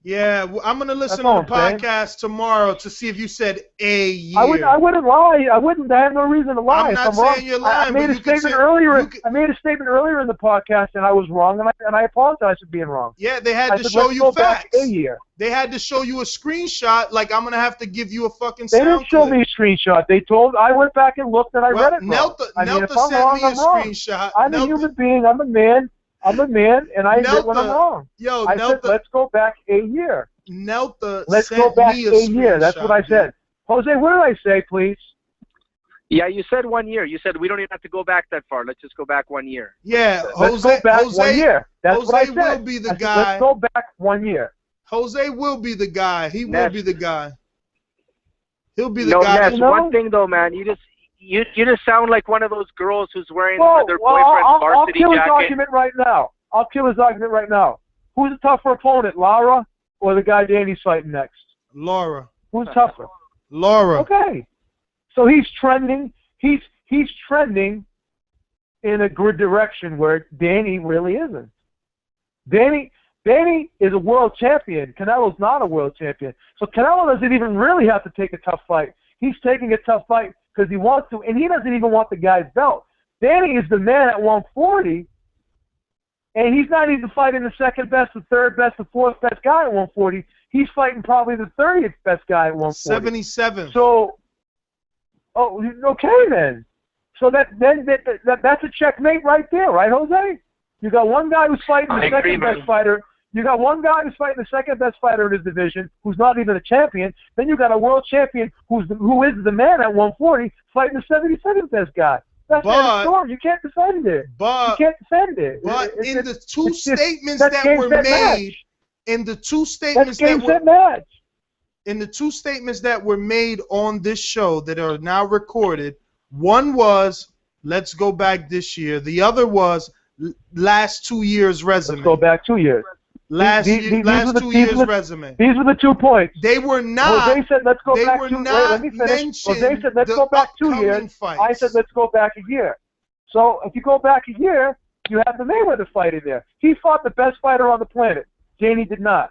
Yeah, I'm going to listen to the podcast tomorrow to see if you said a year. I wouldn't lie. I have no reason to lie. I'm not saying you're lying. I made a statement earlier. I made a statement earlier in the podcast, and I was wrong, and I apologize for being wrong. Yeah, they had to show you facts. A year. They had to show you a screenshot. Like I'm going to have to give you a fucking sound They didn't show me a screenshot. They told. I went back and looked, and I read it wrong. Nelta sent me a screenshot. I'm a human being. I'm a man, and I admit when I'm wrong. I said, let's go back a year. Nelta Let's go back a year. That's what I said. Jose, what did I say, please? Yeah, you said 1 year. You said we don't even have to go back that far. Let's just go back 1 year. Yeah, let's go back 1 year. That's what I said. Will be the guy. Let's go back 1 year. Jose will be the guy. He will be the guy. He'll be the guy. No, Ness, one thing though, man. You just sound like one of those girls who's wearing their boyfriend's varsity jacket. I'll kill his argument right now. I'll kill his argument right now. Who's a tougher opponent, Lara or the guy Danny's fighting next? Laura. Who's tougher? Laura. Okay. So he's trending. He's trending in a good direction where Danny really isn't. Danny is a world champion. Canelo's not a world champion. So Canelo doesn't even really have to take a tough fight. He's taking a tough fight because he wants to, and he doesn't even want the guy's belt. Danny is the man at 140. And he's not even fighting the second best, the third best, the fourth best guy at 140. He's fighting probably the 30th best guy at 140. 77. So, okay then. So that's a checkmate right there, right, Jose? You got one guy who's fighting the second best fighter. You got one guy who's fighting the second best fighter in his division, who's not even a champion. Then you got a world champion who is the man at 140 fighting the 77th best guy. That's the story. You can't defend it. You can't defend it. But in the two statements that were made, in the two statements that were made on this show that are now recorded, one was let's go back this year. The other was last 2 years resume. Let's go back 2 years. Last 2 years resume. These were the 2 points. They were not. Jose said, let's go back 2 years. Let me finish. Jose said, let's go back 2 years. Fights. I said, let's go back a year. So if you go back a year, you have the Mayweather fight in there. He fought the best fighter on the planet. Danny did not.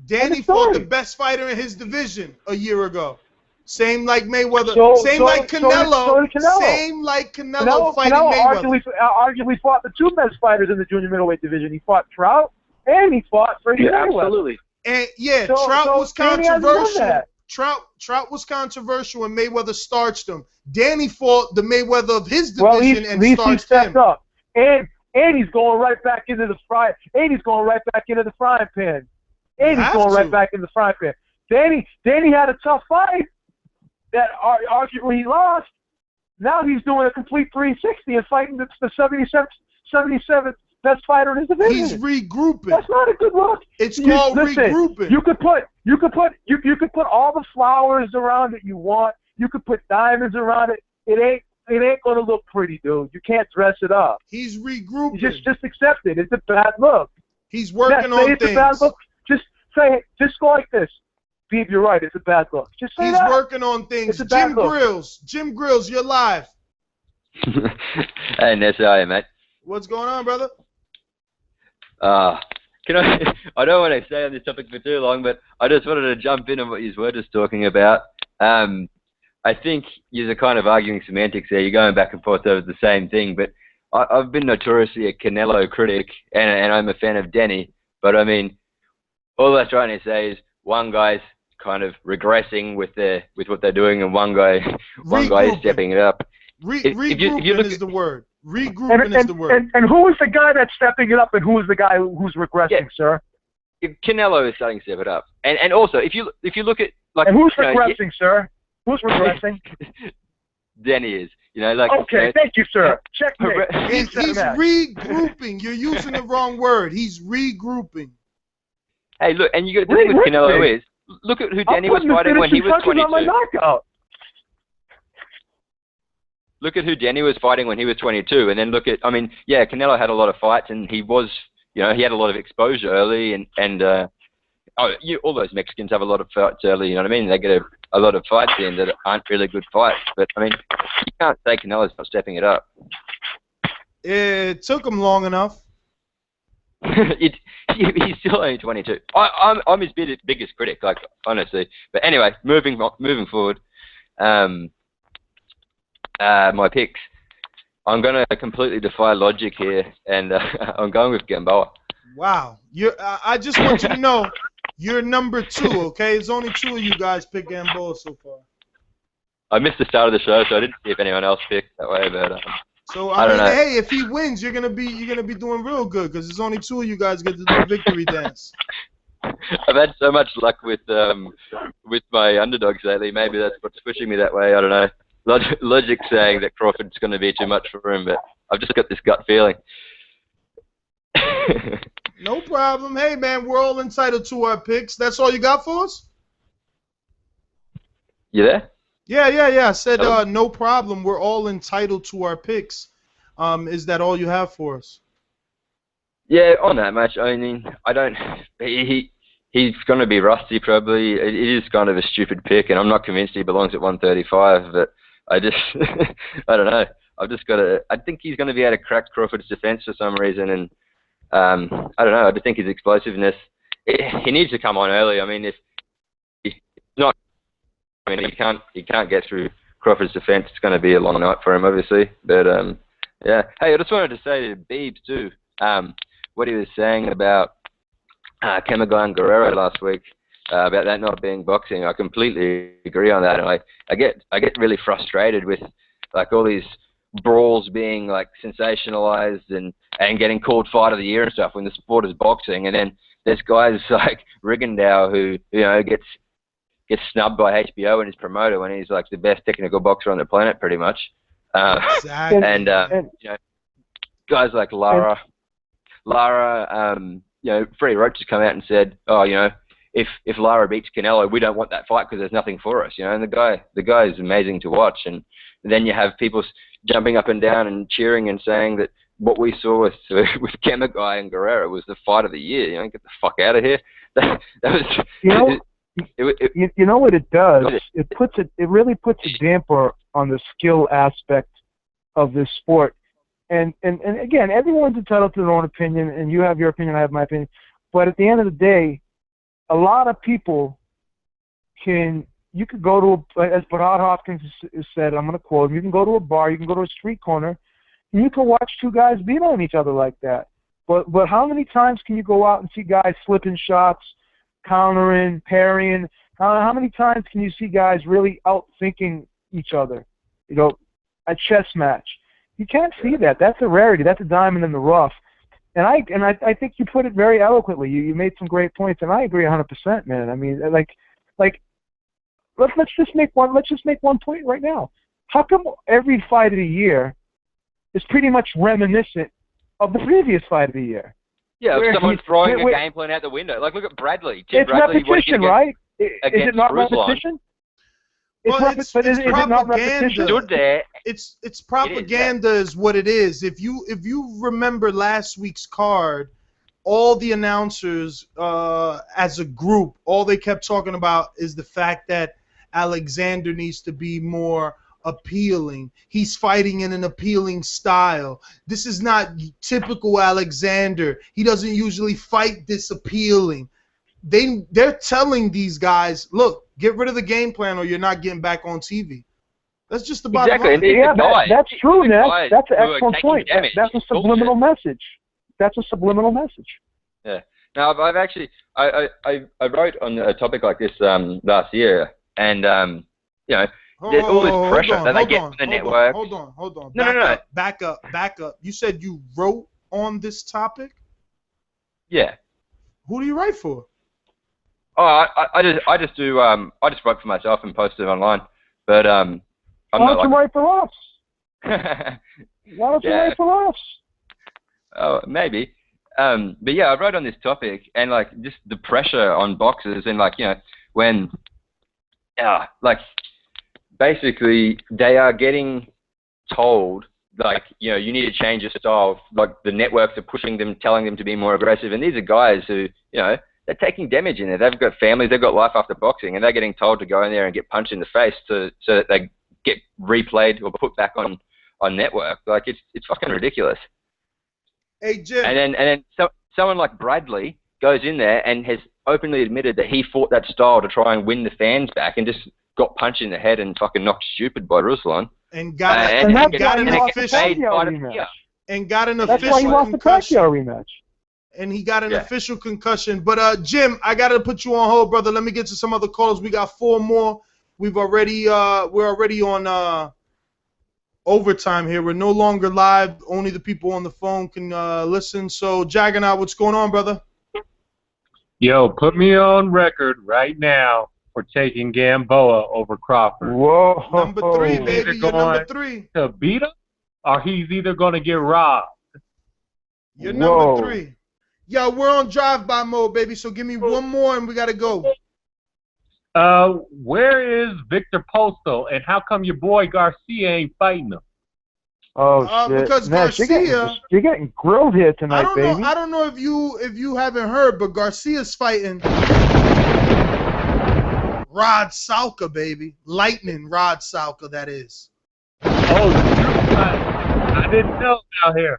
Danny fought the best fider in his division a year ago. Same like Mayweather. Same like Canelo. Same like Canelo fighting Mayweather. Arguably fought the 2 best fighters in the junior middleweight division. He fought Trout. And he fought Freddie Mayweather. Absolutely. And Trout was controversial. Trout was controversial and Mayweather starched him. Danny fought the Mayweather of his division and starched him. Up. And he's going right back into the frying pan. And he's going right back into the frying pan. Danny had a tough fight that arguably he lost. Now he's doing a complete 360 and fighting the 77th best fighter in his division. He's regrouping. That's not a good look. It's called regrouping. You could put all the flowers around it you want. You could put diamonds around it. It ain't gonna look pretty, dude. You can't dress it up. He's regrouping. Just accept it. It's a bad look. He's working on things. It's a bad look. Just say it. Just go like this. Beeb, you're right. It's a bad look. Just say He's working on things. Jim Grills, you're live. Hey, Ness, how are you, mate? What's going on, brother? I don't want to stay on this topic for too long, but I just wanted to jump in on what you were just talking about. I think you're kind of arguing semantics there. You're going back and forth over the same thing, but I've been notoriously a Canelo critic, and I'm a fan of Danny. But I mean, all I'm trying to say is one guy's kind of regressing with what they're doing, and one guy is stepping it up. Regrouping is the word. Regrouping is the word. And who is the guy that's stepping it up, and who is the guy who's regressing, sir? Canelo is starting to step it up, and also if you look at like. And who's regressing, sir? Who's regressing? Danny is. Okay, thank you, sir. Checkmate. He's regrouping. You're using the wrong word. He's regrouping. Hey, look, and you got the thing with Canelo is look at who Danny was fighting when he was 22. Look at who Danny was fighting when he was 22, and then look at, Canelo had a lot of fights, and he was, he had a lot of exposure early, and all those Mexicans have a lot of fights early. You know what I mean? They get a lot of fights in that aren't really good fights. But I mean, you can't say Canelo's not stepping it up. It took him long enough. He's still only 22. I'm his biggest critic, like honestly. But anyway, moving forward, my picks. I'm gonna completely defy logic here, and I'm going with Gamboa. Wow, I just want you to know, you're number 2. Okay, it's only 2 of you guys pick Gamboa so far. I missed the start of the show, so I didn't see if anyone else picked that way. But so I don't know. Hey, if he wins, you're gonna be doing real good because there's only 2 of you guys get to do the victory dance. I've had so much luck with my underdogs lately. Maybe that's what's pushing me that way. I don't know. Logic's saying that Crawford's going to be too much for him, but I've just got this gut feeling. No problem. Hey, man, we're all entitled to our picks. That's all you got for us? You there? Yeah. I said no problem. We're all entitled to our picks. Is that all you have for us? Yeah, on that match, I mean, I don't... He's going to be rusty, probably. It is kind of a stupid pick, and I'm not convinced he belongs at 135, but I just... I don't know. I've just got to... I think he's going to be able to crack Crawford's defense for some reason, and I don't know. I just think his explosiveness... He needs to come on early. I mean, if he's not... I mean, he can't get through Crawford's defense. It's going to be a long night for him, obviously. But, yeah. Hey, I just wanted to say to Beebs, too, what he was saying about Kamagai and Guerrero last week, about that not being boxing. I completely agree on that, and I get really frustrated with like all these brawls being like sensationalized and getting called fight of the year and stuff when the sport is boxing, and then there's guys like Rigondeaux who gets snubbed by HBO and his promoter when he's like the best technical boxer on the planet, pretty much. Exactly. And guys like Lara, Freddie Roach has come out and said, if Lara beats Canelo, we don't want that fight because there's nothing for us, And the guy is amazing to watch. And then you have people jumping up and down and cheering and saying that what we saw with Kamagai and Guerrero was the fight of the year. Get the fuck out of here. That was. You know what it does? It really puts a damper on the skill aspect of this sport. And again, everyone's entitled to their own opinion, and you have your opinion, I have my opinion. But at the end of the day, a lot of people you could go to, as Bernard Hopkins has said, I'm going to quote him, you can go to a bar, you can go to a street corner, and you can watch 2 guys beat on each other like that. But how many times can you go out and see guys slipping shots, countering, parrying? How many times can you see guys really outthinking each other? A chess match. You can't see that. That's a rarity. That's a diamond in the rough. And I think you put it very eloquently. You made some great points, and I agree 100%, man. I mean, let's just make one point right now. How come every fight of the year is pretty much reminiscent of the previous fight of the year? Yeah, someone's throwing a game plan out the window. Like, look at Bradley. It's repetition, right? Is it not repetition? It's propaganda. It's propaganda is what it is. If you remember last week's card, all the announcers as a group, all they kept talking about is the fact that Alexander needs to be more appealing. He's fighting in an appealing style. This is not typical Alexander. He doesn't usually fight this appealing. They're telling these guys, look, get rid of the game plan or you're not getting back on TV. That's just the bottom line. Yeah, that's true, Ness. That's an excellent point. That's a subliminal message. That's a subliminal message. Yeah. Now, I've actually, I wrote on a topic like this last year, and, there's all this pressure that they get from the network. Hold on. No. Back up. You said you wrote on this topic? Yeah. Who do you write for? Oh, I just write for myself and post it online. But I'm Why don't you write for us? Why don't you write for us? Oh, maybe. But yeah, I wrote on this topic, and like just the pressure on boxers, and like when basically they are getting told like you need to change your style. Like the networks are pushing them, telling them to be more aggressive, and these are guys who they're taking damage in there. They've got families, they've got life after boxing, and they're getting told to go in there and get punched in the face so that they get replayed or put back on network. Like, it's fucking ridiculous. Hey, Jim. And then someone like Bradley goes in there and has openly admitted that he fought that style to try and win the fans back and just got punched in the head and fucking knocked stupid by Ruslan. And got an official rematch. And got an That's official why he lost the concussion. Pacquiao rematch. And he got an official concussion. But Jim, I gotta put you on hold, brother. Let me get to some other callers. We got 4 more. We're already on overtime here. We're no longer live. Only the people on the phone can listen. So Jaggernaut, what's going on, brother? Yo, put me on record right now for taking Gamboa over Crawford. Whoa. Number 3, baby. You're number 3. To beat him, or he's either going to get robbed. You're number 3. Yo, we're on drive-by mode, baby, so give me one more and we got to go. Where is Victor Posto, and how come your boy Garcia ain't fighting him? Oh, shit. Because Nash, Garcia... You're getting grilled here tonight, baby. I don't know if you haven't heard, but Garcia's fighting Rod Salka, baby. Lightning Rod Salka, that is. Oh, the truth. I didn't know about him.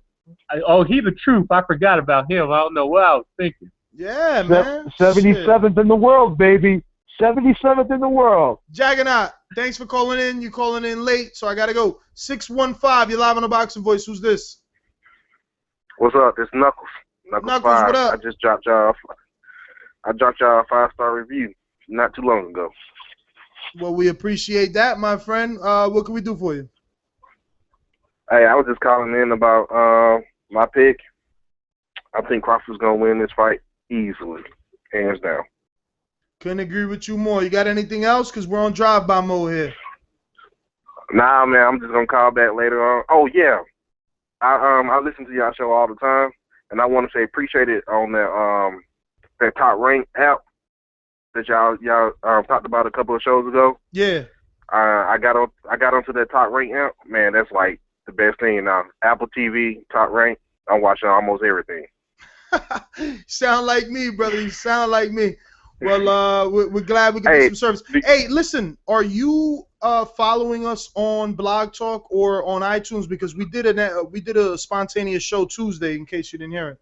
He's the truth. I forgot about him. I don't know what I was thinking. Yeah, man. 77th in the world, baby. 77th in the world. Jaggernaut, thanks for calling in. You calling in late, so I got to go. 615, you're live on the Boxing Voice. Who's this? What's up? It's Knuckles. Knuckles, 5. what up? I just dropped y'all a 5-star review not too long ago. Well, we appreciate that, my friend. What can we do for you? Hey, I was just calling in about my pick. I think Crawford's going to win this fight easily, hands down. Couldn't agree with you more. You got anything else? Because we're on drive-by mode here. Nah, man, I'm just going to call back later on. Oh, yeah. I listen to y'all show all the time, and I want to say appreciate it on that Top Rank app that y'all talked about a couple of shows ago. Yeah. I got onto that Top Rank app. Man, that's like the best thing now. Apple TV, Top Rank. I'm watching almost everything. Sound like me, brother. You sound like me. Well, we're glad we can do some service. Hey, listen, are you following us on Blog Talk or on iTunes? Because we did a spontaneous show Tuesday. In case you didn't hear it.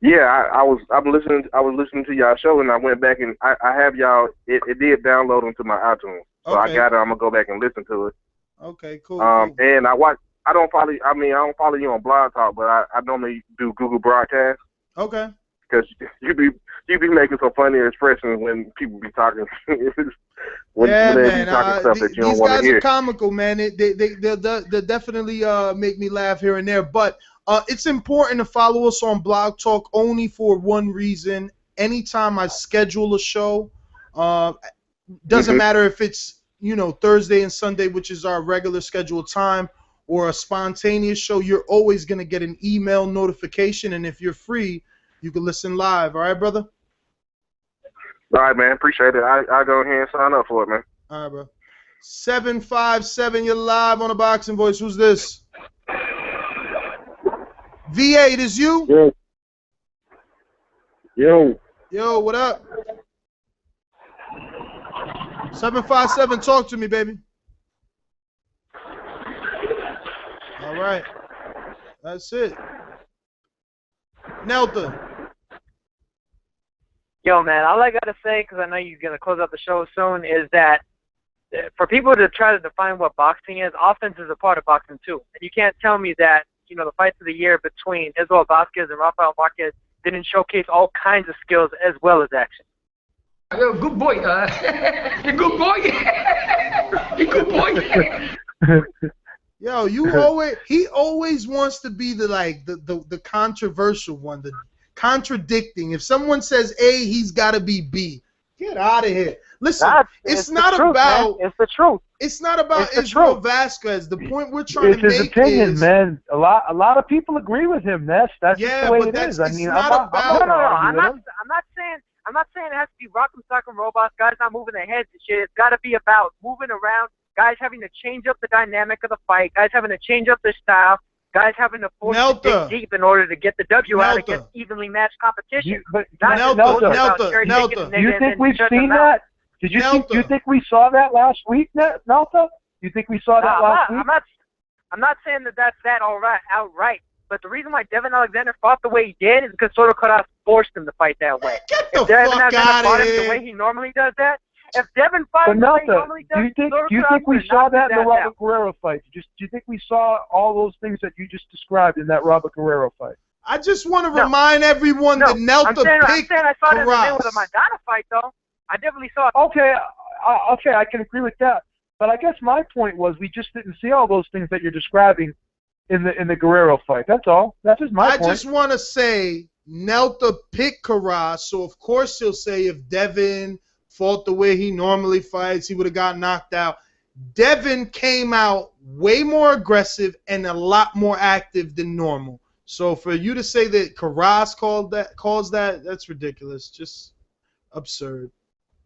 Yeah, I was listening to y'all show, and I went back and I have y'all. It did download onto my iTunes, so Okay. I got it. I'm gonna go back and listen to it. Okay, cool. And I don't follow you on Blog Talk, but I normally do Google Broadcast. Okay. Because you be making some funny expressions when people be talking. when they be talking stuff that you don't want to hear. These guys are comical, man. They definitely make me laugh here and there. But it's important to follow us on Blog Talk only for one reason. Anytime I schedule a show, doesn't matter if it's Thursday and Sunday, which is our regular scheduled time, or a spontaneous show, you're always going to get an email notification. And if you're free, you can listen live. All right, brother? All right, man. Appreciate it. I'll go ahead and sign up for it, man. All right, bro. 757, you're live on the Boxing Voice. Who's this? V8, is you? Yo, what up? 757, talk to me, baby. All right. That's it. Nelta. Yo, man, all I got to say, because I know you're going to close out the show soon, is that for people to try to define what boxing is, offense is a part of boxing, too. And you can't tell me that, the fights of the year between Israel Vasquez and Rafael Marquez didn't showcase all kinds of skills as well as action. Yo, good boy. Good boy. Good boy. Yo, he always wants to be the controversial one, the contradicting. If someone says A, he's got to be B. Get out of here. Listen, it's not about. It's the truth. It's not about Israel Vasquez. The point we're trying to make his opinion, is, man. A lot of people agree with him. That's just the way it is. I mean, I'm not saying it has to be rock'em sock'em robots, guys not moving their heads and shit. It's got to be about moving around, guys having to change up the dynamic of the fight, guys having to change up their style, guys having to force to dig deep in order to get the W out against evenly matched competition. Do you think we've seen that? Do you think we saw that last week, Nelta? Do you think we saw that last week? I'm not saying that's outright. But the reason why Devin Alexander fought the way he did is because Soto Karass forced him to fight that way. If Devin Alexander fought him the way he normally does that, if Devin fought the way he normally does, do you think we saw that in the Robert Guerrero fight? Do you think we saw all those things that you just described in that Robert Guerrero fight? I just want to remind everyone that Nelta picked I'm saying I saw that in the middle Karass. of the Maidana fight, though. I definitely saw it. Okay, I can agree with that. But I guess my point was we just didn't see all those things that you're describing in the Guerrero fight. That's all. That's just my point. I just want to say Nelta picked Karass, so of course he'll say if Devin fought the way he normally fights, he would have got knocked out. Devin came out way more aggressive and a lot more active than normal. So for you to say that Karass calls that, that's ridiculous. Just absurd.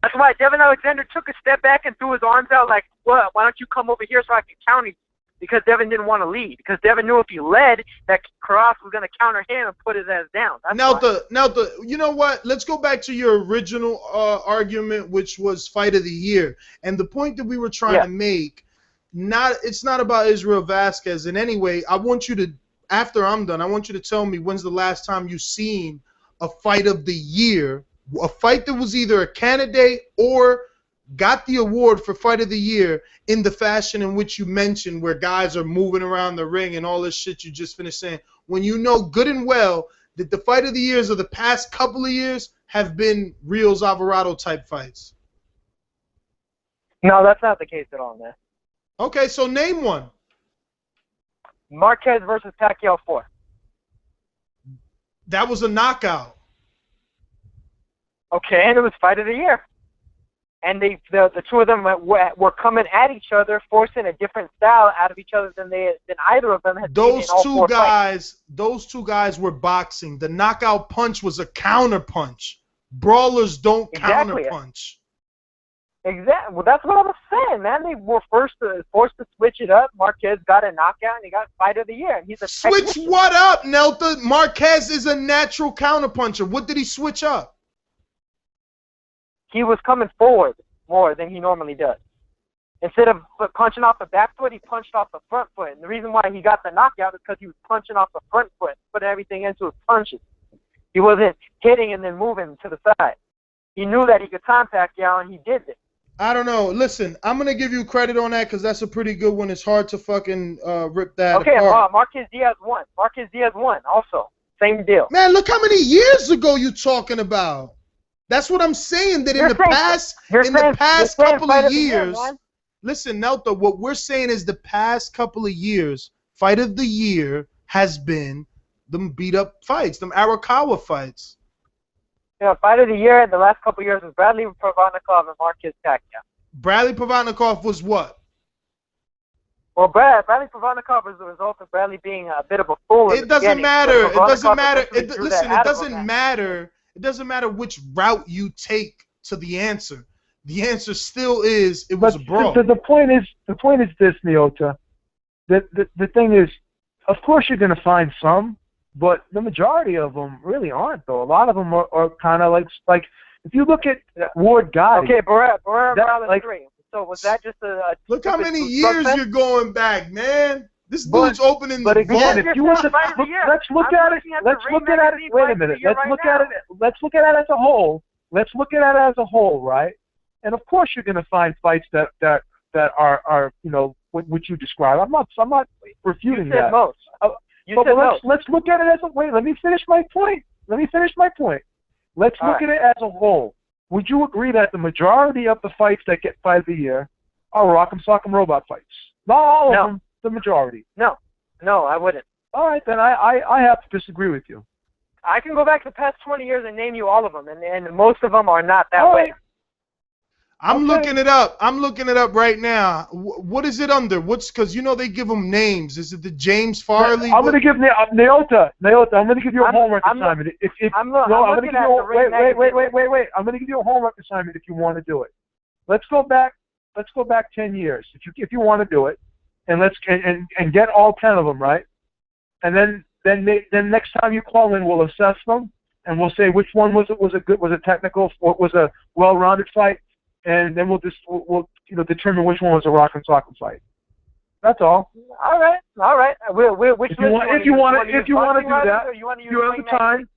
That's why Devin Alexander took a step back and threw his arms out like, well, why don't you come over here so I can counter you? Because Devin didn't want to lead. Because Devin knew if he led, that Karass was going to counter him and put his ass down. Nelta, you know what? Let's go back to your original argument, which was fight of the year. And the point that we were trying to make, it's not about Israel Vasquez in any way. I want you to, after I'm done, I want you to tell me when's the last time you've seen a fight of the year, a fight that was either a candidate or got the award for fight of the year in the fashion in which you mentioned, where guys are moving around the ring and all this shit you just finished saying, when you know good and well that the fight of the years of the past couple of years have been Rios Alvarado type fights. No, that's not the case at all, man. Okay, so name one. Marquez versus Pacquiao 4. That was a knockout. Okay, and it was fight of the year. And the two of them were coming at each other, forcing a different style out of each other than either of them had seen in all four fights. Those two guys were boxing. The knockout punch was a counter punch. Brawlers don't counter punch. Exactly. Well, that's what I was saying, man. They were forced to switch it up. Marquez got a knockout, and he got fight of the year. And he's a switch what up, Nelta? Marquez is a natural counter puncher. What did he switch up? He was coming forward more than he normally does. Instead of punching off the back foot, he punched off the front foot. And the reason why he got the knockout is because he was punching off the front foot, putting everything into his punches. He wasn't hitting and then moving to the side. He knew that he could time Pacquiao, and he did it. I don't know. Listen, I'm going to give you credit on that because that's a pretty good one. It's hard to fucking rip that apart. Marquez Diaz won. Marquez Diaz won also. Same deal. Man, look how many years ago you talking about. That's what I'm saying, that in the past couple of years, listen, Nelta, what we're saying is the past couple of years, fight of the year has been them beat-up fights, them Arakawa fights. Yeah, fight of the year in the last couple of years was Bradley Provodnikov and Marquez Pacquiao. Bradley Provodnikov was what? Well, Bradley Provodnikov was the result of Bradley being a bit of a fool. It doesn't matter. It doesn't matter. Listen, it doesn't matter. It doesn't matter which route you take to the answer. The answer still is it was a brawl. The point is this, Neota. The thing is, of course you're going to find some, but the majority of them really aren't, though. A lot of them are kind of like if you look at Ward Gotti. Okay, Barrera 3. So was that just a look how many years you're going back, man. This dude's opening the vault. If you want to, let's look at it. Let's look at it. Wait a minute. Let's look at it. Let's look at it as a whole. Let's look at it as a whole, right? And of course, you're going to find fights that are what you describe. I'm not refuting you said that. Most. Let's look at it as a wait. Let me finish my point. Let's look at it as a whole. Would you agree that the majority of the fights that get fight of the year are Rock'em Sock'em Robot fights? Not all of them. The majority. No, I wouldn't. All right, then I have to disagree with you. I can go back the past 20 years and name you all of them, and most of them are not that way. I'm looking it up. I'm looking it up right now. What is it under? Because they give them names. Is it the James Farley? I'm going to give Neota. I'm going to give you a homework assignment. I'm going to give you I'm going to give you a homework assignment if you want to do it. Let's go back 10 years if you want to do it. And let's get all 10 of them, right? and then next time you call in, we'll assess them, and we'll say which one was a technical, or was a well-rounded fight, and then we'll determine which one was a rock and sock fight. That's all. All right. Which if you want to do that, if you have the time,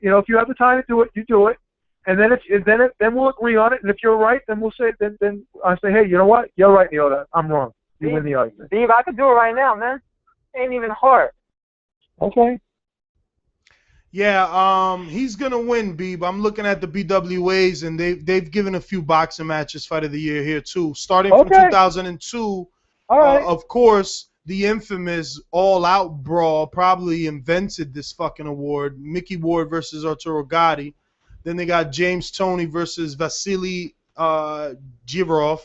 if you have the time to do it, you do it, and then we'll agree on it. And if you're right, then we'll say then I say, hey, you know what? You're right, Neota. I'm wrong. You win the argument. Steve, I could do it right now, man. Ain't even hard. Okay. Yeah, he's gonna win, Beeb. I'm looking at the BWAs, and they've given a few boxing matches Fight of the Year here too, starting from 2002. All right. Of course, the infamous all-out brawl probably invented this fucking award. Mickey Ward versus Arturo Gatti. Then they got James Toney versus Vasily Jirov.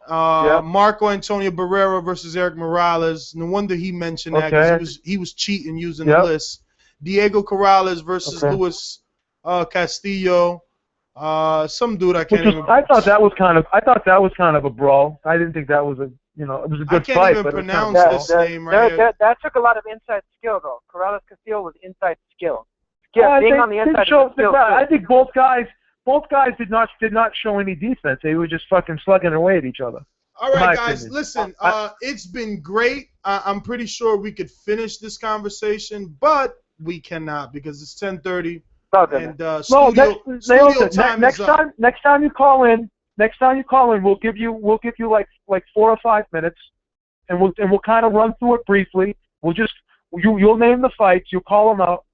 Marco Antonio Barrera versus Eric Morales. No wonder he mentioned that, because he was cheating using the list. Diego Corrales versus Luis Castillo. Some dude I can't even. I thought that was kind of a brawl. I didn't think that was a. It was a good fight. I can't even pronounce this name right here. That took a lot of inside skill, though. Corrales Castillo was inside skill. Being on the inside of skill. I think both guys did not show any defense. They were just fucking slugging away at each other. All right, guys, listen. It's been great. I'm pretty sure we could finish this conversation, but we cannot because it's 10:30. And studio time is up. Next time you call in, we'll give you like 4 or 5 minutes, and we'll kind of run through it briefly. You'll name the fights, you'll call them out,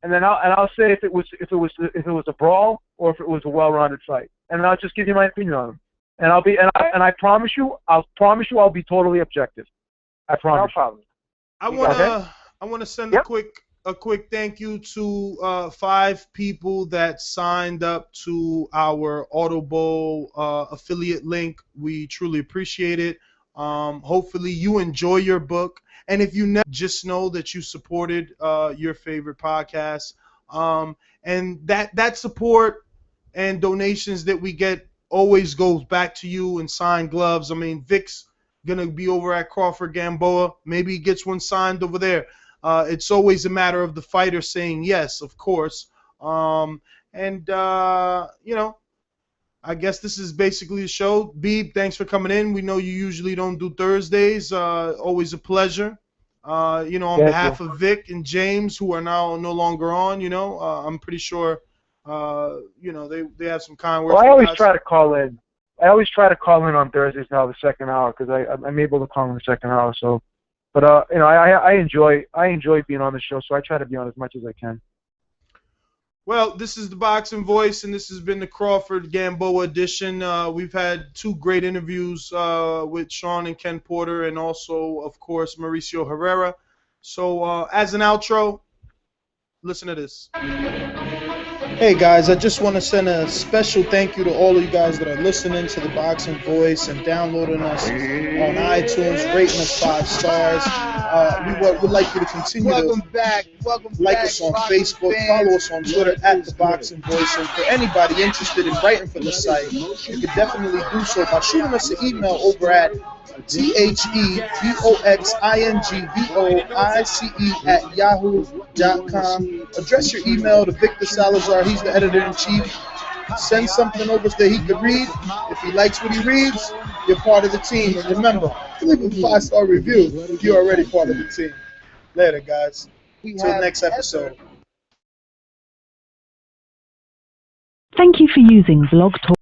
and then I'll say if it was a brawl or if it was a well-rounded fight, and I'll just give you my opinion on them. And I promise you I'll be totally objective. I promise. No problem. I wanna send a quick thank you to 5 people that signed up to our Audible affiliate link. We truly appreciate it. Hopefully you enjoy your book, and if you never, just know that you supported your favorite podcast, and that support and donations that we get always goes back to you in signed gloves. I mean, Vic's gonna be over at Crawford Gamboa. Maybe he gets one signed over there. It's always a matter of the fighter saying yes, of course. I guess this is basically the show. Beeb, thanks for coming in. We know you usually don't do Thursdays. Always a pleasure. On behalf of Vic and James, who are now no longer on, I'm pretty sure, they have some kind words. Well, I always try to call in. On Thursdays now, the second hour, because I'm able to call in the second hour. So. But I enjoy being on the show, so I try to be on as much as I can. Well, this is the Boxing Voice, and this has been the Crawford Gamboa edition. We've had 2 great interviews with Shawn and Ken Porter, and also, of course, Mauricio Herrera. So, as an outro, listen to this. Hey guys, I just want to send a special thank you to all of you guys that are listening to the Boxing Voice and downloading us on iTunes, rating us 5 stars. We would like you to continue to like us on Facebook, follow us on Twitter at the Boxing Voice, and for anybody interested in writing for the site, you can definitely do so by shooting us an email over at theboxingvoice@yahoo.com. Address your email to Victor Salazar. He's the editor-in-chief. Send something over so that he can read. If he likes what he reads, you're part of the team. And remember, leave a 5-star review if you're already part of the team. Later, guys. Till next episode. Thank you for using Blog Talk.